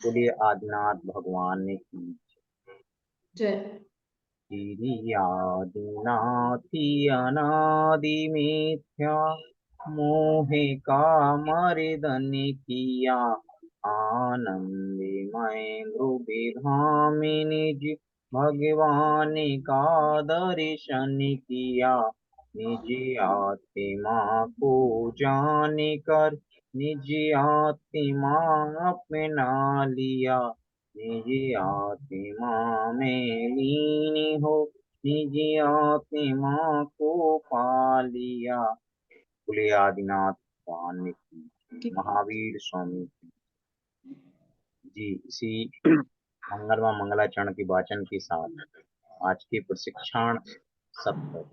बोलिए आदिनाथ भगवान ने की। जय। तेरी आदिनाथी अनादि मिथ्या मोहे का मर्दन किया। आनंदमय धामिनी जी भगवान का दर्शन किया। निज आत्मा को जान कर निज आत्मा अपना लिया। निज आत्मा में लीन हो निज आत्मा को पा लिया। बोले आदिनाथ भगवान की महावीर स्वामी की जी। इसी मंगलवा मंगलाचरण के वाचन के साथ आज के प्रशिक्षण सत्र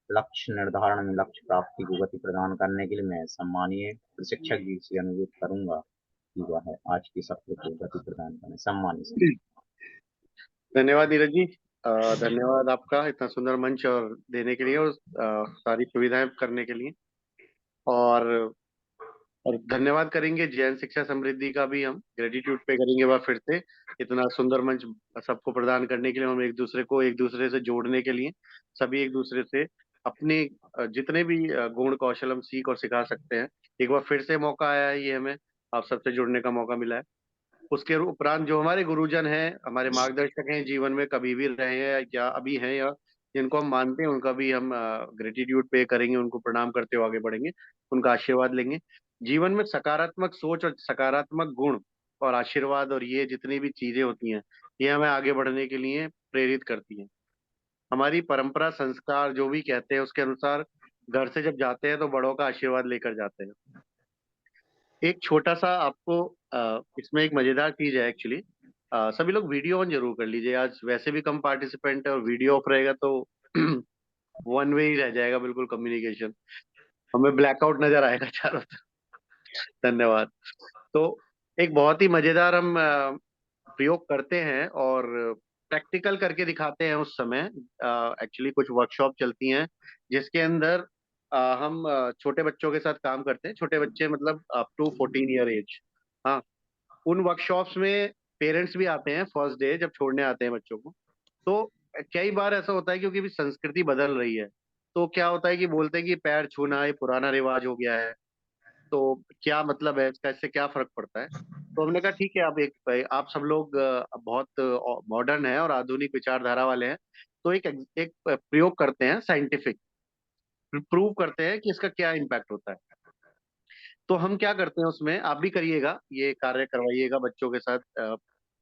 लक्ष्य निर्धारण में लक्ष्य प्राप्ति को गति प्रदान करने के लिए मैं सम्मानीय प्रशिक्षक जी से अनुरोध करूंगा कि वह आज के सत्र को गति प्रदान करें। सम्मानित सर। धन्यवाद नीरज जी। धन्यवाद आपका इतना सुंदर मंच और देने के लिए और सारी सुविधाएं करने के लिए। और और धन्यवाद करेंगे जैन शिक्षा समृद्धि का भी, हम ग्रेटिट्यूड पे करेंगे वह फिर से इतना सुंदर मंच सबको प्रदान करने के लिए, हम एक दूसरे से जोड़ने के लिए, सभी एक दूसरे से अपने जितने भी गुण कौशल हम सीख और सिखा सकते हैं। एक बार फिर से मौका आया है, ये हमें आप सबसे जुड़ने का मौका मिला है। उसके उपरांत जो हमारे गुरुजन हैं, हमारे मार्गदर्शक हैं जीवन में, कभी भी रहे हैं या अभी हैं, या जिनको हम मानते हैं, उनका भी हम ग्रेटिट्यूड पे करेंगे, उनको प्रणाम करते हुए आगे बढ़ेंगे, उनका आशीर्वाद लेंगे। जीवन में सकारात्मक सोच और सकारात्मक गुण और आशीर्वाद और ये जितनी भी चीजें होती हैं, ये हमें आगे बढ़ने के लिए प्रेरित करती हैं। हमारी परंपरा संस्कार जो भी कहते हैं उसके अनुसार घर से जब जाते हैं तो बड़ों का आशीर्वाद लेकर जाते हैं। एक छोटा सा आपको इसमें एक मजेदार चीज है एक्चुअली। सभी लोग वीडियो ऑन जरूर कर लीजिए, आज वैसे भी कम पार्टिसिपेंट है और वीडियो ऑफ रहेगा तो वन वे ही रह जाएगा बिल्कुल कम्युनिकेशन, हमें ब्लैकआउट नजर आएगा चारों तरफ। धन्यवाद। तो एक बहुत ही मजेदार हम प्रयोग करते हैं और प्रैक्टिकल करके दिखाते हैं उस समय। एक्चुअली कुछ वर्कशॉप चलती हैं जिसके अंदर हम छोटे बच्चों के साथ काम करते हैं, छोटे बच्चे मतलब अप टू 14 ईयर एज। हाँ, उन वर्कशॉप्स में पेरेंट्स भी आते हैं फर्स्ट डे जब छोड़ने आते हैं बच्चों को। तो कई बार ऐसा होता है क्योंकि अभी संस्कृति बदल रही है, तो क्या होता है कि बोलते हैं कि पैर छूना ये पुराना रिवाज हो गया है, तो क्या मतलब है इसका, इससे क्या फर्क पड़ता है। तो हमने कहा ठीक है, आप सब लोग बहुत मॉडर्न है और आधुनिक विचारधारा वाले हैं, तो एक प्रयोग करते हैं, साइंटिफिक प्रूव करते हैं कि इसका क्या इम्पैक्ट होता है। तो हम क्या करते हैं उसमें, आप भी करिएगा, ये कार्य करवाइएगा बच्चों के साथ,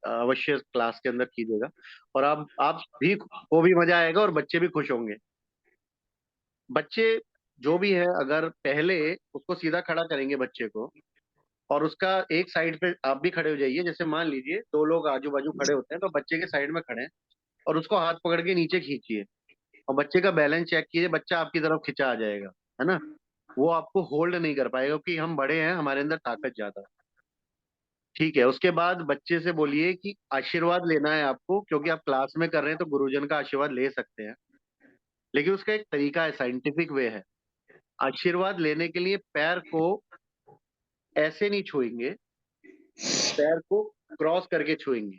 अवश्य क्लास के अंदर कीजिएगा, और आप भी को भी मजा आएगा और बच्चे भी खुश होंगे। बच्चे जो भी है, अगर पहले उसको सीधा खड़ा करेंगे बच्चे को, और उसका एक साइड पे आप भी खड़े हो जाइए, जैसे मान लीजिए दो लोग आजू बाजू खड़े होते हैं तो बच्चे के साइड में खड़े हैं, और उसको हाथ पकड़ के नीचे खींचिए और बच्चे का बैलेंस चेक कीजिए, बच्चा आपकी तरफ खिंचा आ जाएगा, है ना। वो आपको होल्ड नहीं कर पाएगा क्योंकि हम बड़े हैं, हमारे अंदर ताकत ज्यादा है। ठीक है, उसके बाद बच्चे से बोलिए कि आशीर्वाद लेना है आपको, क्योंकि आप क्लास में कर रहे हैं तो गुरुजन का आशीर्वाद ले सकते हैं, लेकिन उसका एक तरीका है, साइंटिफिक वे है। आशीर्वाद लेने के लिए पैर को ऐसे नहीं छुएंगे, पैर को क्रॉस करके छुएंगे।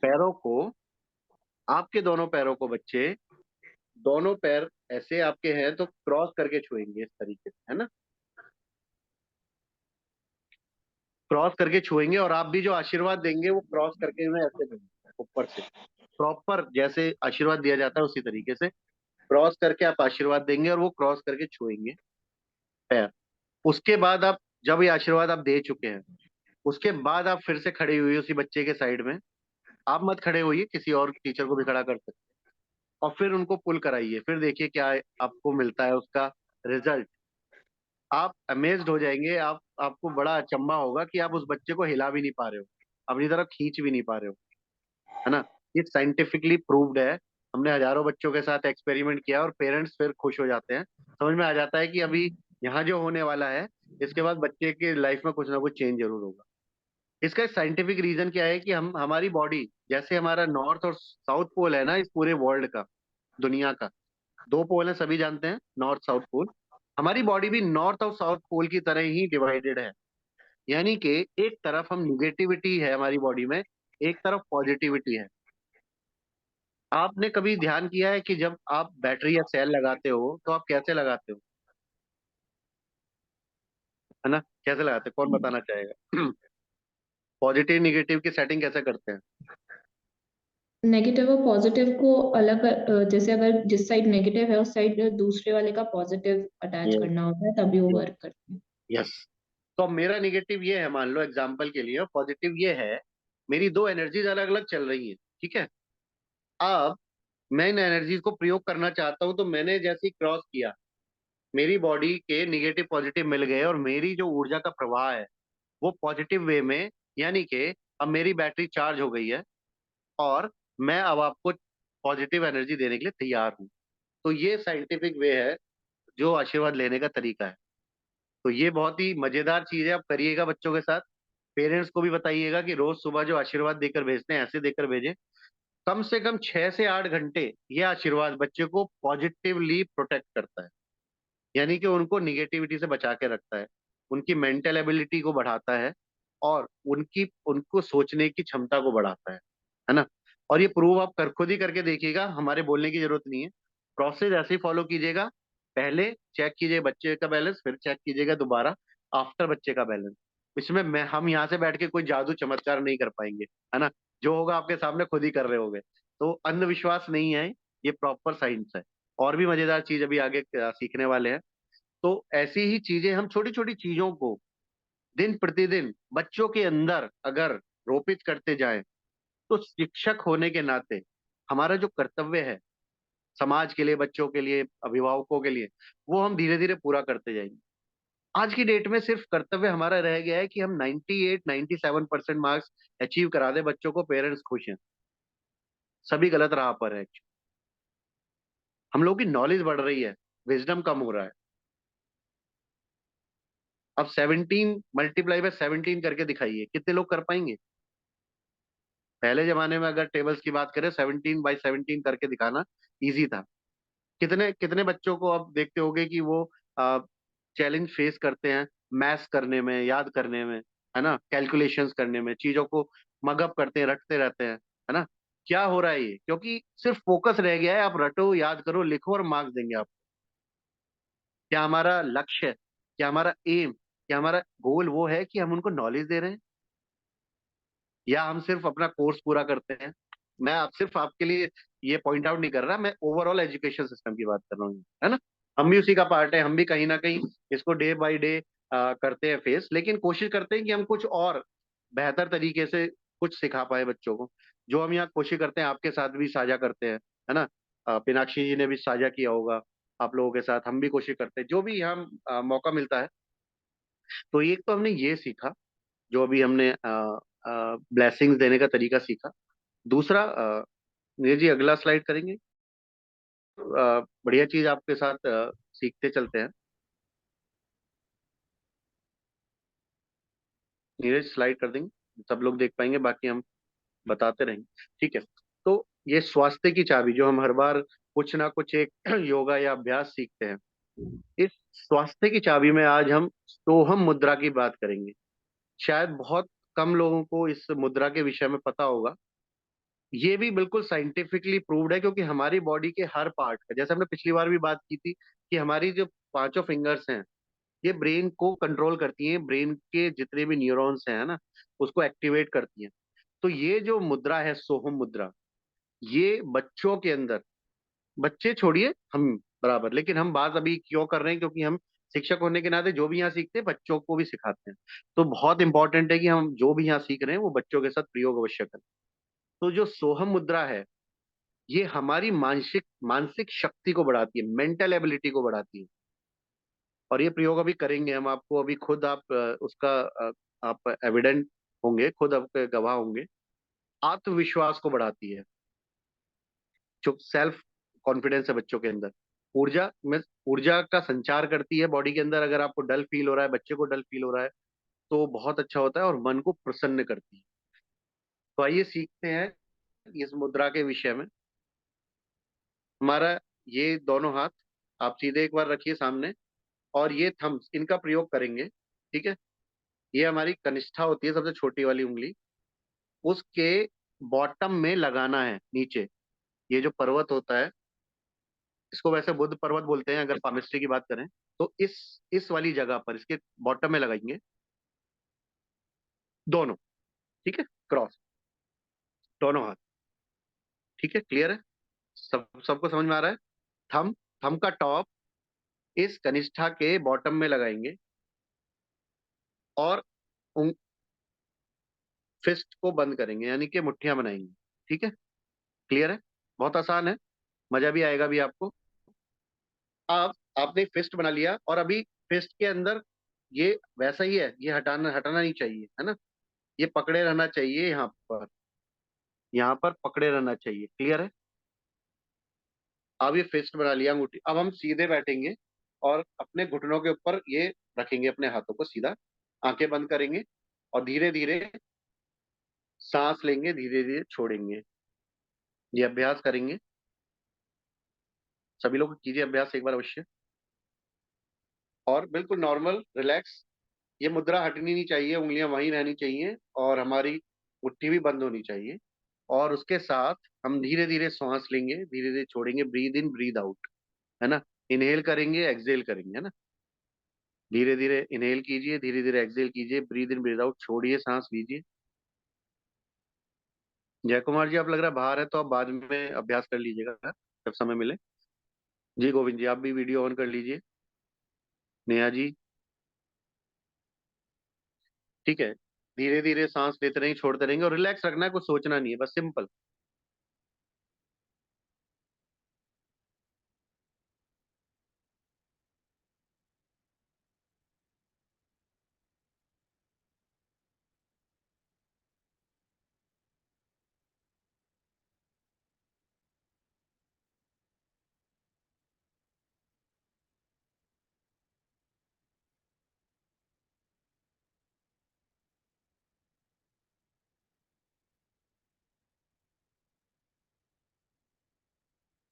पैरों को, आपके दोनों पैरों को बच्चे, दोनों पैर ऐसे आपके हैं तो क्रॉस करके छुएंगे इस तरीके से, है ना। क्रॉस करके छुएंगे, और आप भी जो आशीर्वाद देंगे वो क्रॉस करके उन्हें ऐसे देंगे ऊपर से, प्रॉपर जैसे आशीर्वाद दिया जाता है उसी तरीके से क्रॉस करके आप आशीर्वाद देंगे, और वो क्रॉस करके छुएंगे पैर। उसके बाद आप, जब ये आशीर्वाद आप दे चुके हैं, उसके बाद आप फिर से खड़े हुए उसी बच्चे के साइड में, आप मत खड़े होइए, किसी और टीचर को भी खड़ा कर सकते हैं, और फिर उनको पुल कराइए, फिर देखिए क्या आपको मिलता है उसका रिजल्ट। आप अमेज्ड हो जाएंगे, आपको बड़ा अचंभा होगा कि आप उस बच्चे को हिला भी नहीं पा रहे हो, अपनी तरफ खींच भी नहीं पा रहे हो, है ना। ये साइंटिफिकली प्रूव्ड है। हमने हजारों बच्चों के साथ एक्सपेरिमेंट किया और पेरेंट्स फिर खुश हो जाते हैं, समझ में आ जाता है कि अभी यहाँ जो होने वाला है, इसके बाद बच्चे के लाइफ में कुछ ना कुछ चेंज जरूर होगा। इसका साइंटिफिक रीजन क्या है कि हम, हमारी बॉडी, जैसे हमारा नॉर्थ और साउथ पोल है ना इस पूरे वर्ल्ड का, दुनिया का दो पोल है, सभी जानते हैं, नॉर्थ साउथ पोल। हमारी बॉडी भी नॉर्थ और साउथ पोल की तरह ही डिवाइडेड है। यानी कि एक तरफ हम निगेटिविटी है हमारी बॉडी में, एक तरफ पॉजिटिविटी है। आपने कभी ध्यान किया है कि जब आप बैटरी या सेल लगाते हो तो आप कैसे लगाते हो, है ना? कैसे लगाते हैं, कौन बताना चाहेगा? पॉजिटिव निगेटिव की सेटिंग कैसे करते हैं? नेगेटिव और पॉजिटिव को अलग जैसे अगर जिस साइड नेगेटिव है उस साइड दूसरे वाले का पॉजिटिव अटैच करना होता है, तभी वो वर्क करते हैं। यस। तो अब मेरा निगेटिव ये है, मान लो एग्जांपल के लिए, पॉजिटिव ये है, मेरी दो एनर्जीज अलग अलग चल रही हैं, ठीक है? अब मैं इन एनर्जीज को प्रयोग करना चाहता हूं, तो मैंने जैसे ही क्रॉस किया, मेरी बॉडी के निगेटिव पॉजिटिव मिल गए और मेरी जो ऊर्जा का प्रवाह है वो पॉजिटिव वे में, यानी कि अब मेरी बैटरी चार्ज हो गई है और मैं अब आपको पॉजिटिव एनर्जी देने के लिए तैयार हूँ। तो ये साइंटिफिक वे है जो आशीर्वाद लेने का तरीका है। तो ये बहुत ही मजेदार चीज है, आप करिएगा बच्चों के साथ। पेरेंट्स को भी बताइएगा कि रोज सुबह जो आशीर्वाद देकर भेजते हैं ऐसे देकर भेजें। कम से कम 6 से 8 घंटे ये आशीर्वाद बच्चे को पॉजिटिवली प्रोटेक्ट करता है, यानी कि उनको निगेटिविटी से बचा के रखता है, उनकी मेंटल एबिलिटी को बढ़ाता है और उनको सोचने की क्षमता को बढ़ाता है ना? और ये प्रूव आप खुद ही करके देखिएगा, हमारे बोलने की जरूरत नहीं है। प्रोसेस ऐसे ही फॉलो कीजिएगा। पहले चेक कीजिए बच्चे का बैलेंस, फिर चेक कीजिएगा दोबारा आफ्टर बच्चे का बैलेंस। इसमें हम यहाँ से बैठ के कोई जादू चमत्कार नहीं कर पाएंगे, है ना? जो होगा आपके सामने खुद ही कर रहे होगे। तो अंधविश्वास नहीं है, ये प्रॉपर साइंस है। और भी मजेदार चीज अभी आगे सीखने वाले हैं। तो ऐसी ही चीजें, हम छोटी छोटी चीजों को दिन प्रतिदिन बच्चों के अंदर अगर रोपित करते जाएं, तो शिक्षक होने के नाते हमारा जो कर्तव्य है समाज के लिए, बच्चों के लिए, अभिभावकों के लिए, वो हम धीरे धीरे पूरा करते जाएंगे। आज की डेट में सिर्फ कर्तव्य हमारा रह गया है कि हम 98-97% मार्क्स अचीव करा दे बच्चों को, पेरेंट्स खुश हैं। सभी गलत राह पर है। हम लोगों की नॉलेज बढ़ रही है, विजडम कम हो रहा है। अब 17 × 17 करके दिखाइए, कितने लोग कर पाएंगे? पहले जमाने में अगर टेबल्स की बात करें, 17 × 17 करके दिखाना इजी था। कितने कितने बच्चों को अब देखते होगे कि वो चैलेंज फेस करते हैं मैथ्स करने में, याद करने में, है ना, कैलकुलेशंस करने में, चीजों को मगअप करते हैं, रटते रहते हैं, है ना? क्या हो रहा है ये? क्योंकि सिर्फ फोकस रह गया है, आप रटो, याद करो, लिखो और मार्क्स देंगे आप। क्या हमारा लक्ष्य है, क्या हमारा एम, क्या हमारा गोल वो है कि हम उनको नॉलेज दे रहे हैं, या हम सिर्फ अपना कोर्स पूरा करते हैं? मैं आप सिर्फ आपके लिए ये पॉइंट आउट नहीं कर रहा, मैं ओवरऑल एजुकेशन सिस्टम की बात कर रहा हूँ, है ना? हम भी उसी का पार्ट है, हम भी कहीं ना कहीं इसको डे बाय डे करते हैं फेस, लेकिन कोशिश करते हैं कि हम कुछ और बेहतर तरीके से कुछ सिखा पाए बच्चों को। जो हम यहाँ कोशिश करते हैं आपके साथ भी साझा करते हैं, है ना? पिनाक्षी जी ने भी साझा किया होगा आप लोगों के साथ, हम भी कोशिश करते हैं जो भी यहाँ मौका मिलता है। तो एक तो हमने ये सीखा, जो अभी हमने ब्लेसिंग्स देने का तरीका सीखा। दूसरा, नीरज जी अगला स्लाइड करेंगे? बढ़िया चीज आपके साथ सीखते चलते हैं। नीरज स्लाइड कर देंगे, सब लोग देख पाएंगे, बाकी हम बताते रहेंगे, ठीक है? तो ये स्वास्थ्य की चाबी, जो हम हर बार कुछ ना कुछ एक योगा या अभ्यास सीखते हैं, इस स्वास्थ्य की चाबी में आज हम सोहम मुद्रा की बात करेंगे। शायद बहुत कम लोगों को इस मुद्रा के विषय में पता होगा। ये भी बिल्कुल साइंटिफिकली प्रूव्ड है, क्योंकि हमारी बॉडी के हर पार्ट का, जैसे हमने पिछली बार भी बात की थी, कि हमारी जो पांचों फिंगर्स हैं ये ब्रेन को कंट्रोल करती हैं, ब्रेन के जितने भी न्यूरॉन्स हैं, है ना, उसको एक्टिवेट करती हैं। तो ये जो मुद्रा है सोहम मुद्रा, ये बच्चों के अंदर, बच्चे छोड़िए हम बराबर, लेकिन हम बात अभी क्यों कर रहे हैं, क्योंकि हम शिक्षक होने के नाते जो भी यहाँ सीखते हैं बच्चों को भी सिखाते हैं। तो बहुत इंपॉर्टेंट है कि हम जो भी यहाँ सीख रहे हैं वो बच्चों के साथ प्रयोग अवश्य करें। तो जो सोहम मुद्रा है, ये हमारी मानसिक मानसिक शक्ति को बढ़ाती है, मेंटल एबिलिटी को बढ़ाती है। और ये प्रयोग अभी करेंगे हम, आपको अभी खुद आप उसका आप एविडेंट होंगे, खुद आपके गवाह होंगे। आत्मविश्वास को बढ़ाती है, जो सेल्फ कॉन्फिडेंस है बच्चों के अंदर, ऊर्जा में ऊर्जा का संचार करती है बॉडी के अंदर। अगर आपको डल फील हो रहा है, बच्चे को डल फील हो रहा है, तो बहुत अच्छा होता है और मन को प्रसन्न करती है। तो आइए सीखते हैं इस मुद्रा के विषय में। हमारा ये दोनों हाथ आप सीधे एक बार रखिए सामने, और ये थम्स, इनका प्रयोग करेंगे, ठीक है? ये हमारी कनिष्ठा होती है, सबसे छोटी वाली उंगली, उसके बॉटम में लगाना है नीचे। ये जो पर्वत होता है, इसको वैसे बुद्ध पर्वत बोलते हैं अगर पामिस्ट्री की बात करें, तो इस वाली जगह पर इसके बॉटम में लगाएंगे दोनों। ठीक है, क्रॉस, दोनों हाथ। ठीक है, क्लियर है? सबको समझ में आ रहा है? थम थम का टॉप इस कनिष्ठा के बॉटम में लगाएंगे और फिस्ट को बंद करेंगे, यानी कि मुट्ठियां बनाएंगे। ठीक है, क्लियर है? बहुत आसान है, मजा भी आएगा भी आपको। अब आपने फिस्ट बना लिया और अभी फिस्ट के अंदर ये वैसा ही है, ये हटाना हटाना नहीं चाहिए, है ना? ये पकड़े रहना चाहिए, यहाँ पर पकड़े रहना चाहिए। क्लियर है? अब ये फिस्ट बना लिया अंगूठी, अब हम सीधे बैठेंगे और अपने घुटनों के ऊपर ये रखेंगे, अपने हाथों को सीधा, आंखें बंद करेंगे और धीरे धीरे सांस लेंगे, धीरे धीरे छोड़ेंगे। ये अभ्यास करेंगे, सभी लोग कीजिए अभ्यास एक बार अवश्य। और बिल्कुल नॉर्मल रिलैक्स, ये मुद्रा हटनी नहीं चाहिए, उंगलियां वहीं रहनी चाहिए और हमारी मुट्ठी भी बंद होनी चाहिए। और उसके साथ हम धीरे धीरे सांस लेंगे, धीरे धीरे छोड़ेंगे, ब्रीद इन ब्रीद आउट, है ना? इनहेल करेंगे, एक्सहेल करेंगे, है ना? धीरे धीरे इनहेल कीजिए, धीरे धीरे एक्सहेल कीजिए, ब्रीद इन ब्रीद आउट, छोड़िए, सांस लीजिए। जय कुमार जी, आप लग रहा है बाहर है, तो आप बाद में अभ्यास कर लीजिएगा जब समय मिले। जी गोविंद जी, आप भी वीडियो ऑन कर लीजिए। नेहा जी, ठीक है। धीरे धीरे सांस लेते रहेंगे, छोड़ते रहेंगे और रिलैक्स रखना है, कुछ सोचना नहीं है, बस सिंपल।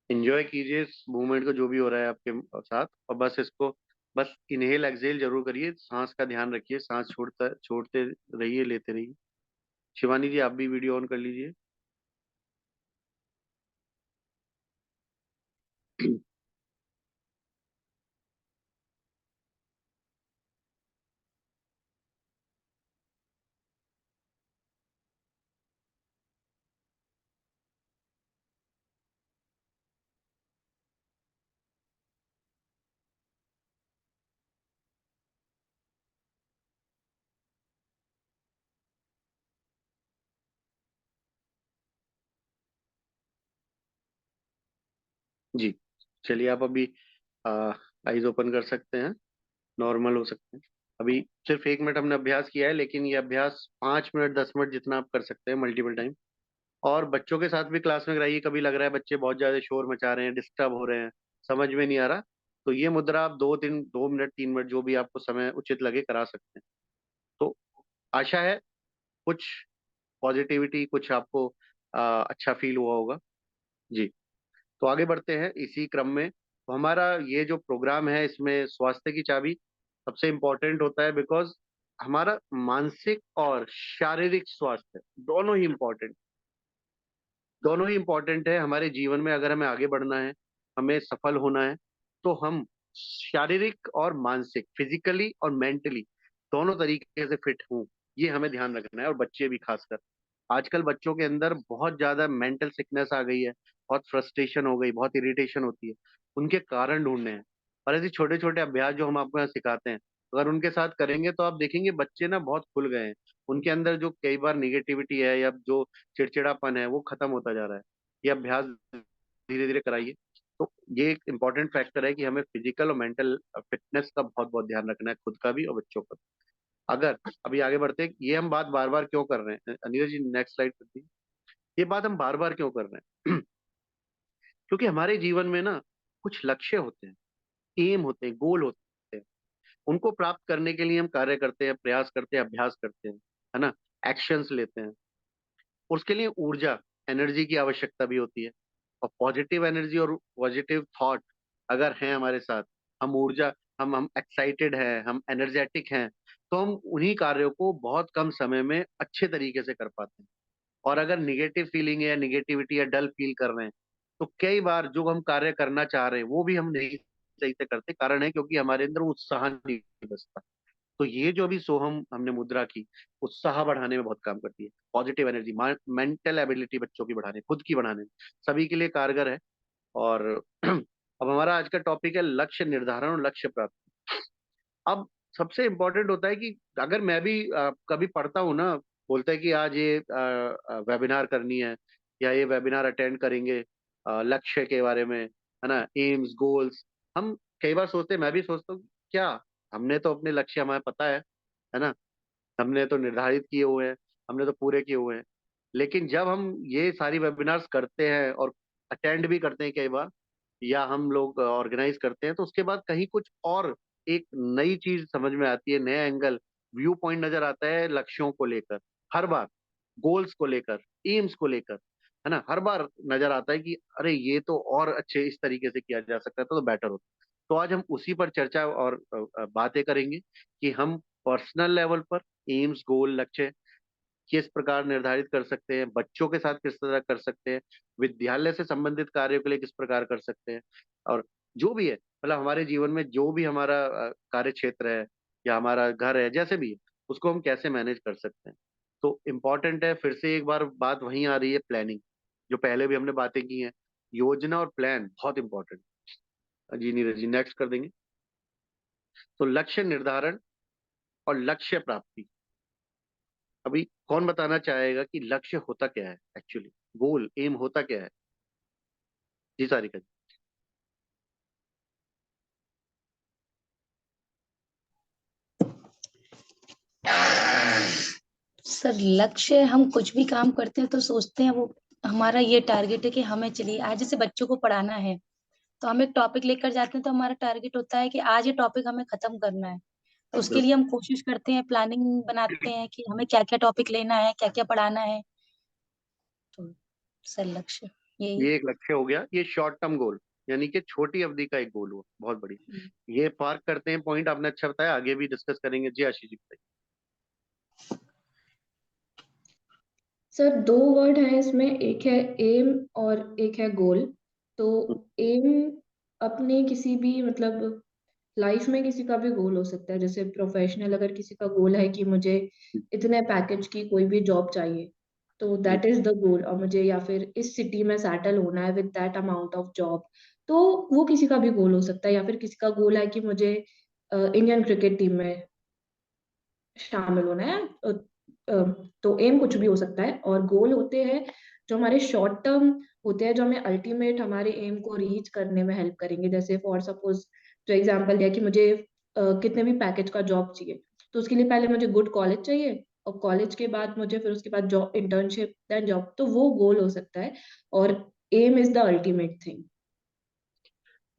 एंजॉय कीजिए इस मूवमेंट को, जो भी हो रहा है आपके साथ, और बस इसको, बस इनहेल एक्सहेल जरूर करिए, सांस का ध्यान रखिए, सांस छोड़ते रहिए, लेते रहिए। शिवानी जी, आप भी वीडियो ऑन कर लीजिए। जी, चलिए आप अभी आईज ओपन कर सकते हैं, नॉर्मल हो सकते हैं। अभी सिर्फ 1 मिनट हमने अभ्यास किया है, लेकिन ये अभ्यास 5 मिनट 10 मिनट जितना आप कर सकते हैं, मल्टीपल टाइम। और बच्चों के साथ भी क्लास में कराइए, कभी लग रहा है बच्चे बहुत ज्यादा शोर मचा रहे हैं, डिस्टर्ब हो रहे हैं, समझ में नहीं आ रहा, तो ये मुद्रा आप 2 मिनट 3 मिनट जो भी आपको समय उचित लगे करा सकते हैं। तो आशा है कुछ पॉजिटिविटी, कुछ आपको अच्छा फील हुआ होगा। जी, तो आगे बढ़ते हैं इसी क्रम में। तो हमारा ये जो प्रोग्राम है, इसमें स्वास्थ्य की चाबी सबसे इम्पोर्टेंट होता है, बिकॉज हमारा मानसिक और शारीरिक स्वास्थ्य दोनों ही इम्पोर्टेंट, दोनों ही इंपॉर्टेंट है हमारे जीवन में। अगर हमें आगे बढ़ना है, हमें सफल होना है, तो हम शारीरिक और मानसिक, फिजिकली और मेंटली दोनों तरीके से फिट हों, ये हमें ध्यान रखना है। और बच्चे भी खासकर, आजकल बच्चों के अंदर बहुत ज्यादा मेंटल सिकनेस आ गई है, बहुत फ्रस्ट्रेशन हो गई, बहुत इरिटेशन होती है, उनके कारण ढूंढने हैं। और ऐसे छोटे छोटे अभ्यास जो हम आपको यहाँ सिखाते हैं, अगर उनके साथ करेंगे तो आप देखेंगे बच्चे ना बहुत खुल गए हैं, उनके अंदर जो कई बार निगेटिविटी है या जो चिड़चिड़ापन है वो खत्म होता जा रहा है। ये अभ्यास धीरे धीरे कराइए। तो ये एक इम्पॉर्टेंट फैक्टर है कि हमें फिजिकल और मेंटल फिटनेस का बहुत बहुत ध्यान रखना है, खुद का भी और बच्चों का भी। अगर अभी आगे बढ़ते हैं, ये हम बात बार बार क्यों कर रहे हैं, अनिता जी नेक्स्ट स्लाइड कर दीजिए। ये बात हम बार बार क्यों कर रहे हैं? क्योंकि हमारे जीवन में ना कुछ लक्ष्य होते हैं, एम होते हैं, गोल होते हैं, उनको प्राप्त करने के लिए हम कार्य करते हैं, प्रयास करते हैं, अभ्यास करते हैं, है ना? एक्शंस लेते हैं। उसके लिए ऊर्जा, एनर्जी की आवश्यकता भी होती है। और पॉजिटिव एनर्जी और पॉजिटिव थॉट अगर हैं हमारे साथ, हम ऊर्जा, हम एक्साइटेड हैं, हम एनर्जेटिक हैं, तो हम उन्हीं कार्यों को बहुत कम समय में अच्छे तरीके से कर पाते हैं। और अगर निगेटिव फीलिंग है या निगेटिविटी या डल फील कर रहे हैं, तो कई बार जो हम कार्य करना चाह रहे हैं वो भी हम नहीं सही से करते। कारण है क्योंकि हमारे अंदर उत्साह नहीं बचता। तो ये जो अभी सोहम हमने मुद्रा की, उत्साह बढ़ाने में बहुत काम करती है, पॉजिटिव एनर्जी, मेंटल एबिलिटी बच्चों की बढ़ाने, खुद की बढ़ाने में, सभी के लिए कारगर है। और अब हमारा आज का टॉपिक है लक्ष्य निर्धारण और लक्ष्य प्राप्ति। अब सबसे इम्पोर्टेंट होता है कि अगर मैं भी कभी पढ़ता हूँ ना, बोलते हैं कि आज ये वेबिनार करनी है या ये वेबिनार अटेंड करेंगे लक्ष्य के बारे में, है ना, एम्स गोल्स। हम कई बार सोचते हैं, मैं भी सोचता हूँ, क्या हमने तो अपने लक्ष्य हमें पता है ना, हमने तो निर्धारित किए हुए हैं, हमने तो पूरे किए हुए हैं। लेकिन जब हम ये सारी वेबिनार्स करते हैं और अटेंड भी करते हैं कई बार, या हम लोग ऑर्गेनाइज करते हैं, तो उसके बाद कहीं कुछ और एक नई चीज समझ में आती है, नया एंगल, व्यू पॉइंट नजर आता है लक्ष्यों को लेकर। हर बार गोल्स को लेकर, एम्स को लेकर, है ना, हर बार नजर आता है कि अरे ये तो और अच्छे इस तरीके से किया जा सकता है तो बेटर होता। तो आज हम उसी पर चर्चा और बातें करेंगे कि हम पर्सनल लेवल पर एम्स गोल लक्ष्य किस प्रकार निर्धारित कर सकते हैं, बच्चों के साथ किस तरह कर सकते हैं, विद्यालय से संबंधित कार्यों के लिए किस प्रकार कर सकते हैं, और जो भी है, मतलब हमारे जीवन में जो भी हमारा कार्य क्षेत्र है या हमारा घर है, जैसे भी है, उसको हम कैसे मैनेज कर सकते हैं। तो इम्पोर्टेंट है, फिर से एक बार बात वहीं आ रही है, प्लानिंग, जो पहले भी हमने बातें की हैं। योजना और प्लान बहुत इंपॉर्टेंट। जी नीरज जी, नेक्स्ट कर देंगे। तो लक्ष्य निर्धारण और लक्ष्य प्राप्ति। अभी कौन बताना चाहेगा कि लक्ष्य होता क्या है एक्चुअली, गोल एम होता क्या है? जी सारिका जी। सर लक्ष्य, हम कुछ भी काम करते हैं तो सोचते हैं वो हमारा ये टारगेट है कि हमें, चलिए आज जैसे बच्चों को पढ़ाना है तो हम एक टॉपिक लेकर जाते हैं, तो हमारा टारगेट होता है कि आज ये टॉपिक हमें खत्म करना है। तो उसके लिए बिल्कुल। हम कोशिश करते हैं, प्लानिंग बनाते हैं कि हमें क्या क्या टॉपिक लेना है, क्या क्या पढ़ाना है। तो सर लक्ष्य यही। ये एक लक्ष्य हो गया, ये शॉर्ट टर्म गोल, यानी कि छोटी अवधि का एक गोल हुआ, बहुत बढ़िया। ये पार्क करते हैं पॉइंट, आपने अच्छा बताया, आगे भी डिस्कस करेंगे। जी आशीष जी बताइए। सर दो वर्ड है इसमें, एक है एम और एक है गोल। तो एम अपने किसी भी मतलब लाइफ में किसी का भी गोल हो सकता है। जैसे प्रोफेशनल अगर किसी का गोल है कि मुझे इतने पैकेज की कोई भी जॉब चाहिए, तो जी दैट इज द गोल, और मुझे या फिर इस सिटी में सेटल होना है with that amount of job. तो वो किसी का भी गोल हो सकता है। या फिर किसी का गोल है कि मुझे इंडियन क्रिकेट टीम में शामिल होना है। अ, तो एम कुछ भी हो सकता है, और गोल होते हैं जो हमारे शॉर्ट टर्म होते हैं, जो हमें अल्टीमेट हमारे एम को रीच करने में हेल्प करेंगे। जैसे फॉर सपोज जो एग्जांपल दिया कि मुझे कितने भी पैकेज का जॉब चाहिए, तो उसके लिए पहले मुझे गुड कॉलेज चाहिए, और कॉलेज के बाद मुझे फिर उसके बाद जॉब, इंटर्नशिप, देन जॉब। तो वो गोल हो सकता है, और aim is the ultimate thing.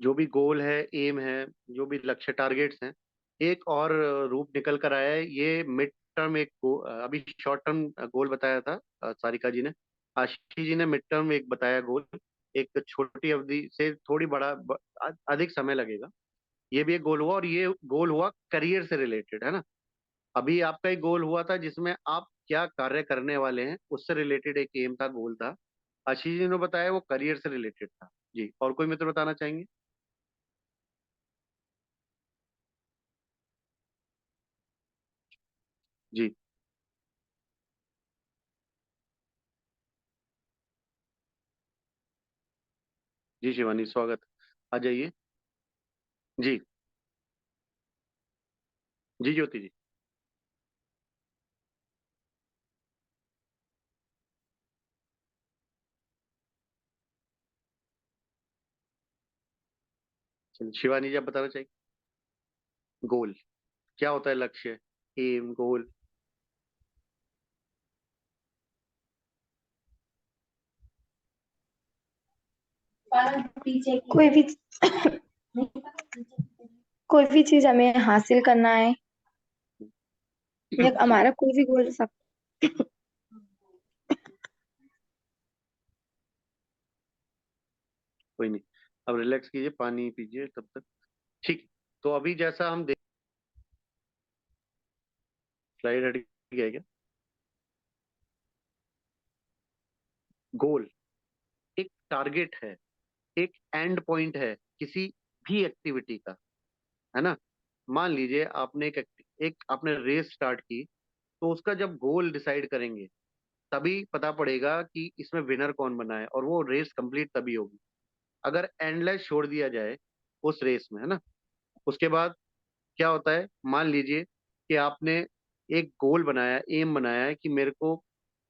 जो भी गोल है, एम है, जो भी लक्ष्य टारगेट्स हैं, एक और रूप निकल कर आया है, ये मिड टर्म एक अभी शॉर्ट टर्म गोल बताया था सारिका जी ने, आशीष जी ने मिड टर्म एक बताया गोल, एक छोटी अवधि से थोड़ी अधिक समय लगेगा। ये भी एक गोल हुआ, और ये गोल हुआ करियर से रिलेटेड, है ना। अभी आपका एक गोल हुआ था जिसमें आप क्या कार्य करने वाले हैं उससे रिलेटेड एक एम था, गोल था। आशीष जी ने बताया वो करियर से रिलेटेड था। जी, और कोई मित्र बताना चाहेंगे? जी। जी शिवानी, स्वागत, आ जाइए। जी। जी ज्योति जी। चलिए, शिवानी जी आप बताना चाहिए, गोल क्या होता है, लक्ष्य, एम, गोल। कोई भी कोई भी चीज हमें हासिल करना है, या जी, हमारा कोई भी गोल सब। कोई नहीं, अब रिलैक्स कीजिए, पानी पीजिए तब तक। ठीक। तो अभी जैसा हम स्लाइड हट गया है क्या? गोल एक टारगेट है, एक एंड पॉइंट है किसी भी एक्टिविटी का, है ना। मान लीजिए आपने एक आपने रेस स्टार्ट की, तो उसका जब गोल डिसाइड करेंगे तभी पता पड़ेगा कि इसमें विनर कौन बना है, और वो रेस कंप्लीट तभी होगी। अगर एंडलेस छोड़ दिया जाए उस रेस में, है ना, उसके बाद क्या होता है, मान लीजिए कि आपने एक गोल बनाया, एम बनाया है कि मेरे को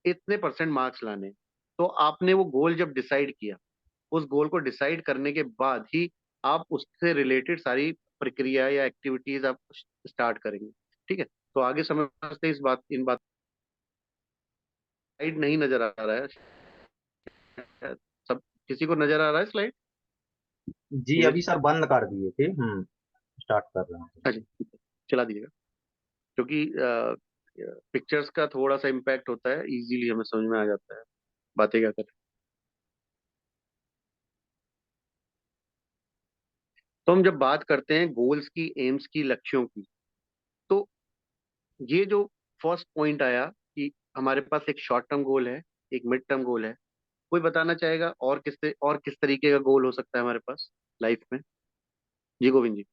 इतने परसेंट मार्क्स लाने, तो आपने वो गोल जब डिसाइड किया, उस गोल को डिसाइड करने के बाद ही आप उससे रिलेटेड सारी प्रक्रिया या एक्टिविटीज आप स्टार्ट करेंगे। ठीक है, तो आगे समझते हैं इस बात, इन बात। स्लाइड नहीं नजर आ रहा है शायद। सब किसी को नजर आ रहा है स्लाइड? जी नीरज अभी जी? सर बंद कर दिए थे, स्टार्ट कर रहे हैं। अच्छा, चला दीजिएगा, क्योंकि पिक्चर्स का थोड़ा सा इम्पैक्ट होता है, इजीली हमें समझ में आ जाता है बातें क्या करें। तो हम जब बात करते हैं गोल्स की, एम्स की, लक्ष्यों की, तो ये जो फर्स्ट पॉइंट आया कि हमारे पास एक शॉर्ट टर्म गोल है, एक मिड टर्म गोल है। कोई बताना चाहेगा और किस तरीके का गोल हो सकता है हमारे पास लाइफ में? जी गोविंद जी।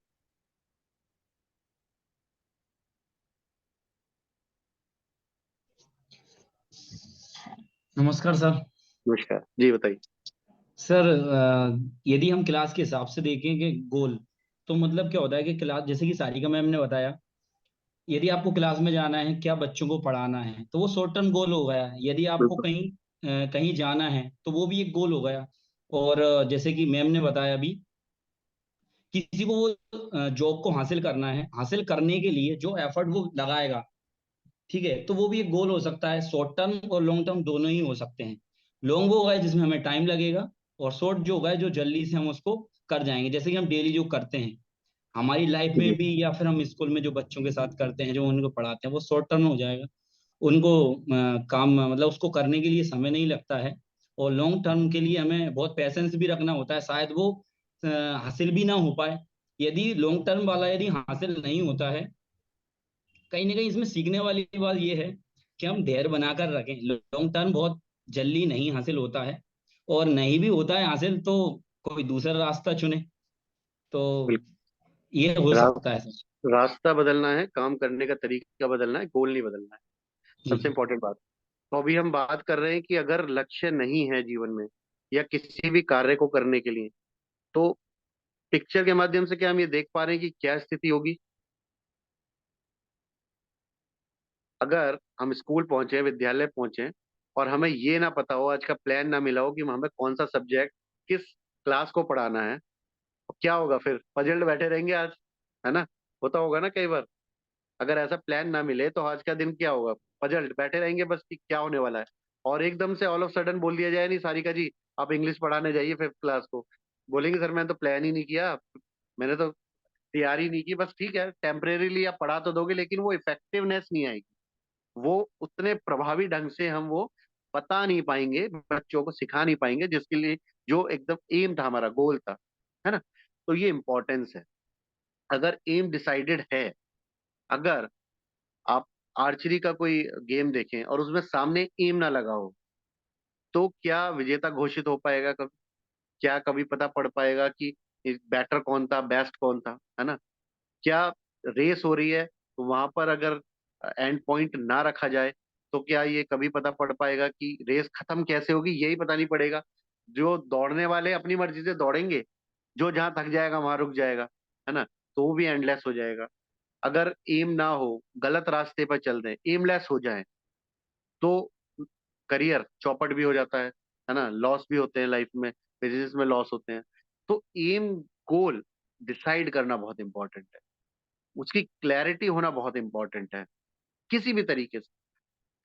नमस्कार सर। नमस्कार जी, बताइए। सर यदि हम क्लास के हिसाब से देखें कि गोल, तो मतलब क्या होता है कि क्लास, जैसे कि सारिका मैम ने बताया, यदि आपको क्लास में जाना है, क्या बच्चों को पढ़ाना है, तो वो शॉर्ट टर्म गोल हो गया। यदि आपको बिल्कुल। कहीं जाना है तो वो भी एक गोल हो गया। और जैसे कि मैम ने बताया अभी, किसी को वो जॉब को हासिल करना है, हासिल करने के लिए जो एफर्ट वो लगाएगा, ठीक है, तो वो भी एक गोल हो सकता है। शॉर्ट टर्म और लॉन्ग टर्म दोनों ही हो सकते हैं। लॉन्ग वो होगा जिसमें हमें टाइम लगेगा, और शॉर्ट जो होगा जो जल्दी से हम उसको कर जाएंगे, जैसे कि हम डेली जो करते हैं हमारी लाइफ जी। में भी, या फिर हम स्कूल में जो बच्चों के साथ करते हैं, जो उनको पढ़ाते हैं, वो शॉर्ट टर्म हो जाएगा। उनको काम मतलब उसको करने के लिए समय नहीं लगता है। और लॉन्ग टर्म के लिए हमें बहुत पैसेंस भी रखना होता है, शायद वो अ, हासिल भी ना हो पाए। यदि लॉन्ग टर्म वाला यदि हासिल नहीं होता है, कहीं ना कहीं इसमें सीखने वाली बात ये है कि हम धैर्य बनाकर रखें। लॉन्ग टर्म बहुत जल्दी नहीं हासिल होता है, और नहीं भी होता है हासिल तो कोई दूसरा रास्ता चुने, तो ये हो बिल्कुल। सकता है सर। रास्ता बदलना है, काम करने का तरीका बदलना है, गोल नहीं बदलना है। जी सबसे जी। इंपॉर्टेंट बात। तो अभी हम बात कर रहे हैं कि अगर लक्ष्य नहीं है जीवन में या किसी भी कार्य को करने के लिए, तो पिक्चर के माध्यम से क्या हम ये देख पा रहे हैं कि क्या स्थिति होगी? अगर हम स्कूल पहुंचे, विद्यालय पहुंचे, और हमें ये ना पता हो, आज का प्लान ना मिला हो कि हमें कौन सा सब्जेक्ट किस क्लास को पढ़ाना है, तो क्या होगा फिर? पजल्ड बैठे रहेंगे आज, है ना। होता होगा ना कई बार। अगर ऐसा प्लान ना मिले तो आज का दिन क्या होगा? पजल्ड बैठे रहेंगे बस कि क्या होने वाला है। और एकदम से ऑल ऑफ सडन बोल दिया जाए, नहीं सारिका जी आप इंग्लिश पढ़ाने जाइए फिफ्थ क्लास को, बोलेंगे सर मैंने तो प्लान ही नहीं किया, मैंने तो तैयारी नहीं की। बस ठीक है, टेम्परेरीली आप पढ़ा तो दोगे, लेकिन वो इफेक्टिवनेस नहीं आएगी। वो उतने प्रभावी ढंग से हम वो बता नहीं पाएंगे, बच्चों को सिखा नहीं पाएंगे, जिसके लिए जो एकदम एम था, हमारा गोल था, है ना। तो ये इंपॉर्टेंस है। अगर एम डिसाइडेड है, अगर आप आर्चरी का कोई गेम देखें और उसमें सामने एम ना लगा हो, तो क्या विजेता घोषित हो पाएगा कभी? क्या कभी पता पड़ पाएगा कि बैटर कौन था, बेस्ट कौन था, है ना। क्या रेस हो रही है तो वहां पर अगर एंड पॉइंट ना रखा जाए, तो क्या ये कभी पता पड़ पाएगा कि रेस खत्म कैसे होगी? यही पता नहीं पड़ेगा। जो दौड़ने वाले अपनी मर्जी से दौड़ेंगे, जो जहां थक जाएगा वहां रुक जाएगा, है ना। तो वो भी एंडलेस हो जाएगा। अगर एम ना हो, गलत रास्ते पर चल रहे हैं, एमलेस हो जाए, तो करियर चौपट भी हो जाता है ना। लॉस भी होते हैं लाइफ में, बिजनेस में लॉस होते हैं। तो एम, गोल डिसाइड करना बहुत इंपॉर्टेंट है, उसकी क्लैरिटी होना बहुत इंपॉर्टेंट है। किसी भी तरीके से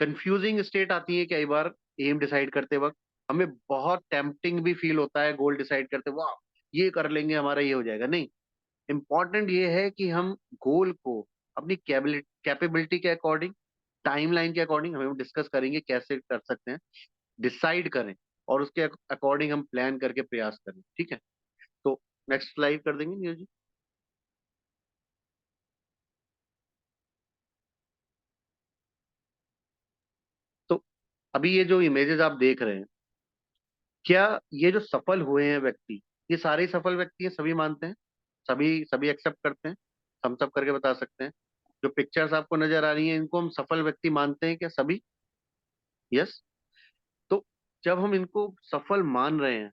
कंफ्यूजिंग स्टेट आती है कई बार एम डिसाइड करते वक्त, हमें बहुत टेम्पटिंग भी फील होता है गोल डिसाइड करते, वाह ये कर लेंगे हमारा ये हो जाएगा। नहीं, इंपॉर्टेंट ये है कि हम गोल को अपनी कैपेबिलिटी के अकॉर्डिंग, टाइमलाइन के अकॉर्डिंग, हमें डिस्कस करेंगे कैसे कर सकते हैं, डिसाइड करें, और उसके अकॉर्डिंग हम प्लान करके प्रयास करें। ठीक है, तो नेक्स्ट स्लाइड कर देंगे नीरज जी। अभी ये जो इमेजेस आप देख रहे हैं, क्या ये जो सफल हुए हैं व्यक्ति, ये सारे ही सफल व्यक्ति हैं? सभी मानते हैं? सभी सभी एक्सेप्ट करते हैं? हम सब करके बता सकते हैं? जो पिक्चर्स आपको नजर आ रही हैं, इनको हम सफल व्यक्ति मानते हैं क्या सभी? यस। तो जब हम इनको सफल मान रहे हैं,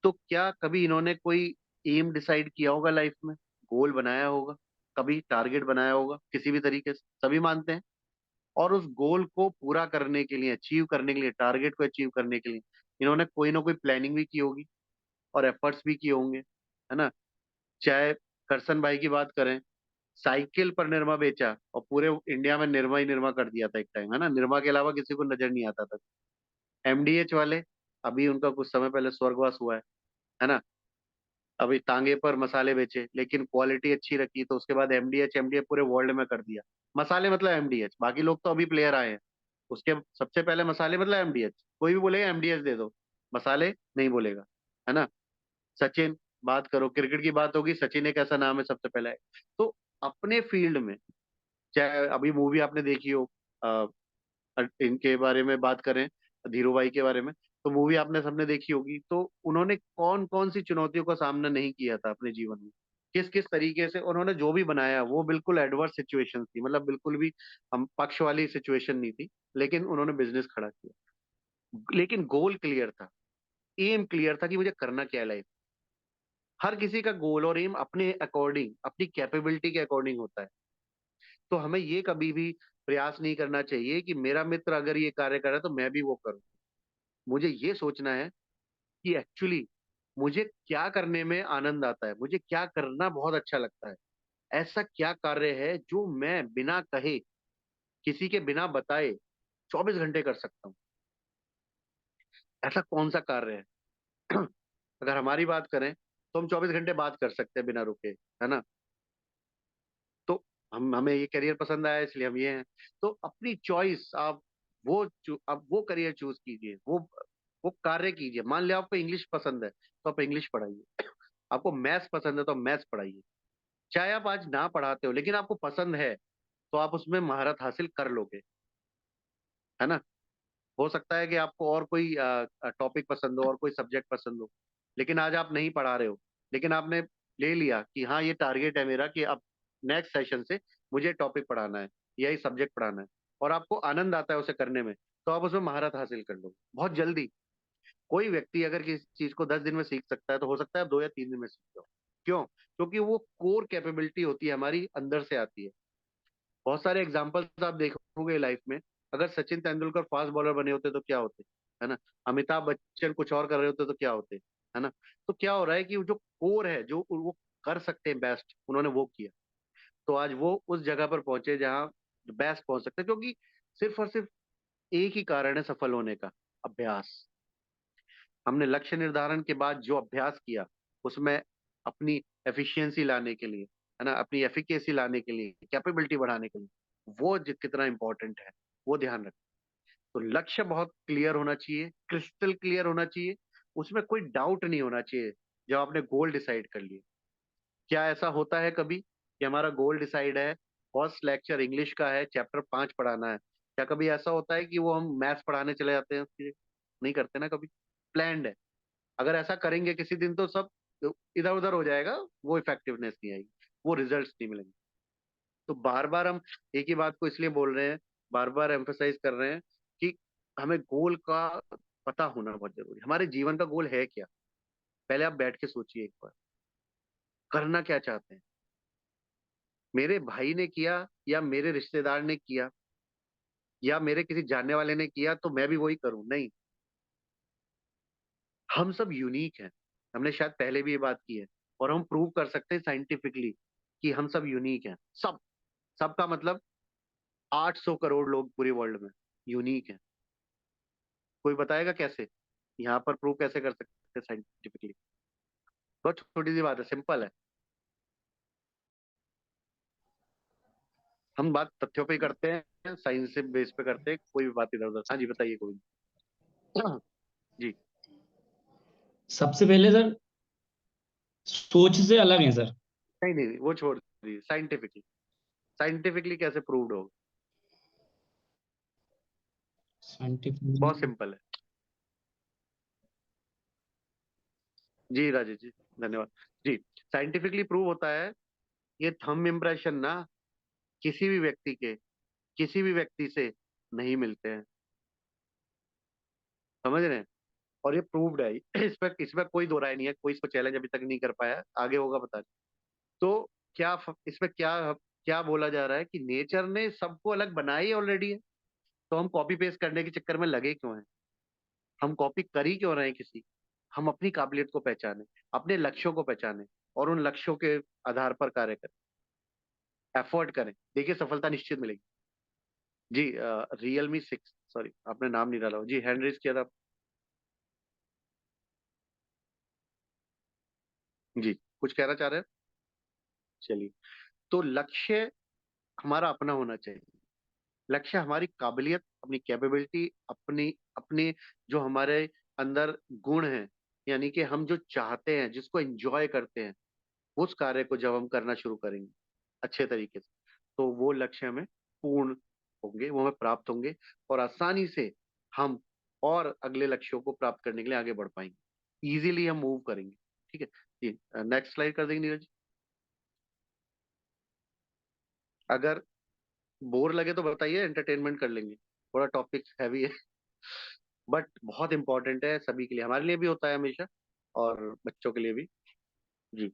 तो क्या कभी इन्होंने कोई एम डिसाइड किया होगा लाइफ में? गोल बनाया होगा? कभी टारगेट बनाया होगा किसी भी तरीके से? सभी मानते हैं। और उस गोल को पूरा करने के लिए, अचीव करने के लिए, टारगेट को अचीव करने के लिए इन्होंने कोई ना कोई प्लानिंग भी की होगी और एफर्ट्स भी किए होंगे, है ना? चाहे करसन भाई की बात करें, साइकिल पर निरमा बेचा और पूरे इंडिया में निरमा ही निरमा कर दिया था एक टाइम, है ना? निरमा के अलावा किसी को नजर नहीं आता था। एमडीएच वाले, अभी उनका कुछ समय पहले स्वर्गवास हुआ है ना? अभी तांगे पर मसाले बेचे, लेकिन क्वालिटी अच्छी रखी, तो उसके बाद एमडीएच एमडीएच पूरे वर्ल्ड में कर दिया। मसाले मतलब एमडीएच, बाकी लोग तो अभी प्लेयर आए हैं। उसके सबसे पहले मसाले मतलब एमडीएच। कोई भी बोलेगा एमडीएच दे दो, मसाले नहीं बोलेगा, है ना? सचिन, बात करो, क्रिकेट की बात होगी, सचिन एक ऐसा नाम है सबसे पहले। तो अपने फील्ड में, चाहे अभी मूवी आपने देखी हो, इनके बारे में बात करें, धीरू भाई के बारे में, तो मूवी आपने सबने देखी होगी। तो उन्होंने कौन कौन सी चुनौतियों का सामना नहीं किया था अपने जीवन में? किस किस तरीके से उन्होंने जो भी बनाया वो बिल्कुल एडवर्स सिचुएशन थी, मतलब बिल्कुल भी हम पक्ष वाली सिचुएशन नहीं थी, लेकिन उन्होंने बिजनेस खड़ा किया। लेकिन गोल क्लियर था, एम क्लियर था कि मुझे करना क्या है लाइफ। हर किसी का गोल और एम अपने अकॉर्डिंग, अपनी कैपेबिलिटी के अकॉर्डिंग होता है। तो हमें ये कभी भी प्रयास नहीं करना चाहिए कि मेरा मित्र अगर ये कार्य कर रहा है तो मैं भी वो करूं। मुझे ये सोचना है कि एक्चुअली मुझे क्या करने में आनंद आता है, मुझे क्या करना बहुत अच्छा लगता है। ऐसा क्या कार्य है जो मैं बिना कहे, किसी के बिना बताए 24 घंटे कर सकता हूँ? ऐसा कौन सा कार्य है? अगर हमारी बात करें तो हम 24 घंटे बात कर सकते हैं बिना रुके, है ना? तो हमें ये करियर पसंद आया इसलिए हम ये हैं। तो अपनी चॉइस आप, आप वो करियर चूज कीजिए, वो कार्य कीजिए। मान लिया आपको इंग्लिश पसंद है तो आप इंग्लिश पढ़ाइए, आपको मैथ्स पसंद है तो मैथ्स पढ़ाइए। चाहे आप आज ना पढ़ाते हो, लेकिन आपको पसंद है तो आप उसमें महारत हासिल कर लोगे, है ना? हो सकता है कि आपको और कोई टॉपिक पसंद हो और कोई सब्जेक्ट पसंद हो, लेकिन आज आप नहीं पढ़ा रहे हो, लेकिन आपने ले लिया कि हाँ ये टारगेट है मेरा कि अब नेक्स्ट सेशन से मुझे टॉपिक पढ़ाना है, यही सब्जेक्ट पढ़ाना है, और आपको आनंद आता है उसे करने में, तो आप उसमें महारत हासिल कर लो बहुत जल्दी। कोई व्यक्ति अगर किसी चीज को 10 दिन में सीख सकता है, तो हो सकता है आप 2 या 3 दिन में सीख जाओ। क्यों? क्योंकि वो कोर कैपेबिलिटी होती है, हमारी अंदर से आती है। बहुत सारे एग्जाम्पल्स आप देखोगे लाइफ में। अगर सचिन तेंदुलकर फास्ट बॉलर बने होते तो क्या होते, है ना? अमिताभ बच्चन कुछ और कर रहे होते तो क्या होते, है ना? तो क्या हो रहा है कि जो कोर है, जो वो कर सकते हैं बेस्ट, उन्होंने वो किया। तो आज वो उस जगह पर पहुंचे जहां बेस्ट पहुंच सकते हैं, क्योंकि सिर्फ और सिर्फ एक ही कारण है सफल होने का, अभ्यास। हमने लक्ष्य निर्धारण के बाद जो अभ्यास किया, उसमें अपनी एफिशिएंसी लाने के लिए, है ना, अपनी एफिकेसी लाने के लिए, कैपेबिलिटी बढ़ाने के लिए, वो कितना इंपॉर्टेंट है, वो ध्यान रखें। तो लक्ष्य बहुत क्लियर होना चाहिए, क्रिस्टल क्लियर होना चाहिए, उसमें कोई डाउट नहीं होना चाहिए जब आपने गोल डिसाइड कर लिए। क्या ऐसा होता है कभी कि हमारा गोल डिसाइड है, फर्स्ट लेक्चर इंग्लिश का है, चैप्टर 5 पढ़ाना है, क्या कभी ऐसा होता है कि वो हम मैथ्स पढ़ाने चले जाते हैं उसके? नहीं करते ना कभी। प्लान्ड है। अगर ऐसा करेंगे किसी दिन तो सब इधर उधर हो जाएगा, वो इफेक्टिवनेस नहीं आएगी, वो रिजल्ट्स नहीं मिलेंगे। तो बार बार हम एक ही बात को इसलिए बोल रहे हैं, बार बार एम्फेसाइज कर रहे हैं कि हमें गोल का पता होना बहुत जरूरी है। हमारे जीवन का गोल है क्या? पहले आप बैठ के सोचिए एक बार, करना क्या चाहते हैं? मेरे भाई ने किया, या मेरे रिश्तेदार ने किया, या मेरे किसी जानने वाले ने किया तो मैं भी वही करूं? नहीं। हम सब यूनिक हैं। हमने शायद पहले भी ये बात की है, और हम प्रूव कर सकते हैं साइंटिफिकली कि हम सब यूनिक हैं। सब, सबका मतलब 800 करोड़ लोग पूरे वर्ल्ड में यूनिक हैं। कोई बताएगा कैसे? यहाँ पर प्रूव कैसे कर सकते हैं साइंटिफिकली? बहुत छोटी सी बात है, सिंपल है। हम बात तथ्यों पे ही करते हैं, साइंस से बेस पे करते हैं, कोई भी बात इधर उधर। हाँ जी, बताइए कोई। जी। सबसे पहले सर, सोच से अलग है सर। नहीं नहीं नहीं, वो छोड़ दीजिए। साइंटिफिकली कैसे प्रूव्ड होगा? बहुत सिंपल है। जी राजेश जी, धन्यवाद जी। साइंटिफिकली प्रूव होता है, ये थंब इम्प्रेशन ना किसी भी व्यक्ति के किसी भी व्यक्ति से नहीं मिलते हैं, समझ रहे हैं? और ये प्रूव्ड है। इसमें कोई दो राय नहीं है, कोई इसको चैलेंज अभी तक नहीं कर पाया, आगे होगा बता नहीं। तो इसमें क्या क्या बोला जा रहा है कि नेचर ने सबको अलग बनाया ही ऑलरेडी है, तो हम कॉपी पेस्ट करने के चक्कर में लगे क्यों हैं? हम कॉपी कर ही क्यों रहे हैं किसी? हम अपनी काबिलियत को पहचाने, अपने लक्ष्यों को पहचाने और उन लक्ष्यों के आधार पर कार्य करें, एफर्ट करें, देखिए सफलता निश्चित मिलेगी। जी Realme 6, सॉरी आपने नाम नहीं डाला जी, हैंड रेज किया था जी, कुछ कहना चाह रहे हैं? चलिए, तो लक्ष्य हमारा अपना होना चाहिए। लक्ष्य हमारी काबिलियत, अपनी कैपेबिलिटी, अपनी अपने जो हमारे अंदर गुण हैं, यानी कि हम जो चाहते हैं, जिसको एंजॉय करते हैं, उस कार्य को जब हम करना शुरू करेंगे अच्छे तरीके से, तो वो लक्ष्य हमें पूर्ण होंगे, वो हमें प्राप्त होंगे और आसानी से हम और अगले लक्ष्यों को प्राप्त करने के लिए आगे बढ़ पाएंगे, इजीली हम मूव करेंगे। ठीक है जी, नेक्स्ट स्लाइड कर देंगे नीरज जी। अगर बोर लगे तो बताइए, एंटरटेनमेंट कर लेंगे, थोड़ा टॉपिक हैवी है बट बहुत इंपॉर्टेंट है सभी के लिए, हमारे लिए भी होता है हमेशा और बच्चों के लिए भी जी।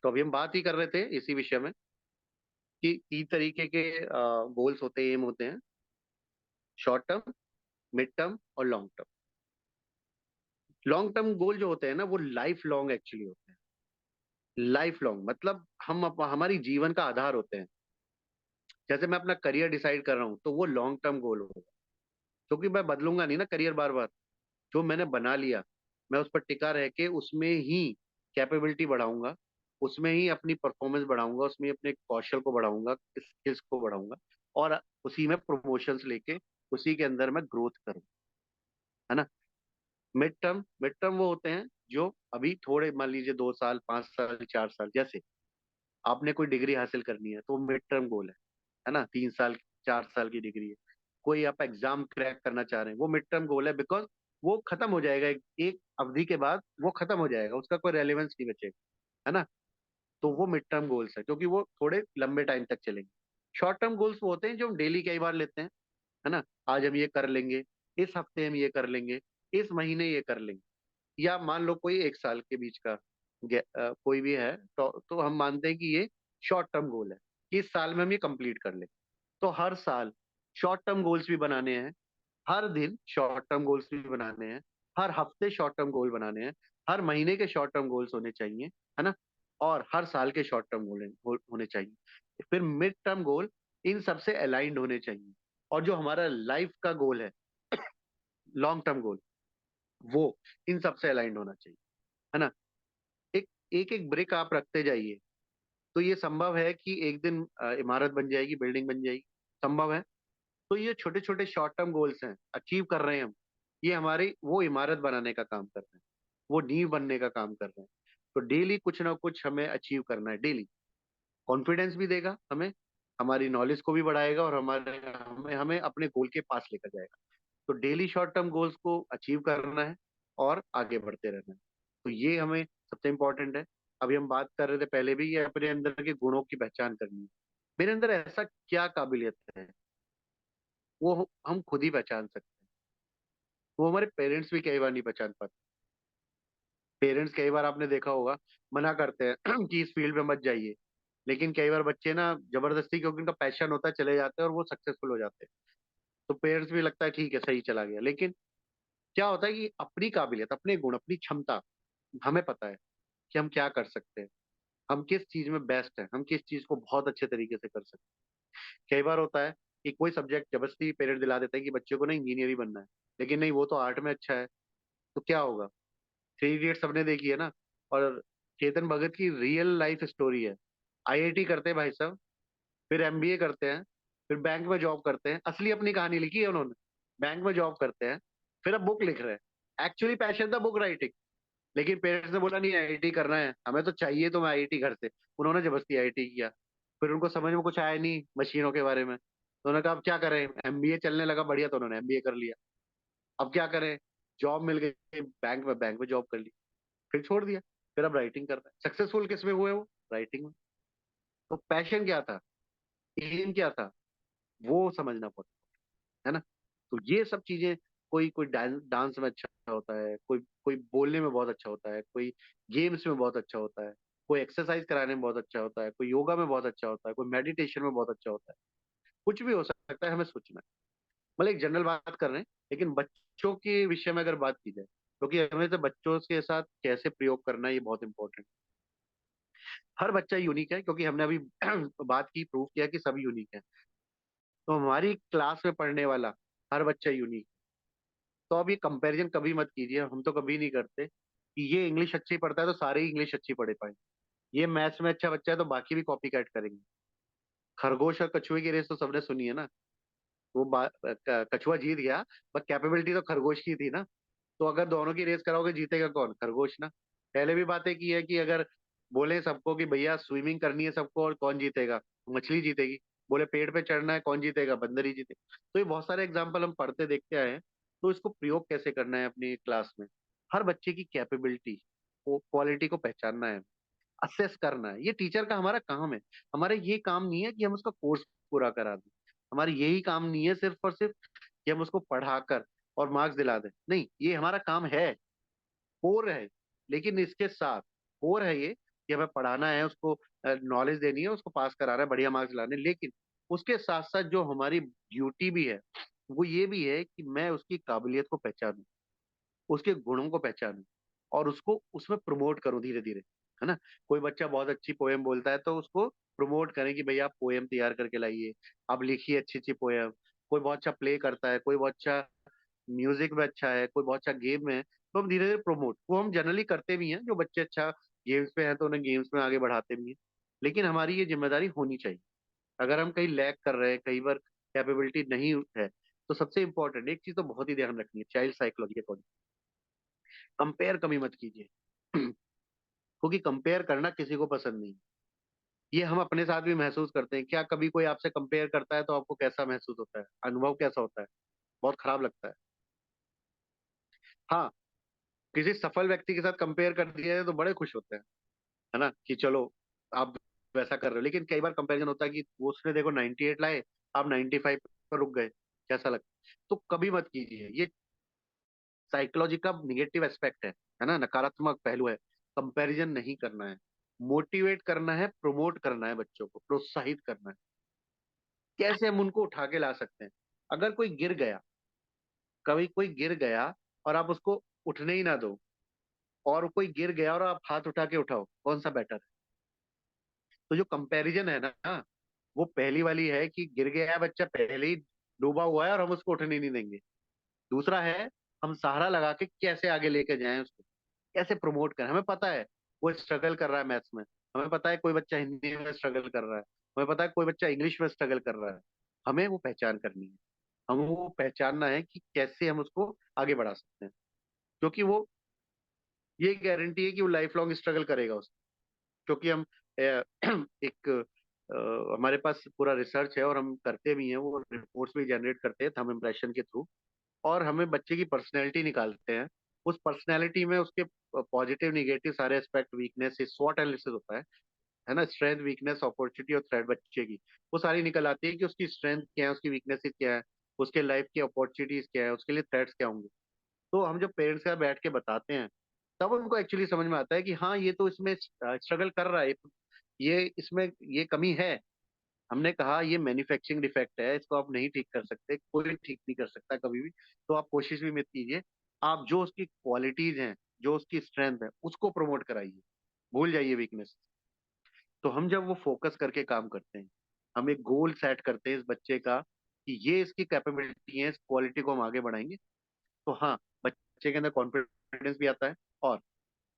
तो अभी हम बात ही कर रहे थे इसी विषय में कि 3 तरीके के गोल्स होते हैं, एम होते हैं, शॉर्ट टर्म, मिड टर्म और long term. Long term goal जो होते हैं ना, वो लाइफ लॉन्ग एक्चुअली होते हैं। लाइफ लॉन्ग मतलब हमारी जीवन का आधार होते हैं। जैसे मैं अपना करियर डिसाइड कर रहा हूँ तो वो लॉन्ग टर्म गोल होगा, क्योंकि मैं बदलूंगा नहीं ना करियर बार बार। जो मैंने बना लिया, मैं उस पर टिका रह के उसमें ही कैपेबिलिटी बढ़ाऊंगा, उसमें ही अपनी परफॉर्मेंस बढ़ाऊंगा, उसमें ही अपने कौशल को बढ़ाऊंगा, स्किल्स को बढ़ाऊंगा और उसी में प्रमोशंस लेके उसी के अंदर मैं ग्रोथ करूँ, है ना? मिड टर्म वो होते हैं जो अभी थोड़े, मान लीजिए 2 साल, 5 साल, 4 साल, जैसे आपने कोई डिग्री हासिल करनी है तो मिड टर्म गोल है ना? 3 साल, 4 साल की डिग्री है। कोई आप एग्जाम क्रैक करना चाह रहे हैं, वो मिड टर्म गोल है, बिकॉज वो खत्म हो जाएगा, एक अवधि के बाद वो खत्म हो जाएगा, उसका कोई रेलेवेंस नहीं बचेगा, है ना? तो वो मिड टर्म गोल्स है, क्योंकि वो थोड़े लंबे टाइम तक चलेंगे। शॉर्ट टर्म गोल्स वो होते हैं जो हम डेली कई बार लेते हैं, है ना? आज हम ये कर लेंगे, इस हफ्ते हम ये कर लेंगे, इस महीने ये कर लेंगे, या मान लो कोई 1 साल के बीच का कोई भी है, तो हम मानते हैं कि ये शॉर्ट टर्म गोल है कि इस साल में हम ये कंप्लीट कर लें। तो हर साल शॉर्ट टर्म गोल्स भी बनाने हैं, हर दिन शॉर्ट टर्म गोल्स भी बनाने हैं, हर हफ्ते शॉर्ट टर्म गोल बनाने हैं, हर महीने के शॉर्ट टर्म गोल्स होने चाहिए, है ना? और हर साल के शॉर्ट टर्म गोल होने चाहिए। फिर मिड टर्म गोल इन सबसे अलाइंड होने चाहिए, और जो हमारा लाइफ का गोल है, लॉन्ग टर्म गोल, वो इन सबसे अलाइंड होना चाहिए, है ना? एक एक एक ब्रिक आप रखते जाइए तो ये संभव है कि एक दिन इमारत बन जाएगी, बिल्डिंग बन जाएगी, संभव है। तो ये छोटे छोटे शॉर्ट टर्म गोल्स हैं, अचीव कर रहे हैं हम, ये हमारी वो इमारत बनाने का काम कर रहे हैं, वो नींव बनने का काम कर रहे हैं। तो डेली कुछ ना कुछ हमें अचीव करना है, डेली। कॉन्फिडेंस भी देगा हमें, हमारी नॉलेज को भी बढ़ाएगा और हमारे हमें हमें अपने गोल के पास लेकर जाएगा। तो डेली शॉर्ट टर्म गोल्स को अचीव करना है और आगे बढ़ते रहना है, तो ये हमें सबसे इम्पोर्टेंट है। अभी हम बात कर रहे थे पहले भी, ये अपने अंदर के गुणों की पहचान करनी है। मेरे अंदर ऐसा क्या काबिलियत है, वो हम खुद ही पहचान सकते हैं। वो हमारे पेरेंट्स भी कई बार नहीं पहचान पाते। पेरेंट्स कई बार आपने देखा होगा मना करते हैं कि इस फील्ड में मत जाइए, लेकिन कई बार बच्चे ना जबरदस्ती, क्योंकि उनका पैशन होता है, चले जाते हैं और वो सक्सेसफुल हो जाते हैं। तो पेरेंट्स भी लगता है ठीक है, सही चला गया, लेकिन क्या होता है कि अपनी काबिलियत, अपने गुण, अपनी क्षमता हमें पता है कि हम क्या कर सकते हैं, हम किस चीज में बेस्ट है, हम किस चीज को बहुत अच्छे तरीके से कर सकते हैं। कई बार होता है कि कोई सब्जेक्ट जबरदस्ती पेरेंट दिला देते हैं कि बच्चे को ना इंजीनियर ही बनना है, लेकिन नहीं, वो तो आर्ट में अच्छा है, तो क्या होगा? 3 इडियट सबने देखी है ना, और चेतन भगत की रियल लाइफ स्टोरी है। आईआईटी करते हैं भाई साहब, फिर एमबीए करते हैं, फिर बैंक में जॉब करते हैं, असली अपनी कहानी लिखी है उन्होंने। बैंक में जॉब करते हैं, फिर अब बुक लिख रहे हैं, एक्चुअली पैशन था बुक राइटिंग, लेकिन पेरेंट्स ने बोला नहीं आईआईटी करना है हमें, तो चाहिए तो मैं आईआईटी घर से, उन्होंने जबरदस्ती आईआईटी किया। फिर उनको समझ में कुछ आया नहीं मशीनों के बारे में, तो उन्होंने कहा अब क्या करें, एमबीए चलने लगा बढ़िया, तो उन्होंने एमबीए कर लिया। अब क्या करें, जॉब मिल गई बैंक में जॉब कर ली, फिर छोड़ दिया, फिर अब राइटिंग कर रहा है। सक्सेसफुल किस में हुए वो? राइटिंग में। तो पैशन क्या था, एम क्या था, वो समझना पड़ता है ना। तो ये सब चीजें, कोई कोई डांस में अच्छा होता है, कोई कोई बोलने में बहुत अच्छा होता है, कोई गेम्स में बहुत अच्छा होता है, कोई एक्सरसाइज कराने में बहुत अच्छा होता है, कोई योगा में बहुत अच्छा होता है, कोई मेडिटेशन में बहुत अच्छा होता है। कुछ भी हो सकता है, हमें सोचना है। मतलब एक जनरल बात कर रहे हैं, लेकिन बच्चों के विषय में अगर बात की जाए, क्योंकि हमें तो बच्चों के साथ कैसे प्रयोग करना है ये बहुत इंपॉर्टेंट। हर बच्चा यूनिक है, क्योंकि हमने अभी बात की, प्रूव किया कि सब यूनिक है। तो हमारी क्लास में पढ़ने वाला हर बच्चा यूनिक। तो अब ये कंपैरिजन कभी मत कीजिए, हम तो कभी नहीं करते कि ये इंग्लिश अच्छी पढ़ता है तो सारे ही इंग्लिश अच्छी पढ़े पाए, ये मैथ्स में अच्छा बच्चा है तो बाकी भी कॉपी कैट करेंगे। खरगोश और कछुए की रेस तो सबने सुनी है ना। वो कछुआ जीत गया, बट कैपेबिलिटी तो खरगोश की थी ना। तो अगर दोनों की रेस कराओगे, जीतेगा कौन? खरगोश ना। पहले भी बातें की है कि अगर बोले सबको कि भैया स्विमिंग करनी है सबको, और कौन जीतेगा? मछली जीतेगी। बोले पेड़ पे चढ़ना है, कौन जीतेगा? बंदर ही जीतेगा। तो ये बहुत सारे एग्जाम्पल हम पढ़ते देखते आए हैं। तो इसको प्रयोग कैसे करना है अपनी क्लास में? हर बच्चे की कैपेबिलिटी को, क्वालिटी को पहचानना है, असेस करना है। ये टीचर का हमारा काम है। हमारा ये काम नहीं है कि हम उसका कोर्स पूरा करा दें। हमारा यही काम नहीं है सिर्फ और सिर्फ कि हम उसको पढ़ाकर और मार्क्स दिला दें। नहीं, ये हमारा काम है, कोर है। लेकिन इसके साथ कोर है ये कि हमें पढ़ाना है, उसको नॉलेज देनी है, उसको पास कराना है, बढ़िया मार्क्स लाने। लेकिन उसके साथ साथ जो हमारी ड्यूटी भी है, वो ये भी है कि मैं उसकी काबिलियत को पहचानूं, उसके गुणों को पहचानूं, और उसको उसमें प्रमोट करूं धीरे धीरे, है ना। कोई बच्चा बहुत अच्छी पोएम बोलता है तो उसको प्रमोट करें कि भैया आप पोएम तैयार करके लाइए, आप लिखिए अच्छी अच्छी पोएम। कोई बहुत अच्छा प्ले करता है, कोई बहुत अच्छा म्यूजिक में अच्छा है, कोई बहुत अच्छा गेम में है, तो हम धीरे धीरे प्रमोट, वो हम जनरली करते भी हैं। जो बच्चे अच्छा गेम्स में हैं तो उन्हें गेम्स में आगे बढ़ाते भी हैं। लेकिन हमारी ये जिम्मेदारी होनी चाहिए। अगर हम कहीं लैग कर रहे हैं, कई बार कैपेबिलिटी नहीं है, तो सबसे इंपॉर्टेंट एक चीज तो बहुत ही ध्यान रखनी है, चाइल्ड साइकोलॉजी के अकॉर्डिंग, कंपेयर कभी मत कीजिए। क्योंकि कंपेयर करना किसी को पसंद नहीं। ये हम अपने साथ भी महसूस करते हैं। क्या कभी कोई आपसे कंपेयर करता है तो आपको कैसा महसूस होता है, अनुभव कैसा होता है? बहुत खराब लगता है। हाँ, किसी सफल व्यक्ति के साथ कंपेयर कर दिया है तो बड़े खुश होते हैं, है ना, कि चलो आप वैसा कर रहे हो। लेकिन कई बार कंपैरिजन होता है कि वो उसने देखो 98 लाए, आप 95 पर रुक गए, कैसा लगता है? तो कभी मत कीजिए। ये साइकोलॉजी का निगेटिव एस्पेक्ट है ना, नकारात्मक पहलू है। कंपैरिजन नहीं करना है, मोटिवेट करना है, प्रमोट करना है, बच्चों को प्रोत्साहित करना है। कैसे हम उनको उठा के ला सकते हैं? अगर कोई गिर गया, कभी कोई गिर गया और आप उसको उठने ही ना दो, और कोई गिर गया और आप हाथ उठा के उठाओ, कौन सा बेटर है? तो जो कंपैरिजन है ना, वो पहली वाली है कि गिर गया है बच्चा, पहले ही डूबा हुआ है और हम उसको उठने नहीं देंगे। दूसरा है, हम सहारा लगा के कैसे आगे लेके जाएं उसको, कैसे प्रमोट करें। हमें पता है वो स्ट्रगल कर रहा है मैथ्स में, हमें पता है कोई बच्चा हिंदी में स्ट्रगल कर रहा है, हमें पता है कोई बच्चा इंग्लिश में स्ट्रगल कर रहा है। हमें वो पहचान करनी है, हमें वो पहचानना है कि कैसे हम उसको आगे बढ़ा सकते हैं। क्योंकि वो, ये गारंटी है कि वो लाइफ लॉन्ग स्ट्रगल करेगा उस, क्योंकि हम एक हमारे पास पूरा रिसर्च है और हम करते भी हैं, वो रिपोर्ट्स भी जनरेट करते हैं थंब इम्प्रेशन के थ्रू। और हमें बच्चे की पर्सनैलिटी निकालते हैं। उस पर्सनैलिटी में उसके पॉजिटिव निगेटिव सारे एस्पेक्ट, वीकनेस, स्वॉट एनालिसिस होता है ना, स्ट्रेंथ वीकनेस अपॉर्चुनिटी और थ्रेट बच्चे की, वो सारी निकल आती है कि उसकी स्ट्रेंथ क्या है, उसकी वीकनेसेस क्या है, उसके लाइफ की अपॉर्चुनिटीज क्या है, उसके लिए थ्रेट्स क्या होंगे। तो हम जब पेरेंट्स के साथ बैठ के बताते हैं, तब उनको एक्चुअली समझ में आता है कि हाँ, ये तो इसमें स्ट्रगल कर रहा है, ये इसमें ये कमी है। हमने कहा ये मैन्युफैक्चरिंग डिफेक्ट है, इसको आप नहीं ठीक कर सकते, कोई ठीक नहीं कर सकता कभी भी। तो आप कोशिश भी मत कीजिए, आप जो उसकी क्वालिटीज हैं, जो उसकी स्ट्रेंथ है, उसको प्रमोट कराइए, भूल जाइए वीकनेस। तो हम जब वो फोकस करके काम करते हैं, हम एक गोल सेट करते हैं इस बच्चे का कि ये इसकी कैपेबिलिटी है, इस क्वालिटी को हम आगे बढ़ाएंगे, तो हाँ, बच्चे के अंदर कॉन्फिडेंस भी आता है। और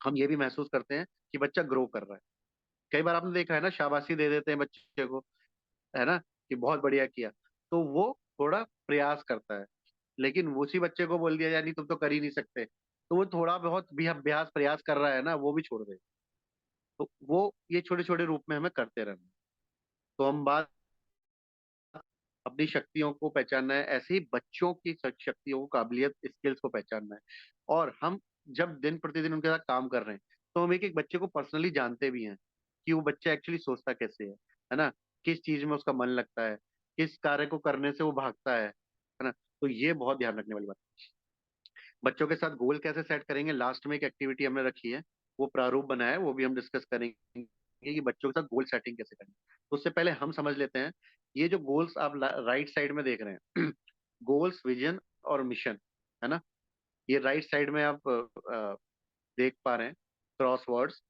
हम ये भी महसूस करते हैं कि बच्चा ग्रो कर रहा है। कई बार आपने देखा है ना, शाबाशी दे देते हैं बच्चे को, है ना, कि बहुत बढ़िया किया, तो वो थोड़ा प्रयास करता है। लेकिन उसी बच्चे को बोल दिया जाए नहीं तुम तो कर ही नहीं सकते, तो वो थोड़ा बहुत भी अभ्यास प्रयास कर रहा है ना, वो भी छोड़ दे। तो वो ये छोटे छोटे रूप में हमें करते रहना। तो हम बात अपनी शक्तियों को पहचानना है, ऐसे ही बच्चों की शक्तियों को, काबिलियत, स्किल्स को पहचानना है। और हम जब दिन प्रतिदिन उनके साथ काम कर रहे हैं तो हम एक एक बच्चे को पर्सनली जानते भी हैं कि वो बच्चा एक्चुअली सोचता कैसे है ना, किस चीज में उसका मन लगता है, किस कार्य को करने से वो भागता है ना। तो ये बहुत ध्यान रखने वाली बात। बच्चों के साथ गोल कैसे सेट करेंगे, लास्ट में एक एक्टिविटी हमने रखी है, वो प्रारूप बनाया है, वो भी हम डिस्कस करेंगे कि बच्चों के साथ गोल सेटिंग कैसे करें। तो उससे पहले हम समझ लेते हैं, ये जो गोल्स आप राइट साइड में देख रहे हैं गोल्स, विजन और मिशन, है ना, ये राइट साइड में आप देख पा रहे हैं क्रॉस वर्ड्स।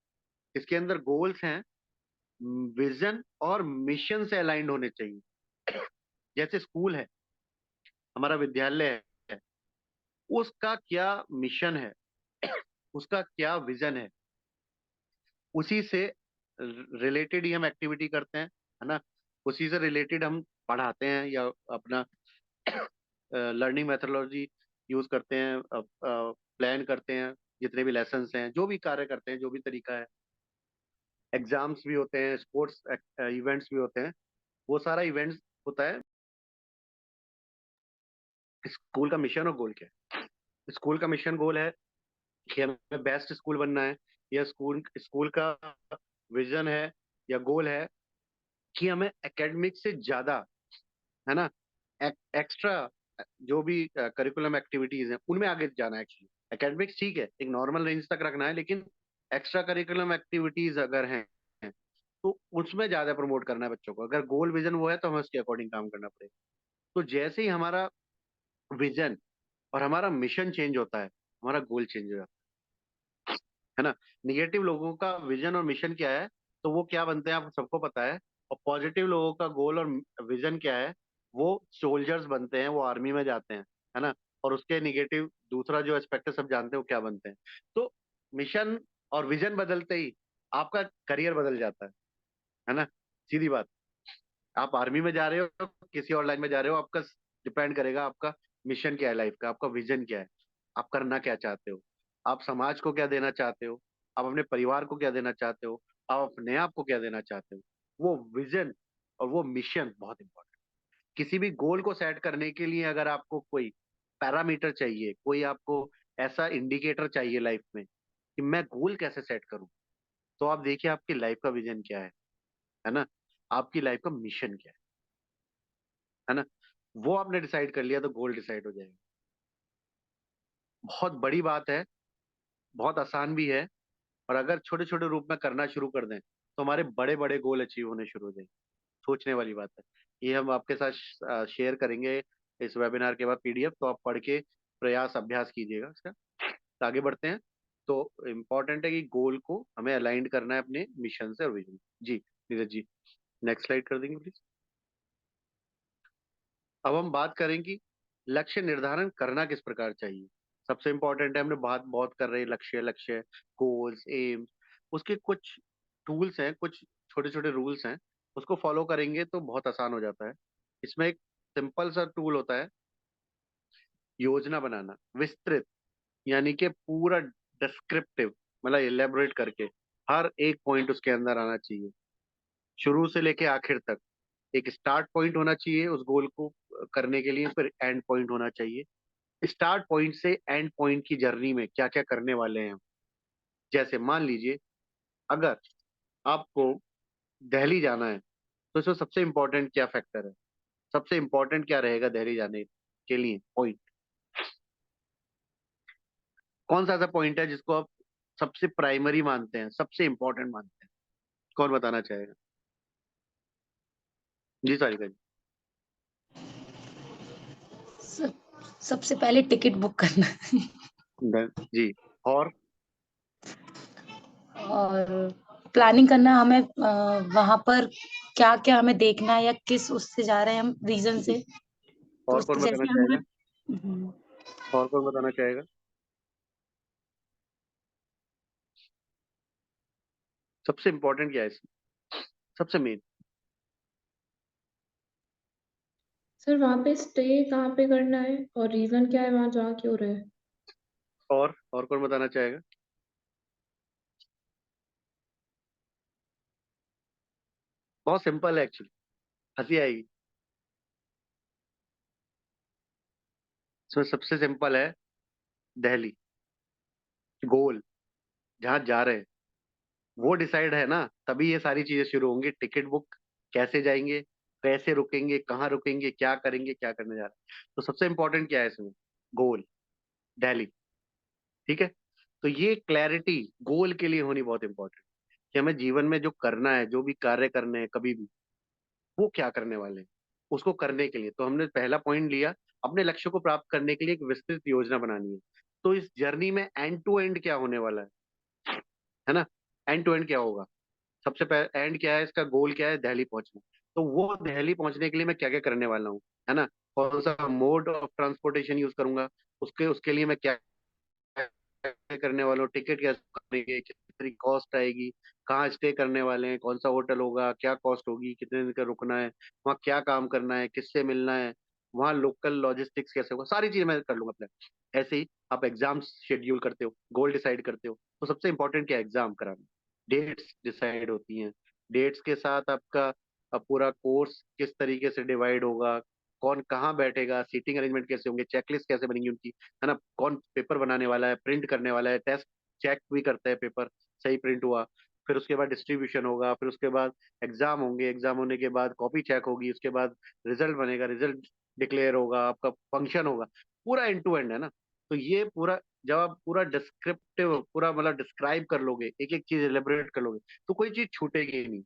इसके अंदर गोल्स हैं, विजन और मिशन से अलाइंड होने चाहिए। जैसे स्कूल है, हमारा विद्यालय है, उसका क्या मिशन है, उसका क्या विजन है, उसी से रिलेटेड ही हम एक्टिविटी करते हैं, है ना। उसी से रिलेटेड हम पढ़ाते हैं या अपना लर्निंग मेथोडोलॉजी यूज करते हैं, प्लान करते हैं, जितने भी लेसन हैं, जो भी कार्य करते हैं, जो भी तरीका है। एग्जाम्स भी होते हैं, स्पोर्ट्स इवेंट्स भी होते हैं, वो सारा इवेंट्स होता है। स्कूल का मिशन और गोल क्या है? स्कूल का मिशन गोल है कि हमें बेस्ट स्कूल बनना है, या स्कूल स्कूल का विजन है या गोल है कि हमें एकेडमिक से ज्यादा, है ना, एक्स्ट्रा जो भी करिकुलम एक्टिविटीज हैं उनमें आगे जाना है। एक्चुअली एकेडमिक्स ठीक है, एक नॉर्मल रेंज तक रखना है, लेकिन एक्स्ट्रा करिकुलम एक्टिविटीज अगर हैं तो उसमें ज्यादा प्रमोट करना है बच्चों को। अगर गोल विजन वो है तो हमें उसके अकॉर्डिंग काम करना पड़ेगा। तो जैसे ही हमारा विजन और हमारा मिशन चेंज होता है, हमारा गोल चेंज हो जाता है ना। निगेटिव लोगों का विजन और मिशन क्या है, तो वो क्या बनते हैं आपको सबको पता है। और पॉजिटिव लोगों का गोल और विजन क्या है, वो सोल्जर्स बनते हैं, वो आर्मी में जाते हैं, है ना। और उसके निगेटिव दूसरा जो एस्पेक्ट है सब जानते हैं वो क्या बनते हैं। तो मिशन और विजन बदलते ही आपका करियर बदल जाता है ना। सीधी बात, आप आर्मी में जा रहे हो, किसी और लाइन में जा रहे हो, आपका डिपेंड करेगा आपका मिशन क्या है लाइफ का, आपका विजन क्या है, आप करना क्या चाहते हो, आप समाज को क्या देना चाहते हो, आप अपने परिवार को क्या देना चाहते हो, आप अपने आप को क्या देना चाहते हो। वो विजन और वो मिशन बहुत इंपॉर्टेंट। किसी भी गोल को सेट करने के लिए अगर आपको कोई पैरामीटर चाहिए, कोई आपको ऐसा इंडिकेटर चाहिए लाइफ में कि मैं गोल कैसे सेट करूं, तो आप देखिए आपकी लाइफ का विजन क्या है ना, आपकी लाइफ का मिशन क्या है ना। वो आपने डिसाइड कर लिया तो गोल डिसाइड हो जाएगा। बहुत बड़ी बात है, बहुत आसान भी है। और अगर छोटे छोटे रूप में करना शुरू कर दें तो हमारे बड़े बड़े गोल अचीव होने शुरू हो जाएंगे। सोचने वाली बात है। ये हम आपके साथ शेयर करेंगे इस वेबिनार के बाद पीडीएफ, तो आप पढ़ के प्रयास अभ्यास कीजिएगा इसका। तो आगे बढ़ते हैं। तो इम्पोर्टेंट है कि गोल को हमें अलाइंड करना है अपने मिशन से और विजन। जी नीरज जी, नेक्स्ट स्लाइड कर देंगे प्लीज। अब हम बात करें कि लक्ष्य निर्धारण करना किस प्रकार चाहिए। सबसे इंपॉर्टेंट है, हमने बात बहुत कर रहे हैं लक्ष्य, लक्ष्य, गोल्स, एम्स, उसके कुछ टूल्स हैं, कुछ छोटे छोटे रूल्स हैं, उसको फॉलो करेंगे तो बहुत आसान हो जाता है। इसमें एक सिंपल सा टूल होता है, योजना बनाना, विस्तृत, यानी कि पूरा डिस्क्रिप्टिव, मतलब इलेबोरेट करके हर एक पॉइंट उसके अंदर आना चाहिए, शुरू से लेके आखिर तक। एक स्टार्ट पॉइंट होना चाहिए उस गोल को करने के लिए, फिर एंड पॉइंट होना चाहिए। स्टार्ट पॉइंट से एंड पॉइंट की जर्नी में क्या क्या करने वाले हैं हम। जैसे मान लीजिए अगर आपको दिल्ली जाना है तो इसमें सबसे इंपॉर्टेंट क्या फैक्टर है, सबसे इंपॉर्टेंट क्या रहेगा दिल्ली जाने के लिए पॉइंट, कौन सा ऐसा पॉइंट है जिसको आप सबसे प्राइमरी मानते हैं, सबसे इंपॉर्टेंट मानते हैं। कौन बताना चाहेगा? जी सारिका जी। सब, सबसे पहले टिकट बुक करना जी, और और प्लानिंग करना, हमें वहां पर क्या क्या हमें देखना है या किस उससे जा रहे हैं हम रीजन से। तो और कौन बताना जैसे चाहेगा? हमें और कौन बताना चाहेगा? सबसे इंपॉर्टेंट क्या है इसमें, सबसे मेन? सर वहाँ पे स्टे कहाँ पे करना है और रीजन क्या है वहाँ जा क्यों रहे हैं? और कौन बताना चाहेगा? बहुत सिंपल है एक्चुअली, हंसी आएगी। उसमें सबसे सिंपल है दिल्ली, गोल जहाँ जा रहे हैं वो डिसाइड है ना, तभी ये सारी चीजें शुरू होंगी। टिकट बुक, कैसे जाएंगे, कैसे रुकेंगे, कहाँ रुकेंगे, क्या करेंगे, क्या करने जा रहे हैं। तो सबसे इंपॉर्टेंट क्या है इसमें, गोल, दिल्ली। ठीक है, तो ये क्लैरिटी गोल के लिए होनी बहुत इंपॉर्टेंट, कि हमें जीवन में जो करना है, जो भी कार्य करने हैं कभी भी, वो क्या करने वाले हैं। उसको करने के लिए तो हमने पहला पॉइंट लिया, अपने लक्ष्य को प्राप्त करने के लिए एक विस्तृत योजना बनानी है। तो इस जर्नी में एंड टू एंड क्या होने वाला है ना, एंड टू एंड क्या होगा। सबसे पहले एंड क्या है इसका, गोल क्या है, दिल्ली पहुंचना। तो वो दिल्ली पहुंचने के लिए मैं क्या क्या करने वाला हूँ, है ना, कौन सा मोड ऑफ ट्रांसपोर्टेशन यूज करूंगा, उसके उसके लिए मैं क्या करने वाला हूँ, टिकट कैसे करेंगे, कितनी कॉस्ट आएगी, कहाँ स्टे करने वाले हैं, कौन सा होटल होगा, क्या कॉस्ट होगी, कितने दिन का रुकना है, वहाँ क्या काम करना है, किससे मिलना है, वहाँ लोकल लॉजिस्टिक्स कैसे होगा, सारी चीजें मैं कर लूंगा प्लान। ऐसे ही आप एग्जाम शेड्यूल करते हो, गोल डिसाइड करते हो, तो सबसे इंपॉर्टेंट क्या है, एग्जाम कराना। डेट्स डिसाइड होती हैं, डेट्स के साथ आपका पूरा कोर्स किस तरीके से डिवाइड होगा, कौन कहाँ बैठेगा, सीटिंग अरेंजमेंट कैसे होंगे, चेकलिस्ट कैसे बनेंगी उनकी, है ना, कौन पेपर बनाने वाला है, प्रिंट करने वाला है, टेस्ट चेक भी करता है पेपर सही प्रिंट हुआ, फिर उसके बाद डिस्ट्रीब्यूशन होगा, फिर उसके बाद एग्जाम होंगे, एग्जाम होने के बाद कॉपी चेक होगी, उसके बाद रिजल्ट बनेगा, रिजल्ट डिक्लेयर होगा, आपका फंक्शन होगा, पूरा एंड टू एंड है ना। तो ये पूरा, जब आप पूरा डिस्क्रिप्टिव पूरा मतलब डिस्क्राइब कर लोगे, एक एक चीज एलिबरेट कर लोगे, तो कोई चीज छूटेगी नहीं।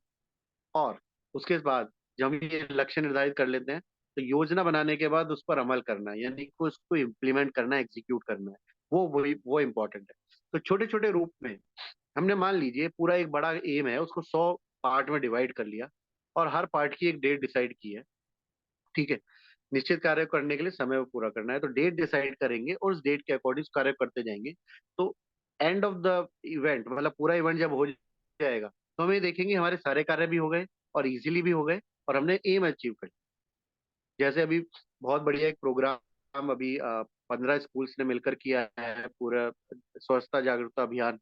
और उसके बाद जब हम ये लक्ष्य निर्धारित कर लेते हैं, तो योजना बनाने के बाद उस पर अमल करना है, यानी कि उसको इम्प्लीमेंट करना है, एग्जीक्यूट करना है, वो इम्पोर्टेंट है। तो छोटे छोटे रूप में हमने, मान लीजिए पूरा एक बड़ा एम है, उसको 100 पार्ट में डिवाइड कर लिया, और हर पार्ट की एक डेट डिसाइड की है। ठीक है, निश्चित कार्य करने के लिए समय को पूरा करना है, तो डेट डिसाइड करेंगे और उस डेट के अकॉर्डिंग कार्य करते जाएंगे। तो एंड ऑफ द इवेंट, मतलब पूरा इवेंट जब हो जाएगा, तो हम ये देखेंगे हमारे सारे कार्य भी हो गए और इजीली भी हो गए, और हमने एम अचीव कर लिया। जैसे अभी बहुत बढ़िया एक प्रोग्राम अभी 15 स्कूल्स ने मिलकर किया है, पूरा स्वच्छता जागरूकता अभियान,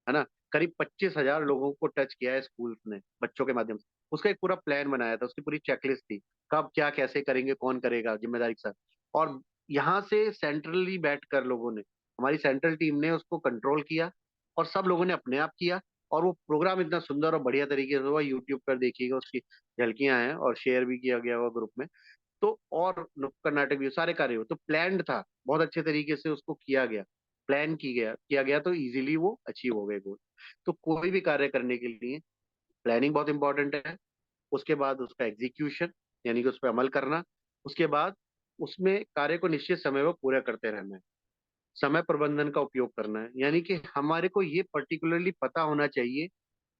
है ना, करीब 25,000 लोगों को टच किया है स्कूल ने बच्चों के माध्यम से। उसका एक पूरा प्लान बनाया था, उसकी पूरी चेकलिस्ट थी, कब क्या कैसे करेंगे, कौन करेगा, जिम्मेदारी के साथ। और यहाँ से सेंट्रली बैठ कर लोगों ने, हमारी सेंट्रल टीम ने उसको कंट्रोल किया, और सब लोगों ने अपने आप किया। और वो प्रोग्राम इतना सुंदर और बढ़िया तरीके से हुआ, यूट्यूब पर देखिएगा, उसकी झलकियां हैं, और शेयर भी किया गया हुआ ग्रुप में। तो और नुक्कड़ नाटक भी, सारे कार्य हो, तो प्लान्ड था, बहुत अच्छे तरीके से उसको किया गया, प्लान किया गया, तो इजीली वो अचीव हो गए गोल। तो कोई भी कार्य करने के लिए प्लानिंग बहुत इंपॉर्टेंट है, उसके बाद उसका एग्जीक्यूशन, यानी कि उस पर अमल करना, उसके बाद उसमें कार्य को निश्चित समय में पूरा करते रहना है, समय प्रबंधन का उपयोग करना है, यानी कि हमारे को ये पर्टिकुलरली पता होना चाहिए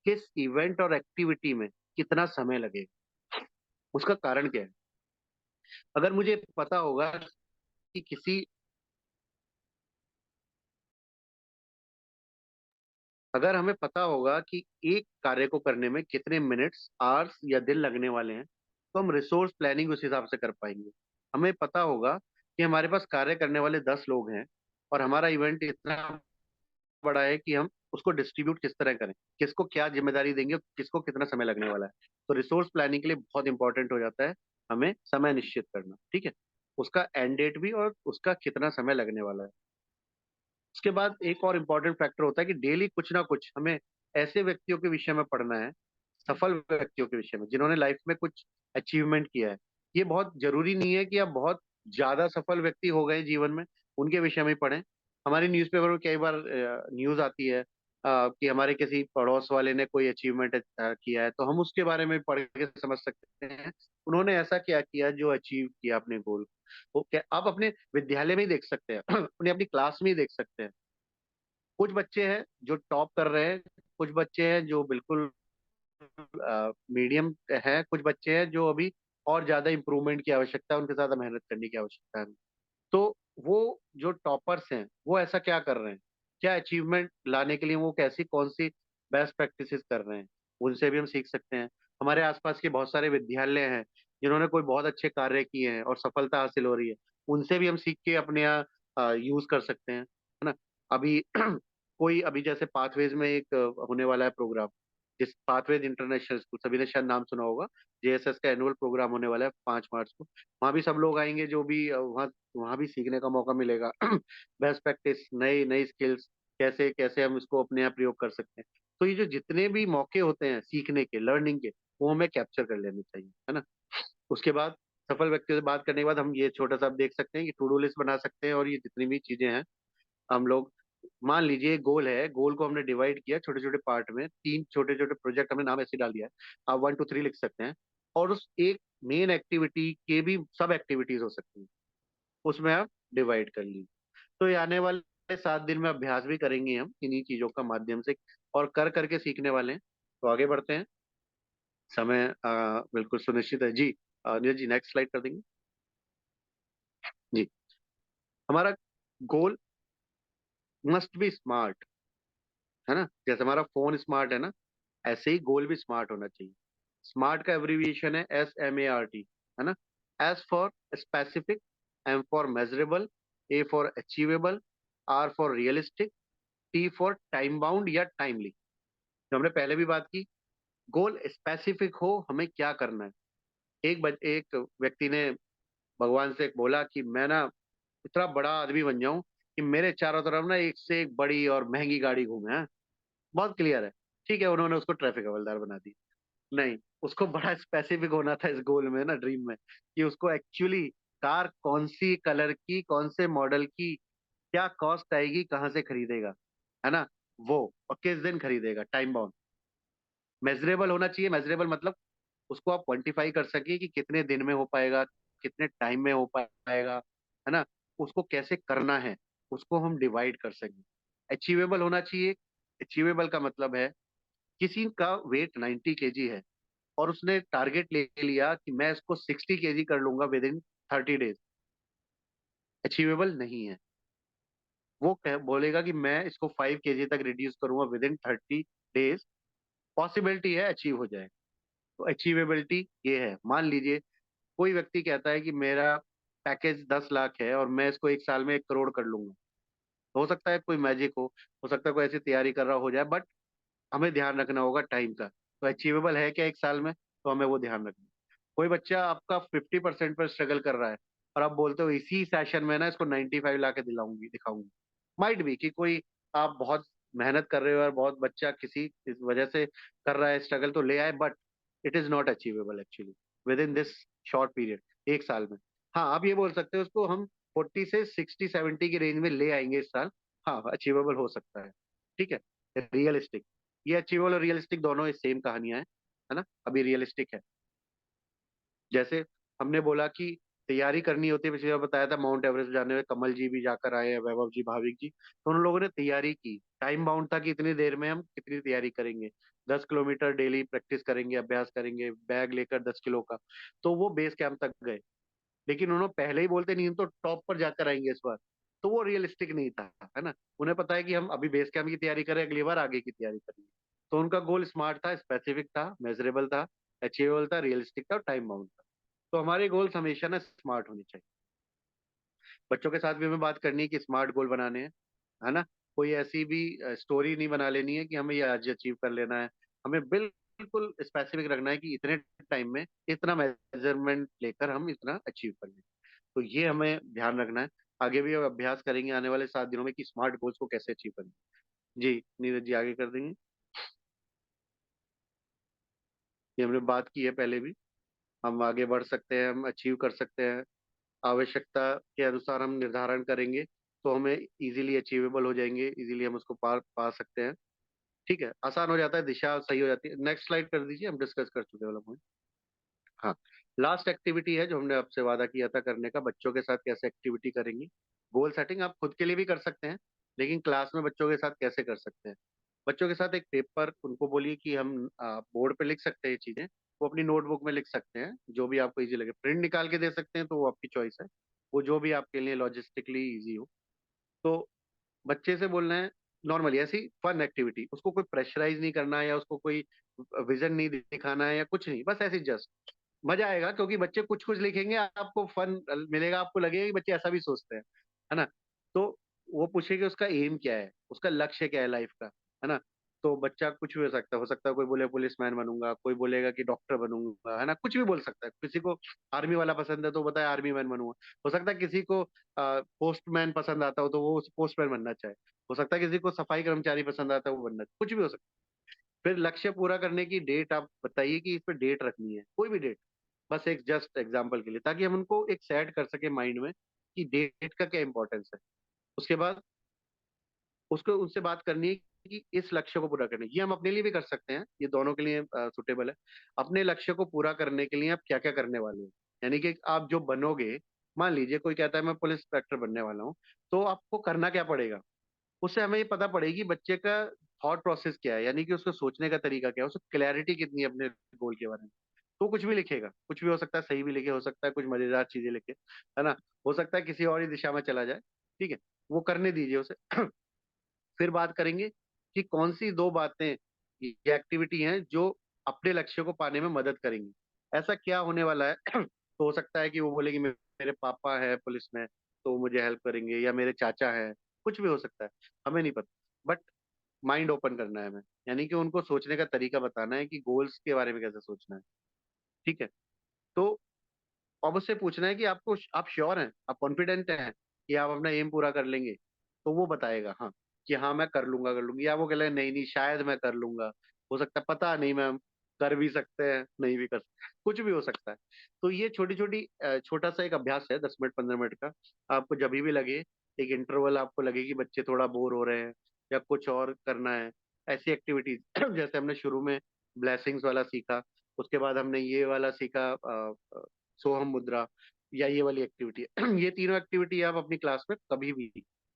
किस इवेंट और एक्टिविटी में कितना समय लगेगा, उसका कारण क्या है। अगर मुझे पता होगा कि किसी अगर हमें पता होगा कि एक कार्य को करने में कितने मिनट्स, आवर्स या दिन लगने वाले हैं, तो हम रिसोर्स प्लानिंग उस हिसाब से कर पाएंगे। हमें पता होगा कि हमारे पास कार्य करने वाले 10 लोग हैं, और हमारा इवेंट इतना बड़ा है कि हम उसको डिस्ट्रीब्यूट किस तरह करें, किसको क्या जिम्मेदारी देंगे, किसको कितना समय लगने वाला है। तो रिसोर्स प्लानिंग के लिए बहुत इंपॉर्टेंट हो जाता है हमें समय निश्चित करना। ठीक है, उसका एंड डेट भी, और उसका कितना समय लगने वाला है। उसके बाद एक और इम्पोर्टेंट फैक्टर होता है कि डेली कुछ ना कुछ हमें ऐसे व्यक्तियों के विषय में पढ़ना है, सफल व्यक्तियों के विषय में, जिन्होंने लाइफ में कुछ अचीवमेंट किया है। ये बहुत जरूरी नहीं है कि आप बहुत ज्यादा सफल व्यक्ति हो गए जीवन में, उनके विषय में ही पढ़ें। हमारी न्यूज़पेपर में कई बार न्यूज आती है कि हमारे किसी पड़ोस वाले ने कोई अचीवमेंट किया है, तो हम उसके बारे में पढ़ के समझ सकते हैं उन्होंने ऐसा क्या किया जो अचीव किया अपने गोल। ओके, आप अपने विद्यालय में ही देख सकते हैं अपने अपनी क्लास में ही देख सकते हैं। कुछ बच्चे हैं जो टॉप कर रहे हैं, कुछ बच्चे हैं जो बिल्कुल मीडियम है, कुछ बच्चे हैं जो अभी और ज्यादा इंप्रूवमेंट की आवश्यकता है, उनके साथ मेहनत करने की आवश्यकता है। तो वो जो टॉपर्स हैं वो ऐसा क्या कर रहे हैं, क्या अचीवमेंट लाने के लिए वो कैसी कौन सी बेस्ट प्रैक्टिसेस कर रहे हैं, उनसे भी हम सीख सकते हैं। हमारे आसपास के बहुत सारे विद्यालय हैं जिन्होंने कोई बहुत अच्छे कार्य किए हैं और सफलता हासिल हो रही है, उनसे भी हम सीख के अपने यहाँ यूज कर सकते हैं, है ना। अभी कोई अभी जैसे पाथवेज में एक होने वाला है प्रोग्राम, जिस पाथवेज इंटरनेशनल स्कूल, सभी ने शायद नाम सुना होगा, JSS का एनुअल प्रोग्राम होने वाला है 5 मार्च को। वहाँ भी सब लोग आएंगे, जो भी वहाँ वहाँ भी सीखने का मौका मिलेगा। बेस्ट प्रैक्टिस, नई नई स्किल्स, कैसे कैसे हम इसको अपने यहाँ प्रयोग कर सकते हैं। तो ये जो जितने भी मौके होते हैं सीखने के, लर्निंग के, वो हमें कैप्चर कर लेने चाहिए, है ना। उसके बाद सफल व्यक्तियों से बात करने के बाद हम ये छोटा सा आप देख सकते हैं कि टू डू लिस्ट बना सकते हैं, और ये जितनी भी चीजें हैं हम लोग, मान लीजिए गोल है, गोल को हमने डिवाइड किया छोटे छोटे पार्ट में, 3 छोटे छोटे प्रोजेक्ट, हमने नाम ऐसे डाल दिया है, आप 1 2 3 लिख सकते हैं। और उस एक मेन एक्टिविटी के भी सब एक्टिविटीज हो सकती हैं, उसमें आप डिवाइड कर लीजिए। तो ये आने वाले 7 दिन में अभ्यास भी करेंगे हम इन्हीं चीजों का माध्यम से, और कर करके सीखने वाले हैं। तो आगे बढ़ते हैं, समय बिल्कुल सुनिश्चित है जी। नीरज जी नेक्स्ट स्लाइड कर देंगे जी। हमारा गोल मस्ट बी स्मार्ट, है ना, जैसे हमारा फोन स्मार्ट है ना, ऐसे ही गोल भी स्मार्ट होना चाहिए। स्मार्ट का एब्रीविएशन है SMART, है ना। S for specific, M for measurable, A for achievable, R for realistic, T for time bound या टाइमली। जो हमने पहले भी बात की, गोल स्पेसिफिक हो, हमें क्या करना है। एक व्यक्ति ने भगवान से बोला कि मैं ना इतना बड़ा आदमी बन जाऊं कि मेरे चारों तरफ ना एक से एक बड़ी और महंगी गाड़ी घूमे, है, बहुत क्लियर है। ठीक है, उन्होंने उसको ट्रैफिक हवलदार बना दिया। नहीं, उसको बड़ा स्पेसिफिक होना था इस गोल में ना, ड्रीम में, कि उसको एक्चुअली कार कौन सी कलर की, कौन से मॉडल की, क्या कॉस्ट आएगी, कहाँ से खरीदेगा, है ना, वो, और किस दिन खरीदेगा, टाइम बाउंड। मेजरेबल होना चाहिए, मेजरेबल मतलब उसको आप क्वांटिफाई कर सके कि कितने दिन में हो पाएगा, कितने टाइम में हो पाएगा, है ना, उसको कैसे करना है, उसको हम डिवाइड कर सकें। अचीवेबल होना चाहिए। अचीवेबल का मतलब है किसी का वेट 90 kg है और उसने टारगेट ले लिया कि मैं इसको 60 kg कर लूंगा विद इन 30 डेज, अचीवेबल नहीं है। वो बोलेगा कि मैं इसको 5 kg तक रिड्यूस करूंगा विद इन 30 डेज, पॉसिबिलिटी है अचीव हो जाए। तो अचीवेबिलिटी ये है। मान लीजिए कोई व्यक्ति कहता है कि मेरा पैकेज 10 लाख है और मैं इसको 1 साल में 1 करोड़ कर लूंगा। हो सकता है कोई मैजिक हो सकता है कोई ऐसी तैयारी कर रहा हो जाए, बट हमें ध्यान रखना होगा टाइम का। तो अचीवेबल है क्या 1 साल में, तो हमें वो ध्यान रखना। कोई बच्चा आपका 50% पर स्ट्रगल कर रहा है और आप बोलते हो इसी सेशन में ना इसको 95 ला के दिलाऊंगी दिखाऊंगी, माइट भी कि कोई, आप बहुत मेहनत कर रहे हो और बहुत बच्चा किसी इस वजह से कर रहा है स्ट्रगल, तो ले आए, but it is not achievable actually with in this short period, 1 साल में। हाँ, आप ये बोल सकते हो उसको हम 40 से 60 70 की रेंज में ले आएंगे इस साल, हाँ अचीवेबल हो सकता है। ठीक है, रियलिस्टिक, ये अचीवेबल और रियलिस्टिक दोनों सेम कहानियां हैं, है ना। अभी रियलिस्टिक है, जैसे हमने बोला कि तैयारी करनी होती है, पिछली बार बताया था माउंट एवरेस्ट जाने में कमल जी भी जाकर आए हैं, वैभव जी, भाविक जी, तो उन लोगों ने तैयारी की, टाइम बाउंड था कि इतनी देर में हम कितनी तैयारी करेंगे, 10 किलोमीटर डेली प्रैक्टिस करेंगे, अभ्यास करेंगे, बैग लेकर 10 किलो का, तो वो बेस कैंप तक गए। लेकिन उन्होंने पहले ही बोलते नहीं, हम तो टॉप पर जाकर आएंगे इस बार, तो वो रियलिस्टिक नहीं था, है ना। उन्हें पता है कि हम अभी बेस कैंप की तैयारी करें, अगली बार आगे की तैयारी करेंगे। तो उनका गोल स्मार्ट था, स्पेसिफिक था, मेजरेबल था, अचीवेबल था, रियलिस्टिक था और टाइम बाउंड था। तो हमारे गोल्स हमेशा ना स्मार्ट होने चाहिए। बच्चों के साथ भी हमें बात करनी है कि स्मार्ट गोल बनाने हैं, है ना। कोई ऐसी भी स्टोरी नहीं बना लेनी है कि हमें ये आज अचीव कर लेना है। हमें बिल्कुल स्पेसिफिक रखना है कि इतने टाइम में इतना मेजरमेंट लेकर हम इतना अचीव कर लें। तो ये हमें ध्यान रखना है। आगे भी हम अभ्यास करेंगे आने वाले 7 दिनों में कि स्मार्ट गोल्स को कैसे अचीव करें। जी नीरज जी आगे कर देंगे, ये हमने बात की है पहले भी। हम आगे बढ़ सकते हैं, हम अचीव कर सकते हैं, आवश्यकता के अनुसार हम निर्धारण करेंगे तो हमें इजीली अचीवेबल हो जाएंगे, इजीली हम उसको पार पा सकते हैं। ठीक है, आसान हो जाता है, दिशा सही हो जाती है। नेक्स्ट स्लाइड कर दीजिए, हम डिस्कस कर चुके हैं वाला पॉइंट। हाँ, लास्ट एक्टिविटी है जो हमने आपसे वादा किया था करने का, बच्चों के साथ कैसे एक्टिविटी करेंगे। गोल सेटिंग आप खुद के लिए भी कर सकते हैं, लेकिन क्लास में बच्चों के साथ कैसे कर सकते हैं। बच्चों के साथ एक पेपर, उनको बोलिए कि हम बोर्ड पे लिख सकते हैं ये चीजें, वो अपनी नोटबुक में लिख सकते हैं, जो भी आपको इजी लगे, प्रिंट निकाल के दे सकते हैं, तो वो आपकी चॉइस है, वो जो भी आपके लिए लॉजिस्टिकली इजी हो। तो बच्चे से बोलना है नॉर्मली ऐसी फन एक्टिविटी, उसको कोई प्रेशराइज नहीं करना है या उसको कोई विजन नहीं दिखाना है या कुछ नहीं, बस ऐसे जस्ट मजा आएगा, क्योंकि बच्चे कुछ कुछ लिखेंगे, आपको फन मिलेगा, आपको लगेगा कि बच्चे ऐसा भी सोचते हैं, है ना। तो वो पूछेगा उसका एम क्या है, उसका लक्ष्य क्या है लाइफ का, है ना। तो बच्चा कुछ भी हो सकता है कोई बोले पुलिसमैन बनूंगा, कोई बोलेगा कि डॉक्टर बनूंगा, है ना, कुछ भी बोल सकता है। किसी को आर्मी वाला पसंद है तो बताए आर्मी मैन बनूंगा। हो सकता है किसी को पोस्टमैन पसंद आता हो तो वो पोस्टमैन बनना चाहे। हो सकता है किसी को सफाई कर्मचारी पसंद आता है वो बनना, कुछ भी हो सकता है। फिर लक्ष्य पूरा करने की डेट आप बताइए कि इस पे डेट रखनी है, कोई भी डेट, बस एक जस्ट एग्जाम्पल के लिए, ताकि हम उनको एक सेट कर सके माइंड में कि डेट का क्या इंपॉर्टेंस है। उसके बाद उसको उनसे बात करनी है कि इस लक्ष्य को पूरा करने, ये हम अपने लिए भी कर सकते हैं, ये दोनों के लिए सुटेबल है। अपने लक्ष्य को पूरा करने के लिए आप क्या क्या करने वाले हो, यानी कि आप जो बनोगे, मान लीजिए कोई कहता है मैं पुलिस इंस्पेक्टर बनने वाला हूँ, तो आपको करना क्या पड़ेगा, उससे हमें ये पता पड़ेगी बच्चे का थॉट प्रोसेस क्या है, यानी कि उसको सोचने का तरीका क्या है, उसको क्लैरिटी कितनी है अपने गोल के बारे में। तो कुछ भी लिखेगा, कुछ भी हो सकता है, सही भी लिखे, हो सकता है कुछ मजेदार चीजें लिखे, है ना, हो सकता है किसी और ही दिशा में चला जाए, ठीक है, वो करने दीजिए उसे। फिर बात करेंगे कि कौन सी दो बातें ये एक्टिविटी हैं जो अपने लक्ष्य को पाने में मदद करेंगी। ऐसा क्या होने वाला है तो हो सकता है कि वो बोले कि मेरे पापा है पुलिस में तो वो मुझे हेल्प करेंगे, या मेरे चाचा है, कुछ भी हो सकता है, हमें नहीं पता, बट माइंड ओपन करना है हमें, यानी कि उनको सोचने का तरीका बताना है कि गोल्स के बारे में कैसे सोचना है, ठीक है। तो अब उससे पूछना है कि आपको, आप श्योर हैं, आप कॉन्फिडेंट हैं कि आप अपना एम पूरा कर लेंगे, तो वो बताएगा हाँ कि हाँ मैं कर लूंगा, कर लूंगी, या वो कह नहीं नहीं शायद मैं कर लूंगा, हो सकता है पता नहीं मैम, कर भी सकते हैं नहीं भी कर सकते, कुछ भी हो सकता है। तो ये छोटी छोटी छोटा सा एक अभ्यास है, 10 मिनट 15 मिनट का। आपको जब भी लगे, एक इंटरवल आपको लगे कि बच्चे थोड़ा बोर हो रहे हैं या कुछ और करना है, ऐसी एक्टिविटीज जैसे हमने शुरू में ब्लेसिंग्स वाला सीखा, उसके बाद हमने ये वाला सीखा सोहम मुद्रा, या ये वाली एक्टिविटी ये तीनों एक्टिविटी आप अपनी क्लास में कभी भी,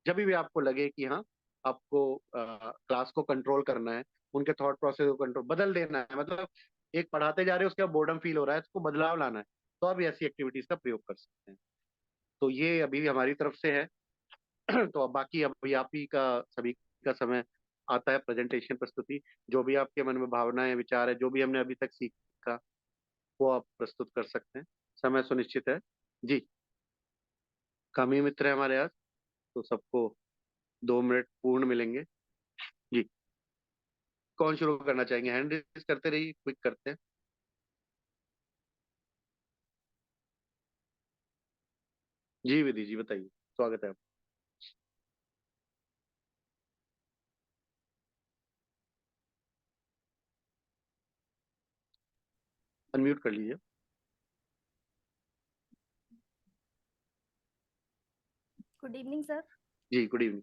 जब भी आपको लगे कि हाँ आपको क्लास को कंट्रोल करना है, उनके थॉट प्रोसेस को कंट्रोल बदल देना है, मतलब एक पढ़ाते जा रहे हैं उसके बाद बोर्डम फील हो रहा है, इसको बदलाव लाना है, तो आप ऐसी एक्टिविटीज का प्रयोग कर सकते हैं। तो ये अभी हमारी तरफ से है। तो अब बाकी अभी आप ही का, सभी का समय आता है प्रेजेंटेशन प्रस्तुति, जो भी आपके मन में भावनाएं विचार है, जो भी हमने अभी तक सीखा वो आप प्रस्तुत कर सकते हैं। समय सुनिश्चित है जी, कम ही मित्र है हमारे आज, तो सबको 2 मिनट पूर्ण मिलेंगे जी। कौन शुरू करना चाहेंगे, हैंड रेज करते रहिए, क्विक करते हैं। जी विधि जी बताइए, स्वागत है। अनम्यूट कर लीजिए। Good evening sir. जी गुड इवनिंग।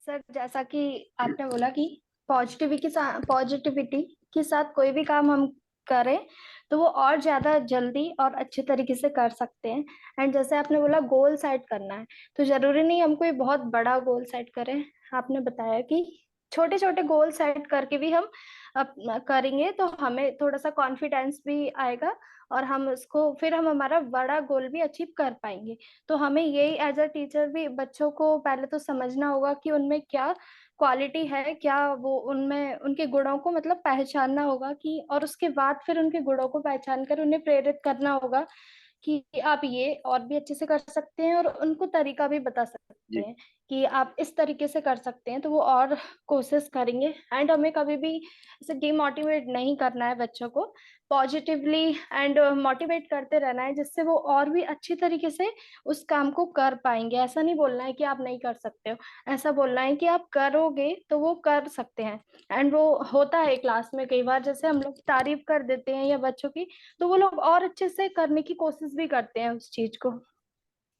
सर जैसा कि आपने बोला कि पॉजिटिविटी के साथ कोई भी काम हम करें तो वो और ज्यादा जल्दी और अच्छे तरीके से कर सकते हैं। एंड जैसे आपने बोला गोल सेट करना है, तो जरूरी नहीं हम कोई बहुत बड़ा गोल सेट करें। आपने बताया कि छोटे छोटे गोल सेट करके भी हम करेंगे तो हमें थोड़ा सा कॉन्फिडेंस भी आएगा, और हम उसको फिर हम हमारा बड़ा गोल भी अचीव कर पाएंगे। तो हमें यही एज अ टीचर भी बच्चों को पहले तो समझना होगा कि उनमें क्या क्वालिटी है, क्या वो उनमें उनके गुणों को मतलब पहचानना होगा कि, और उसके बाद फिर उनके गुणों को पहचान कर उन्हें प्रेरित करना होगा कि आप ये और भी अच्छे से कर सकते हैं, और उनको तरीका भी बता सकते जी हैं कि आप इस तरीके से कर सकते हैं, तो वो और कोशिश करेंगे। एंड हमें कभी भी ऐसे डिमोटिवेट नहीं करना है बच्चों को, पॉजिटिवली एंड मोटिवेट करते रहना है, जिससे वो और भी अच्छी तरीके से उस काम को कर पाएंगे। ऐसा नहीं बोलना है कि आप नहीं कर सकते हो, ऐसा बोलना है कि आप करोगे तो वो कर सकते हैं। एंड वो होता है क्लास में कई बार, जैसे हम लोग तारीफ कर देते हैं या बच्चों की, तो वो लोग और अच्छे से करने की कोशिश भी करते हैं उस चीज को।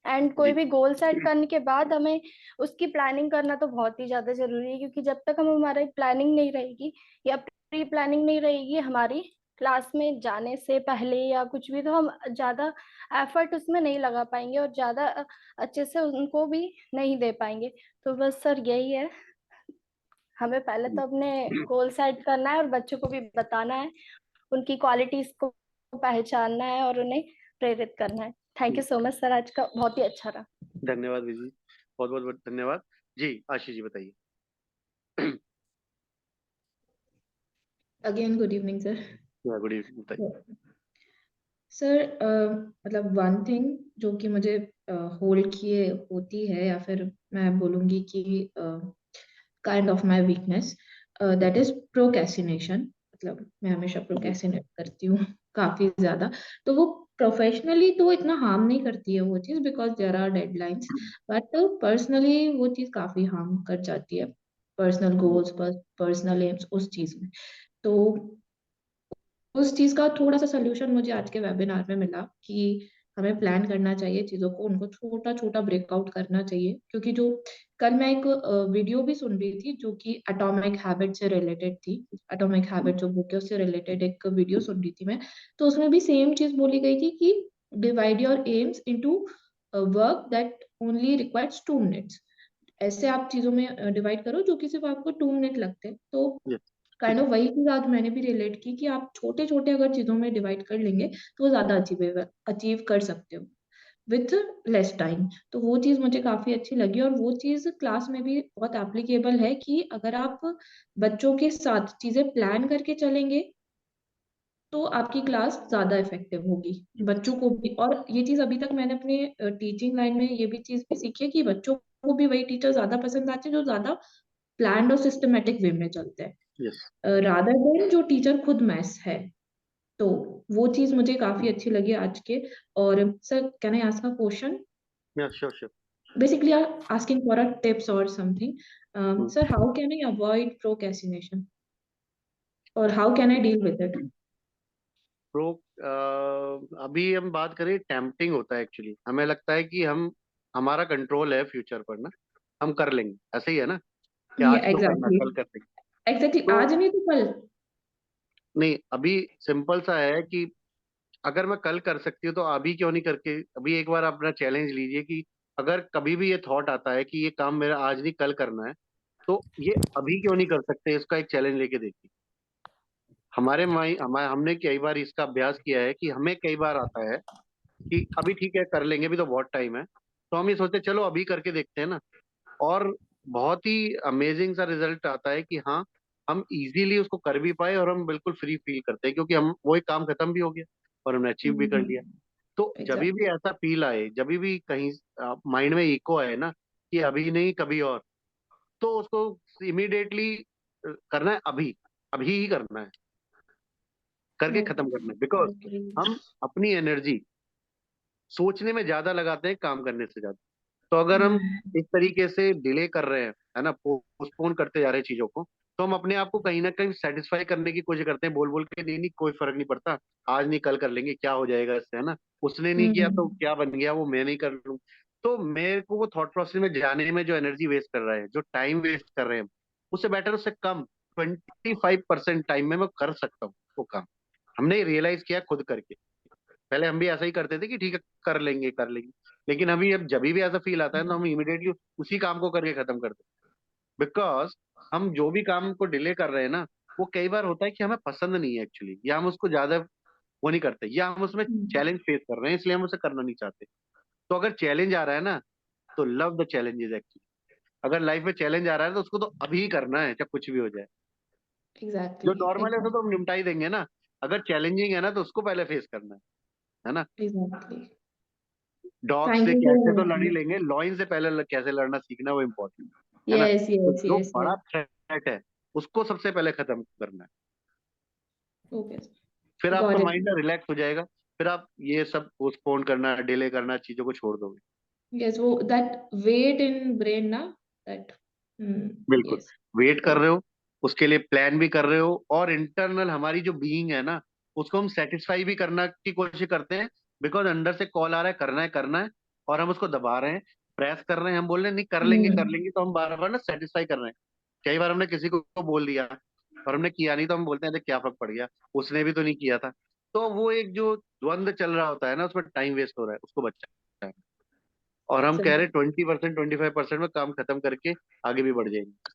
एंड कोई जी भी गोल सेट करने के बाद हमें उसकी प्लानिंग करना तो बहुत ही ज्यादा जरूरी है, क्योंकि जब तक हम हमारी प्लानिंग नहीं रहेगी या प्री प्लानिंग नहीं रहेगी हमारी क्लास में जाने से पहले या कुछ भी, तो हम ज्यादा एफर्ट उसमें नहीं लगा पाएंगे और ज्यादा अच्छे से उनको भी नहीं दे पाएंगे। तो बस सर यही है, हमें पहले तो अपने गोल सेट करना है और बच्चों को भी बताना है, उनकी क्वालिटीज को पहचानना है और उन्हें प्रेरित करना है। Thank you so much sir, आज का बहुत ही अच्छा रहा। धन्यवाद विधि, बहुत बहुत धन्यवाद जी। आशीष जी बताइए। Again good evening sir. Good evening बताइए। सर मतलब वन थिंग जो कि मुझे होल्ड किए होती है, या फिर मैं बोलूँगी कि kind of my weakness, that is procrastination. मतलब मैं हमेशा प्रोक्रेस्टिनेट करती हूँ काफी ज्यादा। तो वो प्रोफेशनली तो इतना हार्म नहीं करती है वो चीज, because there are deadlines, but personally वो चीज काफी हार्म कर जाती है पर्सनल गोल्स पर, पर्सनल एम्स, उस चीज में। तो उस चीज का थोड़ा सा सोल्यूशन मुझे आज के वेबिनार में मिला कि हमें प्लान करना चाहिए चीजों को, उनको छोटा छोटा ब्रेकआउट करना चाहिए। क्योंकि जो कल मैं एक वीडियो भी सुन रही थी जो कि एटॉमिक हैबिट से रिलेटेड थी, एटॉमिक हैबिट जो बुक है उससे रिलेटेड एक वीडियो सुन रही थी मैं। तो उसमें भी सेम चीज बोली गई थी कि divide your AIIMS into work that only requires 2 minutes. ऐसे आप चीजों में डिवाइड करो जो कि सिर्फ आपको 2 मिनट लगते हैं। तो काइंड ऑफ वही चीज आज मैंने भी रिलेट की कि आप छोटे छोटे अगर चीजों में डिवाइड कर लेंगे तो वो ज्यादा अचीव कर सकते हो विथ लेस टाइम। तो वो चीज मुझे काफी अच्छी लगी, और वो चीज क्लास में भी बहुत एप्लीकेबल है कि अगर आप बच्चों के साथ चीजें प्लान करके चलेंगे तो आपकी क्लास ज्यादा इफेक्टिव होगी बच्चों को भी। और ये चीज अभी तक मैंने अपने टीचिंग लाइन में ये भी चीज भी सीखी है कि बच्चों को भी वही टीचर ज्यादा पसंद आते हैं जो ज्यादा प्लान्ड और सिस्टमेटिक वे में चलते हैं, रादर देन जो टीचर खुद मैथ्स है। तो वो चीज मुझे काफी अच्छी लगी आज के। और sir, can I ask a question? Sure. Basically, are asking for a tips or something. Sir, how can I avoid procrastination, or how can I deal with it? Pro अभी हम बात करें, टेम्पटिंग होता है एक्चुअली, हमें लगता है कि हम, हमारा कंट्रोल है फ्यूचर पर ना, हम कर लेंगे, ऐसे ही है ना कि Yeah, आज तो करना, exactly. कल कर लेंगे। Exactly. तो आज नहीं तो कल। नहीं, अभी सिंपल सा है कि अगर मैं कल कर सकती हूँ तो अभी क्यों नहीं करके, अभी एक बार अपना चैलेंज लीजिए कि अगर कभी भी ये थॉट आता है कि ये काम मेरा आज नहीं कल करना है, तो ये अभी क्यों नहीं कर सकते, इसका एक चैलेंज लेके देखिए। हमारे माइंड, हमने कई बार इसका अभ्यास किया है कि हमें कई बार आता है कि अभी ठीक है कर लेंगे, अभी तो बहुत टाइम है, तो हम ये सोचते हैं, चलो अभी करके देखते हैं ना। और बहुत ही अमेजिंग सा रिजल्ट आता है कि हाँ, हम इजीली उसको कर भी पाए और हम बिल्कुल फ्री फील करते हैं, क्योंकि हम वो एक काम खत्म भी हो गया और हमने अचीव भी कर लिया। तो जब भी Exactly. ऐसा फील आए, जब भी कहीं माइंड में इको आए ना कि अभी नहीं कभी और, तो उसको इमीडिएटली करना है, अभी अभी ही करना है, करके खत्म करना है। Because Okay. हम अपनी एनर्जी सोचने में ज्यादा लगाते हैं काम करने से ज्यादा। तो अगर हम इस तरीके से डिले कर रहे हैं, है ना, पोस्टपोन करते जा रहे हैं चीजों को, तो हम अपने आप को कहीं ना कहीं सेटिस्फाई करने की कोशिश करते हैं, बोल बोल के, नहीं नहीं कोई फर्क नहीं पड़ता, आज नहीं कल कर लेंगे, क्या हो जाएगा इससे, है ना, उसने नहीं किया तो क्या बन गया, वो मैं नहीं कर लूँ। तो मेरे को वो थॉट प्रोसेस में जाने में जो एनर्जी वेस्ट कर रहा है, जो टाइम वेस्ट कर रहे हैं, उससे बेटर, उससे कम 25% टाइम में मैं कर सकता हूँ वो काम। हमने रियलाइज किया खुद करके। पहले हम भी ऐसा ही करते थे कि ठीक है कर लेंगे कर लेंगे, लेकिन अभी अब जब भी ऐसा फील आता है तो हम इमिडिएटली उसी काम को करके खत्म कर देते हैं। बिकॉज हम जो भी काम को डिले कर रहे हैं ना, वो कई बार होता है कि हमें पसंद नहीं है एक्चुअली, या हम उसको ज्यादा वो नहीं करते, या हम उसमें चैलेंज फेस कर रहे हैं इसलिए हम उसे करना नहीं चाहते। तो अगर चैलेंज आ रहा है ना, तो लव द चैलेंजेस एक्चुअली। अगर लाइफ में चैलेंज आ रहा है तो उसको तो अभी ही करना है, चाहे कुछ भी हो जाए। जो Exactly. नॉर्मल है Exactly. उसको तो हम निपटा ही देंगे ना, अगर चैलेंजिंग है ना तो उसको पहले फेस करना है ना। Exactly. डॉग Thank से you so कैसे तो much, लड़ ही sir. लेंगे, लॉइन से पहले कैसे लड़ना सीखना, वो इम्पोर्टेंट है ना। Yes, तो yes, जो yes, बड़ा yes. थ्रेट है उसको सबसे पहले खत्म करना है, Okay, sir. फिर आपका Got it. माइंड ना रिलैक्स हो जाएगा, फिर आप ये सब पोस्टपोन करना, डिले करना, चीजों को छोड़ दोगे। Yes, वो that weight in brain ना, that. बिल्कुल, Yes. वेट कर Got रहे it. हो, उसके लिए प्लान भी कर रहे हो, और इंटरनल हमारी जो बीइंग है ना, उसको हम सेटिस्फाई भी करना की कोशिश करते हैं। बिकॉज अंदर से कॉल आ रहा है, करना है करना है, और हम उसको दबा रहे हैं, प्रेस कर रहे हैं, हम बोल रहे हैं नहीं कर हम्म लेंगे, तो हम बार बार ना सेटिस्फाई कर रहे हैं। कई बार हमने किसी को बोल दिया और हमने किया नहीं, तो हम बोलते हैं अरे क्या फर्क पड़ गया, उसने भी तो नहीं किया था। तो वो एक जो द्वंद चल रहा होता है ना, उसमें टाइम वेस्ट हो रहा है, उसको बच्चा है। और हम कह रहे Exactly. हैं 20% 25% में काम खत्म करके आगे भी बढ़ जाएंगे।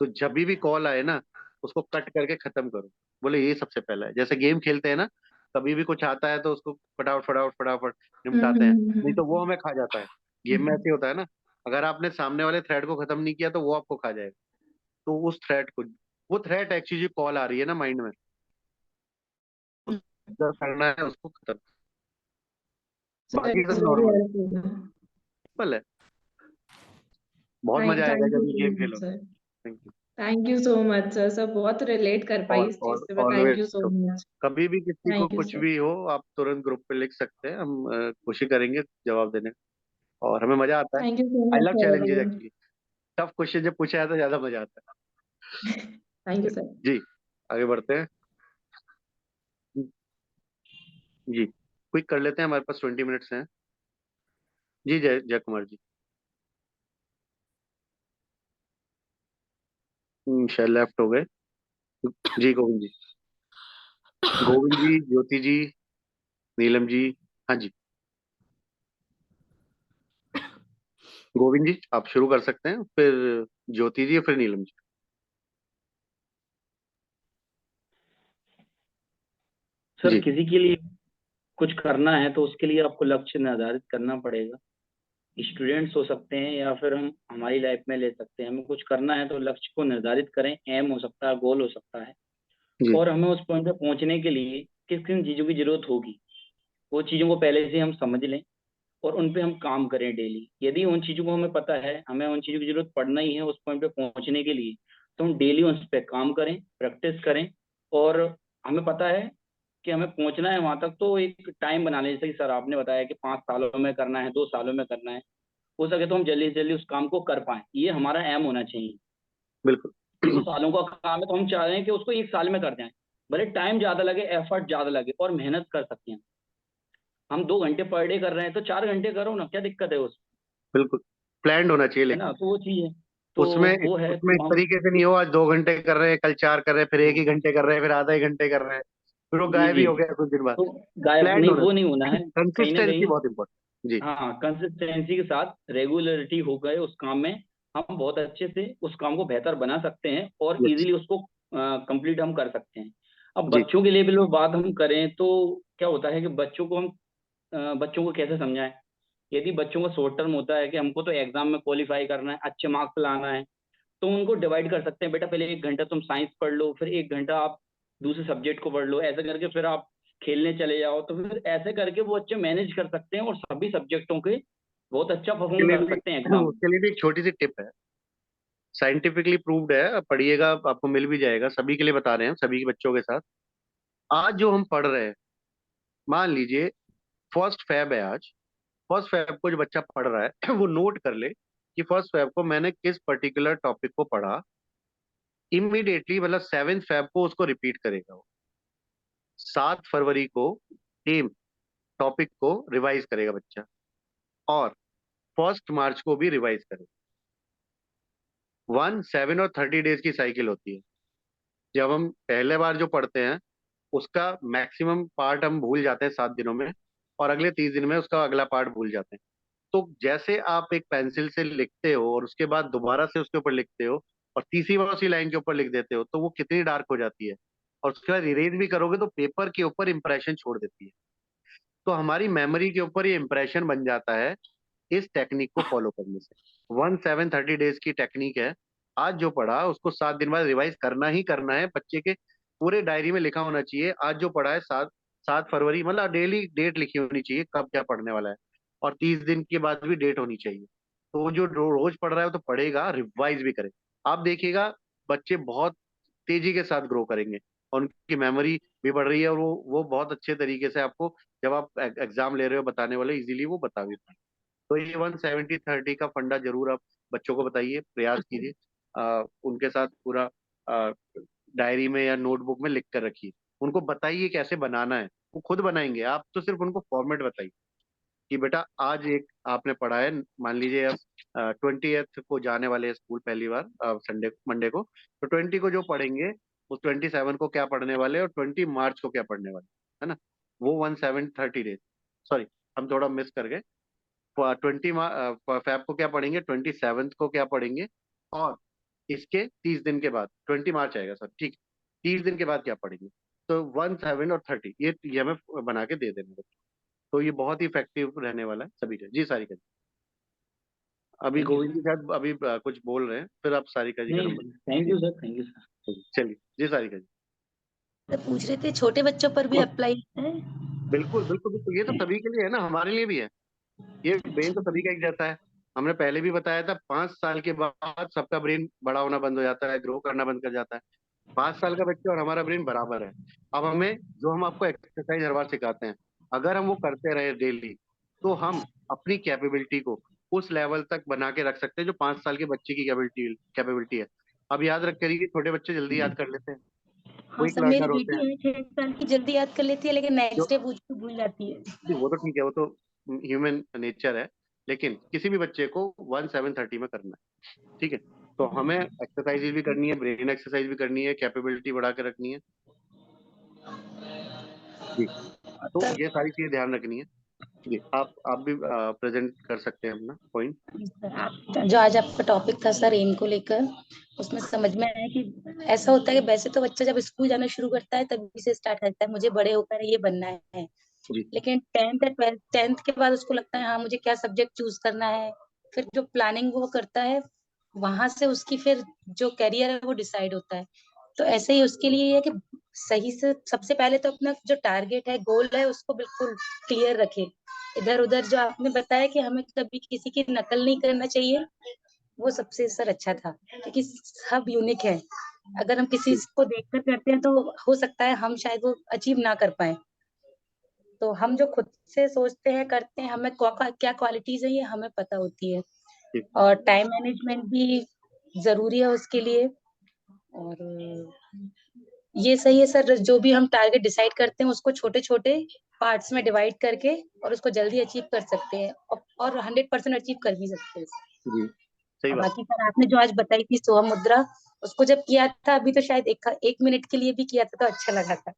तो जब भी कॉल आए ना, उसको कट करके खत्म करो। बोले ये सबसे पहला है, जैसे गेम खेलते हैं ना, कभी भी कुछ आता है तो उसको फटाफट फटाफट फटाफट निपटाते हैं, नहीं तो वो हमें खा जाता है। गेम में ऐसे होता है ना, अगर आपने सामने वाले थ्रेड को खत्म नहीं किया तो वो आपको खा जाएगा। तो उस थ्रेड को, वो थ्रेड एक्चुअली कॉल आ रही है ना माइंड में, जो करना है उसको खत्म। So बाकी it's सब very नॉर्मल helpful. है। बहुत मजा आएगा Thank जब you ये so game much, Khelo. sir. Thank you. Thank you so much sir, सब बहुत रिलेट कर पाई इस चीज से मैं। Thank always you so much. कभी भी किसी को थैंक यू कुछ सर। भी हो आप तुरंत ग्रुप पे लिख सकते हैं, हम कोशिश करेंगे जवाब देने का। और हमें मजा आता है। Thank you so I much love challenges sir. Actually. Tough question जब पूछा जाता है ज्यादा मजा आता थैंक यू है। सर। जी आगे बढ़ते हैं। जी क्विक कर लेते हैं, हमारे पास 20 मिनट्स हैं। जी जय जय कुमार जी। शायद लेफ्ट हो गए। जी गोविंद जी। गोविंद जी, ज्योति जी, नीलम जी। हाँ जी गोविंद जी आप शुरू कर सकते हैं, फिर ज्योति जी, फिर नीलम जी। सर जी किसी के लिए कुछ करना है तो उसके लिए आपको लक्ष्य निर्धारित करना पड़ेगा। स्टूडेंट्स हो सकते हैं या फिर हम हमारी लाइफ में ले सकते हैं। हमें कुछ करना है तो लक्ष्य को निर्धारित करें। एम हो सकता है, गोल हो सकता है, जी और हमें उस पॉइंट पे पहुंचने के लिए किन किन चीज़ों की जरूरत होगी वो चीज़ों को पहले से हम समझ लें और उन पे हम काम करें डेली। यदि उन चीज़ों को हमें पता है, हमें उन चीज़ों की जरूरत पड़ना ही है उस पॉइंट पे पहुंचने के लिए, तो हम डेली उस पर काम करें, प्रैक्टिस करें। और हमें पता है कि हमें पहुंचना है वहां तक, तो एक टाइम बना लें। जैसे कि सर आपने बताया कि 5 सालों में करना है, 2 सालों में करना है। हो सके तो हम जल्दी से जल्दी उस काम को कर पाएं, ये हमारा एम होना चाहिए। बिल्कुल। 2 सालों का काम है तो हम चाह रहे हैं कि उसको 1 साल में कर जाएं। भले टाइम ज्यादा लगे, एफर्ट ज्यादा लगे, और मेहनत कर सकते हैं। हम 2 घंटे पर डे कर रहे हैं तो 4 घंटे करो ना, क्या दिक्कत है उसमें? बिल्कुल प्लान्ड होना चाहिए, है ना, लेकिन तो वो चीज है। तो उसमें वो है उसमें इस तो हम। तरीके से नहीं हो आज 2 घंटे कर रहे हैं, कल 4 कर रहे हैं, फिर एक हाँ, ही घंटे कर रहे हैं, फिर आधा ही घंटे कर रहे हैं, फिर वो जी गायब ही जी। हो गया कुछ दिन बाद। तो गायब प्लान्ड नहीं, होना वो नहीं होना चाहिए। है। कहीं ना कंसिस्टेंसी कहीं, बहुत इंपॉर्टेंट। जी हाँ, कंसिस्टेंसी के साथ रेगुलरिटी हो गए उस काम में, हम बहुत अच्छे से उस काम को बेहतर बना सकते हैं और यस इजीली उसको कंप्लीट हम कर सकते हैं। अब जी बच्चों के लिए भी लोग बात हम करें तो क्या होता है कि बच्चों को हम बच्चों को कैसे समझाएं। यदि बच्चों का शॉर्ट टर्म होता है कि हमको तो एग्जाम में क्वालिफाई करना है, अच्छे मार्क्स लाना है, तो उनको डिवाइड कर सकते हैं। बेटा पहले 1 घंटा तुम साइंस पढ़ लो, फिर 1 घंटा आप दूसरे सब्जेक्ट को पढ़ लो, ऐसे करके फिर आप खेलने चले जाओ। तो फिर ऐसे करके वो अच्छे मैनेज कर सकते हैं और सभी सब्जेक्टों के बहुत अच्छा उसके परफॉर्म लिए कर भी सकते हैं एग्जाम में। उसके लिए भी एक छोटी सी टिप है, साइंटिफिकली प्रूव्ड है, आप पढ़िएगा आपको मिल भी जाएगा, सभी के लिए बता रहे हैं, सभी के बच्चों के साथ। आज जो हम पढ़ रहे हैं, मान लीजिए 1 फैब है आज, 1 फैब को जो बच्चा पढ़ रहा है वो नोट कर ले कि 1 फैब को मैंने किस पर्टिकुलर टॉपिक को पढ़ा। इमीडिएटली मतलब 7 फैब को उसको रिपीट करेगा वो। 7 फरवरी को सेम टॉपिक को रिवाइज करेगा बच्चा, और 1 मार्च को भी रिवाइज करेगा। 1, 7 और 30 डेज की साइकिल होती है। जब हम पहले बार जो पढ़ते हैं उसका मैक्सिमम पार्ट हम भूल जाते हैं 7 दिनों में, और अगले 30 दिन में उसका अगला पार्ट भूल जाते हैं। तो जैसे आप एक पेंसिल से लिखते हो और उसके बाद दोबारा से उसके ऊपर लिखते हो और तीसरी बार उसी लाइन के ऊपर लिख देते हो, तो वो कितनी डार्क हो जाती है, और उसके बाद इरेज भी करोगे तो पेपर के ऊपर इंप्रेशन छोड़ देती है। तो हमारी मेमोरी के ऊपर ये इंप्रेशन बन जाता है इस टेक्निक को फॉलो करने से। 1, 7, 30 डेज की टेक्निक है। आज जो पढ़ा उसको 7 दिन बाद रिवाइज करना ही करना है। बच्चे के पूरे डायरी में लिखा होना चाहिए आज जो पढ़ा है, 7 फरवरी, मतलब डेली डेट लिखी होनी चाहिए कब क्या पढ़ने वाला है, और 30 दिन के बाद भी डेट होनी चाहिए। तो वो जो रोज पढ़ रहा है वो तो पढ़ेगा, रिवाइज भी करे। आप देखिएगा बच्चे बहुत तेजी के साथ ग्रो करेंगे और उनकी मेमोरी भी बढ़ रही है, और वो बहुत अच्छे तरीके से आपको, जब आप एग्जाम ले रहे हो बताने वाले, इजीली वो बता भी पाएंगे। तो ये 1, 70, 30 का फंडा जरूर आप बच्चों को बताइए, प्रयास कीजिए। उनके साथ पूरा डायरी में या नोटबुक में लिख कर रखिए। उनको बताइए कैसे बनाना है, वो खुद बनाएंगे, आप तो सिर्फ उनको फॉर्मेट बताइए कि बेटा आज एक आपने पढ़ा है, मान लीजिए अब 20th को जाने वाले हैं स्कूल पहली बार, संडे मंडे को, तो 20 को जो पढ़ेंगे उस 27 को क्या पढ़ने वाले हैं, और 20 मार्च को क्या पढ़ने वाले हैं, है ना। वो 1, 7, 30 डेज, सॉरी हम थोड़ा मिस कर गए। 20 फैब को क्या पढ़ेंगे, 27 को क्या पढ़ेंगे, और इसके 30 दिन के बाद 20 मार्च आएगा सर, ठीक, 30 दिन के बाद क्या पढ़ेंगे। तो 1, 7 और 30 ये हमें बना के दे देंगे। तो ये बहुत ही इफेक्टिव रहने वाला है सभी का। जी सारिका जी। अभी थैंक यू गोविंद सर। जी शायद अभी कुछ बोल रहे हैं, फिर आप सारिका जी का नहीं, नंबर। थैंक जी you sir, thank you sir. चलिए जी सारिका जी। तो पूछ रहे थे छोटे बच्चों पर भी अप्लाई है। बिल्कुल बिल्कुल बिल्कुल, ये तो सभी के लिए है ना, हमारे लिए भी है। ये ब्रेन तो सभी का एक जैसा है। हमने पहले भी बताया था 5 साल के बाद सबका ब्रेन बड़ा होना बंद हो जाता है, ग्रो करना बंद कर जाता है। 5 साल का बच्चा और हमारा ब्रेन बराबर है। अब हमें जो हम आपको एक्सरसाइज हर बार सिखाते हैं, अगर हम वो करते रहे डेली, तो हम अपनी कैपेबिलिटी को उस लेवल तक बना के रख सकते हैं जो 5 साल के बच्चे की कैपेबिलिटी है। अब याद रख करिए, छोटे बच्चे जल्दी याद कर लेते हैं, हाँ क्विक सर, मेरी लर्नर होते हैं। बेटी है 6 साल की, जल्दी याद कर लेती है, लेकिन जो नेक्स्ट डे पूछ के भूल जाती है। वो तो ठीक है, वो तो ह्यूमन नेचर है, लेकिन किसी भी बच्चे को 1/7/30 में करना है। ठीक है, तो हमें एक्सरसाइज भी करनी है, ब्रेन एक्सरसाइज भी करनी है, कैपेबिलिटी बढ़ा के रखनी है जी। तो सर, ये सारी चीजें ध्यान रखनी है जी। आप भी प्रेजेंट कर सकते हैं अपना पॉइंट। आप जो आज आपका टॉपिक था सर एम को लेकर, उसमें समझ में आया कि ऐसा होता है कि वैसे तो बच्चा जब स्कूल जाना शुरू करता है तभी से स्टार्ट करता है मुझे बड़े होकर ये बनना है, जी लेकिन 10th के बाद उसको लगता है हाँ मुझे क्या सब्जेक्ट चूज करना है, फिर जो प्लानिंग वो करता है वहां से उसकी फिर जो करियर है वो डिसाइड होता है। तो ऐसे ही उसके लिए ये है कि सही से सबसे पहले तो अपना जो टारगेट है, गोल है, उसको बिल्कुल क्लियर रखे। इधर उधर जो आपने बताया कि हमें कभी किसी की नकल नहीं करना चाहिए, वो सबसे सर अच्छा था, क्योंकि सब यूनिक है। अगर हम किसी जी को देखकर करते हैं तो हो सकता है हम शायद वो अचीव ना कर पाए। तो हम जो खुद से सोचते हैं करते हैं, हमें क्या क्वालिटीज है ये हमें पता होती है। जी और टाइम मैनेजमेंट भी जरूरी है उसके लिए। और ये सही है सर, जो भी हम टारगेट डिसाइड करते हैं उसको छोटे छोटे पार्ट्स में डिवाइड करके और उसको जल्दी अचीव कर सकते हैं, और 100% अचीव कर भी सकते हैं। जी सही और बात। बाकी सर आपने जो आज बताई थी सोहम मुद्रा, उसको जब किया था अभी तो शायद एक मिनट के लिए भी किया था तो अच्छा लगा था।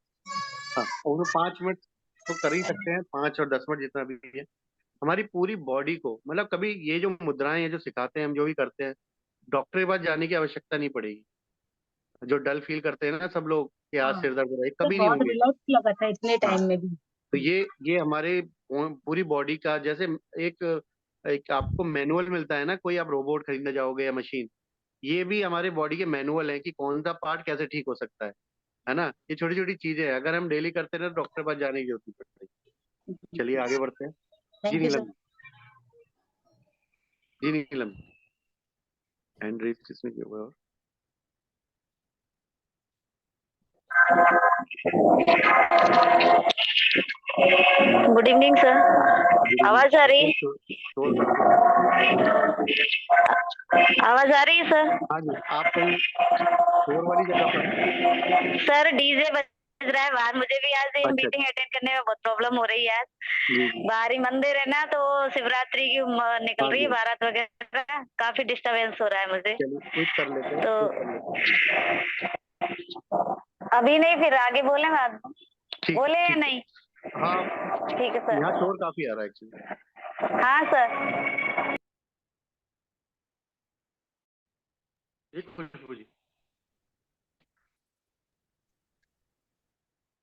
हाँ, और वो 5 मिनट तो कर ही सकते हैं, 5 और 10 मिनट जितना भी है। हमारी पूरी बॉडी को, मतलब कभी ये जो मुद्राएं हैं जो सिखाते हैं, हम जो भी करते हैं, डॉक्टर के पास जाने की आवश्यकता नहीं पड़ेगी। जो डल फील करते हैं ना सब लोग कि आज हाँ सिर दर्द हो रहा है, तो कभी नहीं बहुत होंगे। रिलैक्स लगा था इतने हाँ, टाइम में भी। तो ये हमारे पूरी बॉडी का जैसे एक एक आपको मैनुअल मिलता है ना, कोई आप रोबोट खरीदने जाओगे या मशीन, ये भी हमारे बॉडी के मैनुअल है कि कौन सा पार्ट कैसे ठीक हो सकता है ना। ये छोटी छोटी चीजें हैं, अगर हम डेली करते रहे तो डॉक्टर के पास जाने की जरूरत नहीं पड़ती। चलिए आगे बढ़ते हैं। जी थैंक यू सर। नीलम, जी नीलम, हैंड रेज किसने किया हुआ है? Good evening sir. Good evening. आवाज आ रही है? शोर काफी आ रहा है। आवाज आ रही है सर? हाँ जी, आप कहीं शोर वाली जगह पर हैं? सर डीजे बज रहा है बाहर, मुझे भी आज अच्छा मीटिंग अटेंड करने में बहुत प्रॉब्लम हो रही है आज। जी जी बाहरी मंदिर है ना, तो शिवरात्रि की निकल हाँ रही है जी, बारात वगैरह, काफी डिस्टरबेंस हो रहा है मुझे। चलिए क्विक कर लेते हैं, तो क्विक कर लेते हैं। अभी नहीं, फिर आगे बोले बात, ठीक बोले या ठीक है। नहीं? हाँ, ठीक है यहाँ सर। शोर काफी आ रहा है एक्चुअली। हाँ सर। जी Khushboo ji.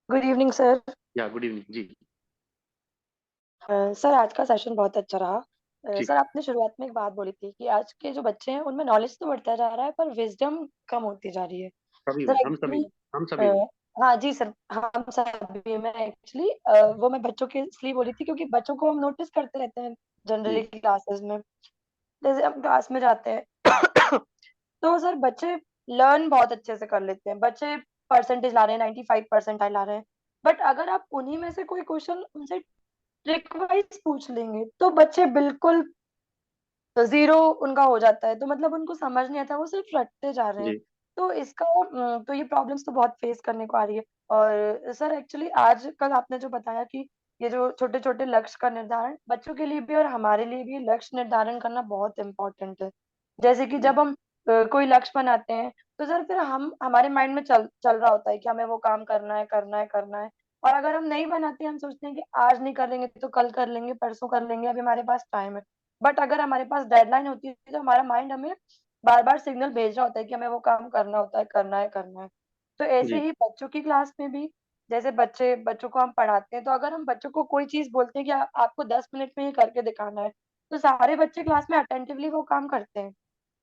Good evening sir. Yeah good evening जी। सर आज का सेशन बहुत अच्छा रहा। ठीक, सर आपने शुरुआत में एक बात बोली थी कि आज के जो बच्चे हैं उनमें नॉलेज तो बढ़ता जा रहा है पर विजडम कम होती जा रही है। सभी में, सर हम सभी एक्चुअली में, हम सभी में। हाँ जी सर, हम सभी में एक्चुअली वो मैं बच्चों के इसलिए बोली थी क्योंकि बच्चों को हम नोटिस करते रहते हैं जी जनरली क्लासेस में। जैसे हम क्लास में जाते हैं तो सर बच्चे लर्न बहुत अच्छे से कर लेते हैं, बच्चे परसेंटेज ला रहे हैं, 95% ला रहे हैं। बट अगर आप उन्हीं में से कोई क्वेश्चन उनसे ट्रिक वाइज पूछ लेंगे तो बच्चे बिल्कुल जीरो उनका हो जाता है, तो मतलब उनको समझ नहीं आता, वो सिर्फ रटते जा रहे हैं। जी तो इसका तो ये प्रॉब्लम्स तो बहुत फेस करने को आ रही है। और सर एक्चुअली आज कल आपने जो बताया कि ये जो छोटे छोटे लक्ष्य का निर्धारण बच्चों के लिए भी और हमारे लिए भी लक्ष्य निर्धारण करना बहुत इम्पोर्टेंट है। जैसे कि जब हम कोई लक्ष्य बनाते हैं तो सर फिर हम हमारे माइंड में चल चल रहा होता है कि हमें वो काम करना है करना है करना है। और अगर हम नहीं बनाते, हम सोचते हैं कि आज नहीं कर लेंगे तो कल कर लेंगे, परसों कर लेंगे, अभी हमारे पास टाइम है। बट अगर हमारे पास डेडलाइन होती है तो हमारा माइंड हमें बार बार सिग्नल भेज रहा होता है कि हमें वो काम करना होता है, करना है करना है। तो ऐसे जी ही बच्चों की क्लास में भी जैसे बच्चों को हम पढ़ाते हैं, तो अगर हम बच्चों को कोई चीज बोलते हैं कि आपको 10 मिनट में ये करके दिखाना है, तो सारे बच्चे क्लास में अटेंटिवली वो काम करते हैं।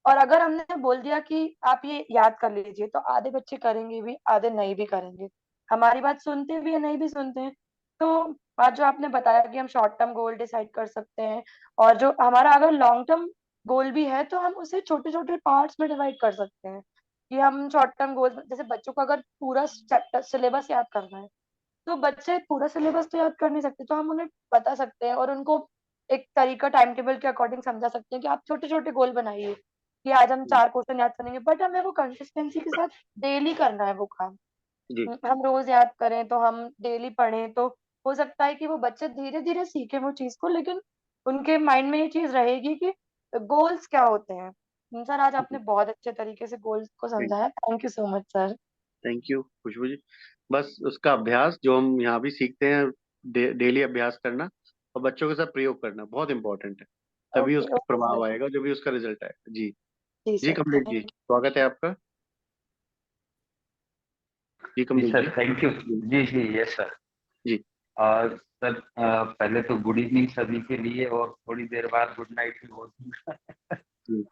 और अगर हमने बोल दिया कि आप ये याद कर लीजिए, तो आधे बच्चे करेंगे भी, आधे नहीं भी करेंगे। हमारी बात सुनते भी है, नहीं भी सुनते हैं। तो आज जो आपने बताया कि हम शॉर्ट टर्म गोल डिसाइड कर सकते हैं, और जो हमारा अगर लॉन्ग टर्म गोल भी है तो हम उसे छोटे छोटे पार्ट्स में डिवाइड कर सकते हैं कि हम शॉर्ट टर्म गोल, जैसे बच्चों को अगर पूरा सिलेबस याद करना है तो बच्चे पूरा सिलेबस तो याद कर नहीं सकते, तो हम उन्हें बता सकते हैं और उनको एक तरीका टाइम टेबल के अकॉर्डिंग समझा सकते हैं कि आप छोटे छोटे गोल बनाइए कि आज हम 4 क्वेश्चन याद करेंगे, बट हमें वो कंसिस्टेंसी के साथ डेली करना है वो काम। जी हम रोज याद करें तो हम डेली पढ़ें तो हो सकता है कि वो बच्चे धीरे धीरे सीखे वो चीज को, लेकिन उनके माइंड में ये चीज रहेगी कि गोल्स क्या होते हैं। सर आज आपने बहुत अच्छे तरीके से गोल्स को समझाया, thank you so much sir. Thank you Khushboo ji. बस उसका अभ्यास जो हम यहाँ भी सीखते हैं, डेली अभ्यास करना और बच्चों के साथ प्रयोग करना बहुत इंपॉर्टेंट है। तभी ओके उसका ओके प्रभाव सर। आएगा, जब भी उसका रिजल्ट आएगा। जी जी जी सर, कमलेश जी, थैंक स्वागत है आपका। जी जी कमलेश सर, जी। Thank you. जी जी जी, यस सर। जी और सर, पहले तो गुड इवनिंग सभी के लिए, और थोड़ी देर बाद गुड नाइट भी होती है। जी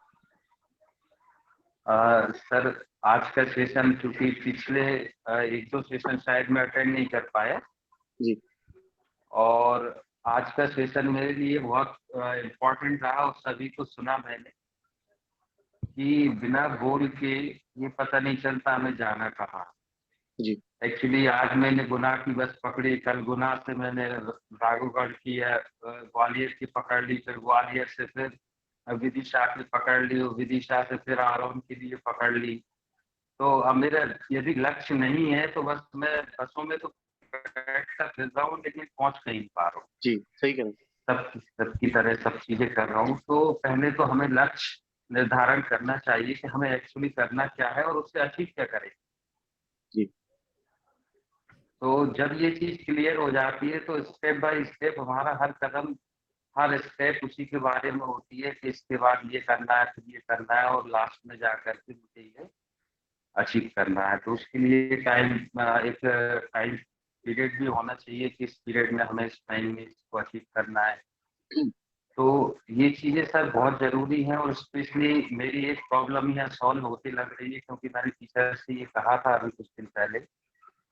सर, आज का सेशन क्योंकि पिछले एक दो सेशन शायद मैं अटेंड नहीं कर पाया, जी और आज का सेशन मेरे लिए बहुत इम्पोर्टेंट रहा, और सभी को सुना मैंने कि बिना गोल के ये पता नहीं चलता हमें जाना कहाँ। जी एक्चुअली आज मैंने गुना की बस पकड़ी, कल गुना से मैंने राघवगढ़ की ग्वालियर की पकड़ ली, फिर ग्वालियर से फिर विदिशा की पकड़ ली, और विदिशा से फिर आरोन के लिए पकड़ ली। तो अब मेरा यदि लक्ष्य नहीं है तो बस मैं बसों में तो बैठकर फिर रहा हूँ, लेकिन पहुंच नहीं पा रहा हूँ। जी सही कह रहे सबकी तरह सब चीजें कर रहा हूँ। तो पहले तो हमें लक्ष्य निर्धारण करना चाहिए कि हमें एक्चुअली करना क्या है और उससे अचीव क्या करें। जी तो जब ये चीज क्लियर हो जाती है तो स्टेप बाय स्टेप हमारा हर कदम, हर स्टेप उसी के बारे में होती है कि इसके बाद ये करना है, फिर ये करना है, और लास्ट में जाकर के मुझे ये अचीव करना है। तो उसके लिए एक टाइम पीरियड भी होना चाहिए कि इस पीरियड में हमें इस टाइम में इसको अचीव करना है। तो ये चीजें सर बहुत जरूरी हैं, और स्पेशली मेरी एक प्रॉब्लम यहाँ सॉल्व होती लग रही है, क्योंकि मैंने टीचर से ये कहा था अभी कुछ दिन पहले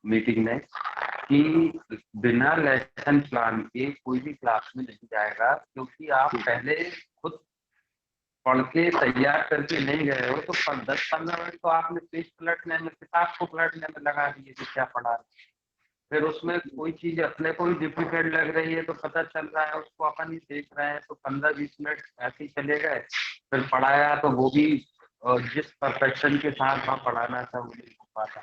मीटिंग में कि बिना लेसन प्लान के कोई भी क्लास में नहीं जाएगा, क्योंकि आप पहले खुद पढ़ के तैयार करके नहीं गए हो तो 10-15 मिनट तो आपने पेज पलटने में, किताब को पलटने में लगा दिए कि क्या पढ़ा है। फिर उसमें कोई चीज अपने को ही डिफिकल्ट लग रही है तो पता चल रहा है उसको अपन ही देख रहे हैं, तो 15-20 मिनट ऐसे ही चले गए। फिर पढ़ाया तो वो भी जिस परफेक्शन के साथ वहाँ पढ़ाना था वो नहीं हो पाता।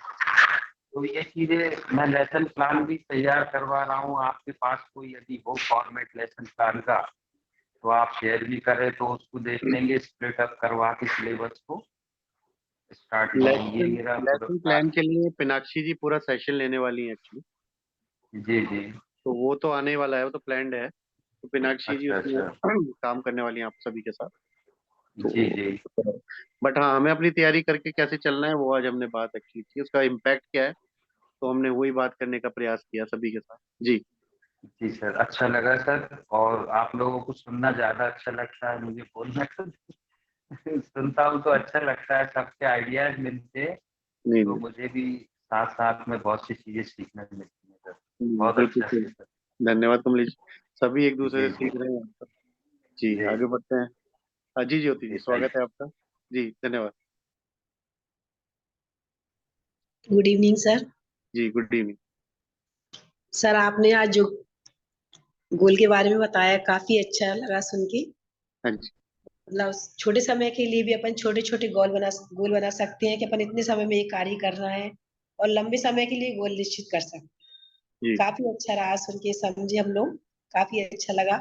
तो ये चीजें मैं लेसन प्लान भी तैयार करवा रहा हूँ। आपके पास कोई यदि हो फॉर्मेट लेसन प्लान का तो आप शेयर भी करें, तो उसको देख लेंगे, स्प्लिट अप करवा के सिलेबस को स्टार्ट करेंगे। लेसन मेरा लेसन पूरा। प्लान के लिए पिनाक्षी जी पूरा सेशन लेने वाली हैं एक्चुअली। जी जी। तो वो तो आने वाला है, वो तो प्लान्ड है। तो पिनाक्षी जी अच्छा उसमें अच्छा। काम करने वाली हैं आप सभी के साथ। जी तो जी। बट हाँ, हमें अपनी तैयारी करके कैसे चलना है वो आज हमने बात एक्चुअली की, उसका इम्पैक्ट क्या है, तो हमने वही बात करने का प्रयास किया सभी के साथ। जी जी सर, अच्छा लगा सर, और आप लोगों को सुनना ज्यादा अच्छा लगता है, मुझे बोलना सुनता हूँ तो अच्छा लगता है, सबके आइडियाज मिलते हैं नहीं तो नहीं मुझे भी साथ साथ में बहुत सी चीजें सीखने को मिलती हैं सर। बहुत बिल्कुल अच्छा सही। है सर। धन्यवाद कमलेश। सभी एक दूसरे जी से जी सीख रहे हैं। जी जी आगे बढ़ते हैं। जी ज्योति जी, जी, थैंक स्वागत है आपका। जी धन्यवाद। Good evening sir. जी गुड इवनिंग। सर आपने आज जो गोल के बारे में बताया काफी अच्छा लगा सुन के। हाँ जी मतलब छोटे समय के लिए भी अपन छोटे छोटे गोल बना सकते हैं कि अपन इतने समय में ये कार्य करना है, और लंबे समय के लिए गोल निश्चित कर सकते हैं। जी काफी अच्छा रहा सुन के, समझे हम लोग, काफी अच्छा लगा।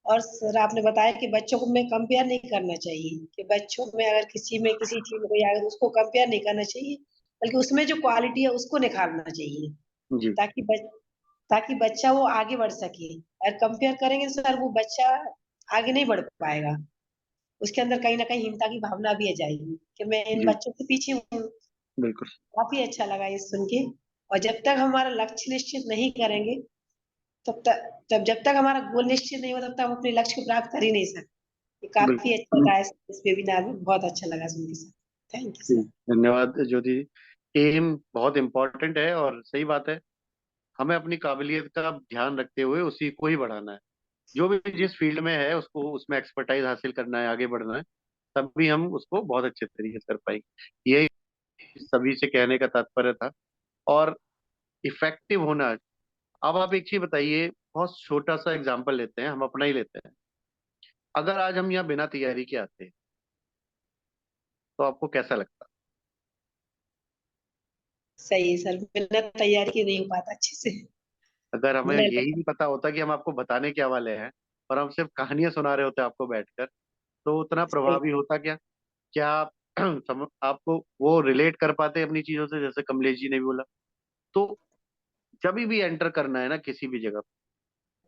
और सर आपने बताया कि बच्चों को में कंपेयर नहीं करना चाहिए, कि बच्चों में अगर किसी चीज में कोई अगर उसको कंपेयर नहीं करना चाहिए, बल्कि उसमें जो क्वालिटी है उसको निखारना चाहिए, जी ताकि ताकि बच्चा वो आगे बढ़ सके। और कंपेयर करेंगे तो सर वो बच्चा आगे नहीं बढ़ पाएगा, उसके अंदर कहीं ना कहीं हिंसा की भावना भी आ जाएगी कि मैं इन जी बच्चों से पीछे हूँ। बिल्कुल काफी अच्छा लगा ये सुन के। और जब तक हमारा लक्ष्य निश्चित नहीं करेंगे, जब तक हमारा गोल निश्चित नहीं होता तब तक हम अपने लक्ष्य को प्राप्त कर ही नहीं सकते। ये काफी बिल्कुल। अच्छा रहा इस वेबिनार में, बहुत अच्छा लगा सुन के सर। थैंक यू जी, सर। धन्यवाद ज्योति जी। एम बहुत इम्पोर्टेंट है और सही बात है। हमें अपनी काबिलियत का ध्यान रखते हुए उसी को ही बढ़ाना है। जो भी जिस फील्ड में है उसको उसमें एक्सपर्टाइज हासिल करना है, आगे बढ़ना है, तभी हम उसको बहुत अच्छे तरीके से कर पाएंगे। यही सभी से कहने का तात्पर्य था। और इफेक्टिव होना, अब आप एक चीज बताइए, बहुत छोटा सा एग्जांपल लेते हैं, हम अपना ही लेते हैं। अगर आज हम यहाँ बिना तैयारी के आते हैं तो आपको कैसा लगता? सही है सर, बिना तैयारी के नहीं हो पाता अच्छे से। अगर हमें बिना यही नहीं पता होता कि हम आपको बताने क्या वाले हैं और हम सिर्फ कहानियां सुना रहे होते आपको बैठकर, तो उतना सही। प्रभावी होता क्या? क्या आप आपको वो रिलेट कर पाते अपनी चीजों से, जैसे कमलेश जी ने भी बोला? तो जब भी एंटर करना है ना किसी भी जगह,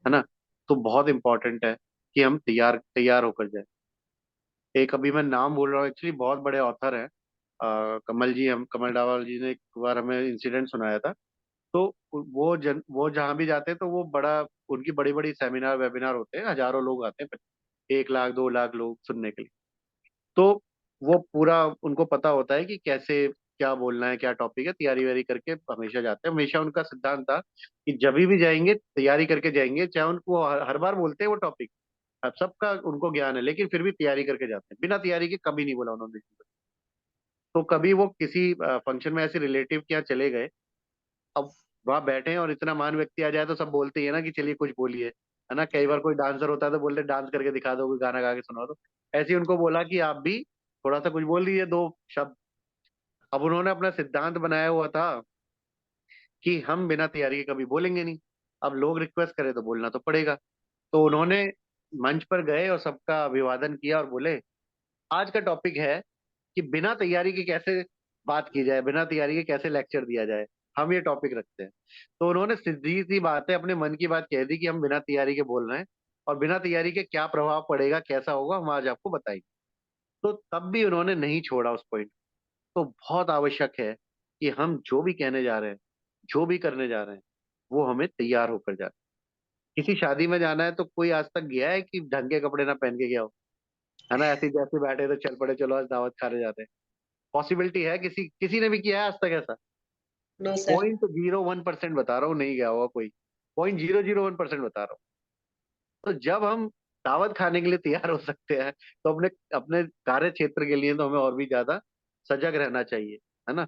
है ना, तो बहुत इंपॉर्टेंट है कि हम तैयार तैयार होकर जाए। एक अभी मैं नाम बोल रहा हूँ, एक्चुअली बहुत बड़े ऑथर हैं, कमल जी, हम कमल डावाल जी ने एक बार हमें इंसिडेंट सुनाया था। तो वो जहाँ भी जाते हैं तो वो बड़ा, उनकी बड़ी बड़ी सेमिनार वेबिनार होते हैं, हजारों लोग आते हैं, 1 लाख 2 लाख लोग सुनने के लिए। तो वो पूरा उनको पता होता है कि कैसे क्या बोलना है, क्या टॉपिक है, तैयारी वैयारी करके हमेशा जाते हैं। हमेशा उनका सिद्धांत था कि जब भी जाएंगे तैयारी करके जाएंगे, चाहे उनको हर बार बोलते हैं वो टॉपिक, अब सबका उनको ज्ञान है, लेकिन फिर भी तैयारी करके जाते हैं, बिना तैयारी के कभी नहीं बोला उन्होंने। तो कभी वो किसी फंक्शन में ऐसे रिलेटिव के यहाँ चले गए, अब वहां बैठे हैं और इतना महान व्यक्ति आ जाए तो सब बोलते ही है ना कि चलिए कुछ बोलिए, है ना। कई बार कोई डांसर होता है तो बोलते डांस करके दिखा दो, कोई गाना गा के सुना दो। ऐसे ही उनको बोला कि आप भी थोड़ा सा कुछ बोल दीजिए, 2 शब्द। अब उन्होंने अपना सिद्धांत बनाया हुआ था कि हम बिना तैयारी के कभी बोलेंगे नहीं, अब लोग रिक्वेस्ट करें तो बोलना तो पड़ेगा। तो उन्होंने मंच पर गए और सबका अभिवादन किया और बोले, आज का टॉपिक है कि बिना तैयारी के कैसे बात की जाए, बिना तैयारी के कैसे लेक्चर दिया जाए, हम ये टॉपिक रखते हैं। तो उन्होंने सीधी सी बात है, अपने मन की बात कह दी कि हम बिना तैयारी के बोल रहे हैं और बिना तैयारी के क्या प्रभाव पड़ेगा, कैसा होगा, हम आज आपको बताएंगे। तो तब भी उन्होंने नहीं छोड़ा उस पॉइंट। तो बहुत आवश्यक है कि हम जो भी कहने जा रहे हैं, जो भी करने जा रहे हैं, वो हमें तैयार होकर जाए। किसी शादी में जाना है तो कोई आज तक गया है कि ढंग के कपड़े ना पहन के गया हो, है ना, ऐसे ही जैसे बैठे तो चल पड़े, चलो आज दावत खाने जाते हैं? पॉसिबिलिटी है किसी किसी ने भी किया है आज तक ऐसा? No sir. 0.01% बता रहा हूँ, नहीं गया होगा कोई, 0.001% बता रहा हूँ। तो जब हम दावत खाने के लिए तैयार हो सकते हैं, तो अपने अपने कार्य क्षेत्र के लिए तो हमें और भी ज्यादा सजग रहना चाहिए, है ना।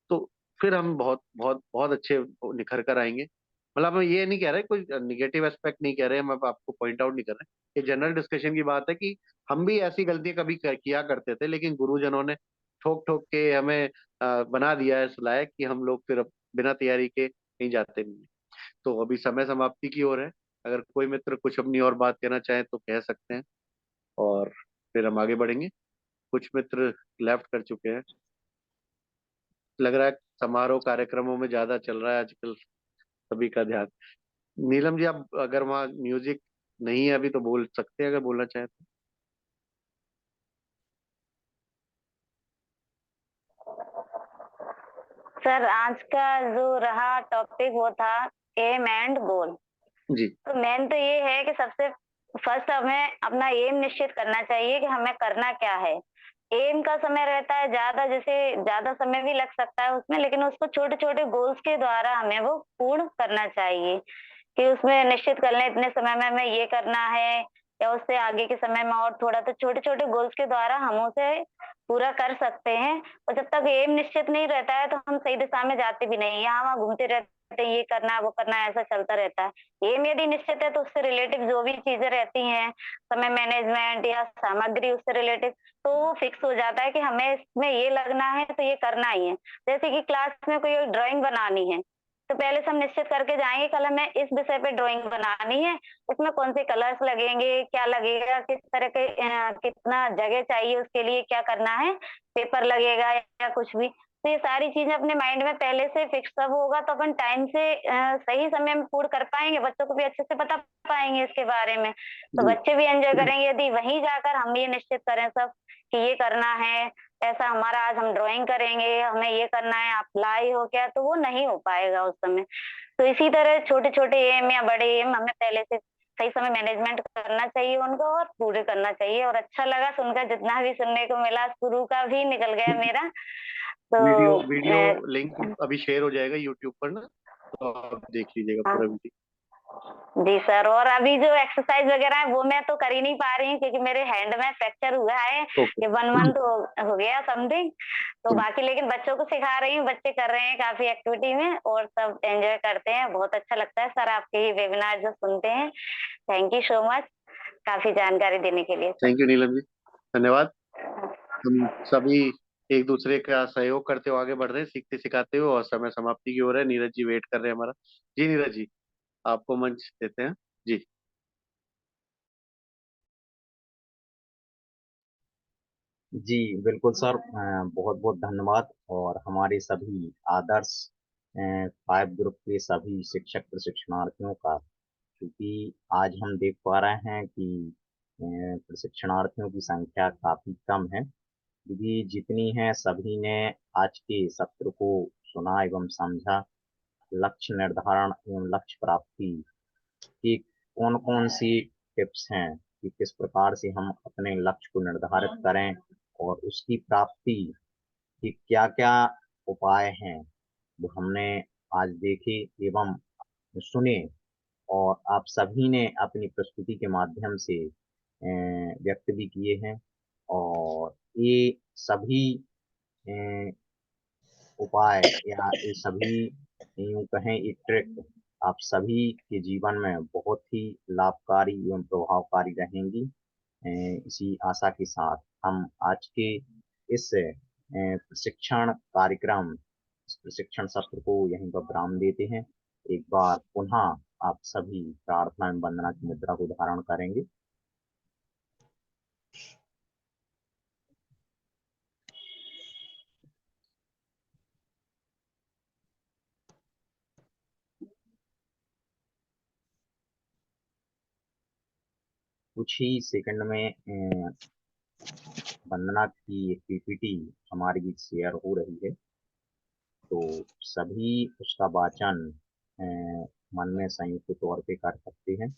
तो फिर हम बहुत बहुत बहुत अच्छे निखर कर आएंगे। मतलब हम ये नहीं कह रहे, कोई निगेटिव एस्पेक्ट नहीं कह रहे, हम अब आपको पॉइंट आउट नहीं कर रहे, ये जनरल डिस्कशन की बात है कि हम भी ऐसी गलतियां कभी किया करते थे, लेकिन गुरुजनों ने ठोक ठोक के हमें बना दिया है इस लायक कि हम लोग फिर अब बिना तैयारी के कहीं जाते नहीं। तो अभी समय समाप्ति की ओर है, अगर कोई मित्र कुछ अपनी और बात कहना चाहे तो कह सकते हैं, और फिर हम आगे बढ़ेंगे। कुछ मित्र लेफ्ट कर चुके हैं, लग रहा है समारोह कार्यक्रमों में ज्यादा चल रहा है आजकल सभी का ध्यान। नीलम जी, आप अगर वहाँ म्यूजिक नहीं है अभी तो बोल सकते हैं, अगर बोलना चाहें तो। सर आज का जो रहा टॉपिक वो था एम एंड गोल। जी। तो मेन तो ये है कि सबसे फर्स्ट हमें अपना एम निश्चित करना चाहिए कि हमें करना क्या है। एम का समय रहता है ज्यादा, जैसे ज्यादा समय भी लग सकता है उसमें, लेकिन उसको छोटे छोटे गोल्स के द्वारा हमें वो पूर्ण करना चाहिए। कि उसमें निश्चित कर लें इतने समय में हमें ये करना है, या उससे आगे के समय में और थोड़ा। तो छोटे छोटे गोल्स के द्वारा हम उसे पूरा कर सकते हैं। और जब तक एम निश्चित नहीं रहता है तो हम सही दिशा में जाते भी नहीं, यहाँ वहाँ घूमते रहते हैं, ये करना है वो करना है, ऐसा चलता रहता है। एम यदि निश्चित है तो उससे रिलेटिव जो भी चीजें रहती हैं, समय मैनेजमेंट या सामग्री उससे रिलेटेड, तो वो फिक्स हो जाता है कि हमें इसमें ये लगना है तो ये करना ही है। जैसे कि क्लास में कोई ड्राइंग बनानी है, तो पहले से हम निश्चित करके जाएंगे कल हमें इस विषय पे ड्राइंग बनानी है, उसमें कौन से कलर्स लगेंगे, क्या लगेगा, किस तरह के कितना जगह चाहिए उसके लिए, क्या करना है, पेपर लगेगा या कुछ भी। तो ये सारी चीजें अपने माइंड में पहले से फिक्स सब होगा तो अपन टाइम से सही समय में पूर्ण कर पाएंगे, बच्चों को भी अच्छे से बता पाएंगे इसके बारे में, तो जी। बच्चे भी एंजॉय करेंगे। यदि वहीं जाकर हम ये निश्चित करें सब कि ये करना है, ऐसा हमारा आज हम ड्राइंग करेंगे, हमें ये करना है, अप्लाई हो गया, तो वो नहीं हो पाएगा उस समय। तो इसी तरह छोटे छोटे एम या बड़े एम हमें पहले से सही समय मैनेजमेंट करना चाहिए उनको और पूरे करना चाहिए। और अच्छा लगा सुनकर, जितना भी सुनने को मिला, शुरू का भी निकल गया मेरा। वीडियो तो लिंक अभी शेयर हो जाएगा यूट्यूब पर ना, तो आप देख लीजिएगा हाँ पूरा वीडियो। जी सर, और अभी जो एक्सरसाइज वगैरह है वो मैं तो कर ही नहीं पा रही हूँ क्योंकि मेरे हैंड में फ्रैक्चर हुआ है। ओके। ये 1 मंथ हो गया समथिंग। तो बाकी लेकिन बच्चों को सिखा रही हूँ, बच्चे कर रहे हैं काफी एक्टिविटी में और सब एंजॉय करते हैं। बहुत अच्छा लगता है सर आपके ये वेबिनार जो सुनते हैं। थैंक यू सो मच काफी जानकारी देने के लिए sir. Thank you Neelam ji, धन्यवाद। हम सभी एक दूसरे का सहयोग करते हुए आगे बढ़ रहे हैं, सीखते सिखाते हुए, और समय समाप्ति की ओर है। नीरज जी वेट कर रहे हैं हमारा। जी नीरज जी, आपको मंच देते हैं जी। जी बिल्कुल सर, बहुत बहुत धन्यवाद। और हमारे सभी आदर्श 5 ग्रुप के सभी शिक्षक प्रशिक्षणार्थियों का, क्योंकि आज हम देख पा रहे हैं कि प्रशिक्षणार्थियों की संख्या काफी कम है, क्योंकि जितनी है सभी ने आज के सत्र को सुना एवं समझा। लक्ष्य निर्धारण एवं लक्ष्य प्राप्ति की कौन कौन सी टिप्स हैं कि किस प्रकार से हम अपने लक्ष्य को निर्धारित करें और उसकी प्राप्ति कि क्या क्या उपाय हैं, वो हमने आज देखे एवं सुने। और आप सभी ने अपनी प्रस्तुति के माध्यम से व्यक्त भी किए हैं। और ये सभी अ, उपाय या ये सभी यूं कहें ये ट्रिक आप सभी के जीवन में बहुत ही लाभकारी एवं प्रभावकारी रहेंगी। इसी आशा के साथ हम आज के इस प्रशिक्षण कार्यक्रम, इस प्रशिक्षण सत्र को यहीं पर विराम देते हैं। एक बार पुनः आप सभी प्रार्थना एवं वंदना की मुद्रा को धारण करेंगे। कुछ ही सेकंड में वंदना की एक पीपीटी हमारे बीच शेयर हो रही है, तो सभी उसका वाचन मन में संयुक्त तौर पे कर सकते हैं।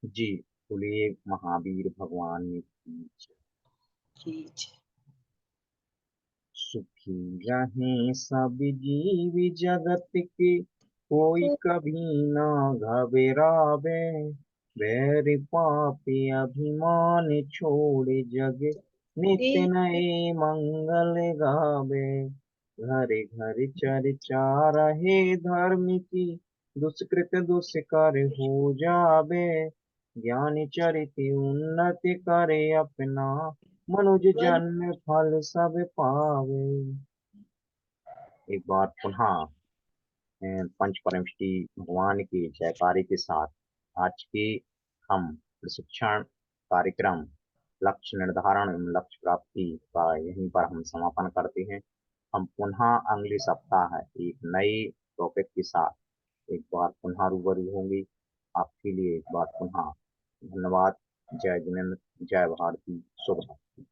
जी, बोलिए महावीर भगवान की ठीक है। सुखी रहें सब जीव जगत के, कोई कभी ना घबरावे। बैर पापी अभिमान छोड़ जग, नित्य नए मंगल गावे। घर घर चर्चा रहे धर्म की, दुष्कृत दुष्कर हो जावे। ज्ञान चरित उन्नति करे अपना, मनुज जन्म फल सब पावे। एक बार पुनः पंच परमेष्टि भगवान के जयकारे के साथ आज के हम प्रशिक्षण कार्यक्रम लक्ष्य निर्धारण एवं लक्ष्य प्राप्ति का यहीं पर हम समापन करते हैं। हम पुनः अगले सप्ताह एक नए टॉपिक के साथ एक बार पुनः रूबरू होंगे। आपके लिए एक बार पुनः धन्यवाद। जय जिनेन्द्र, जय भारती, शुभ रात्रि।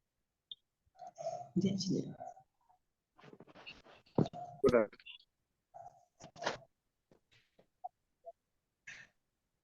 जय श्री राम। गुड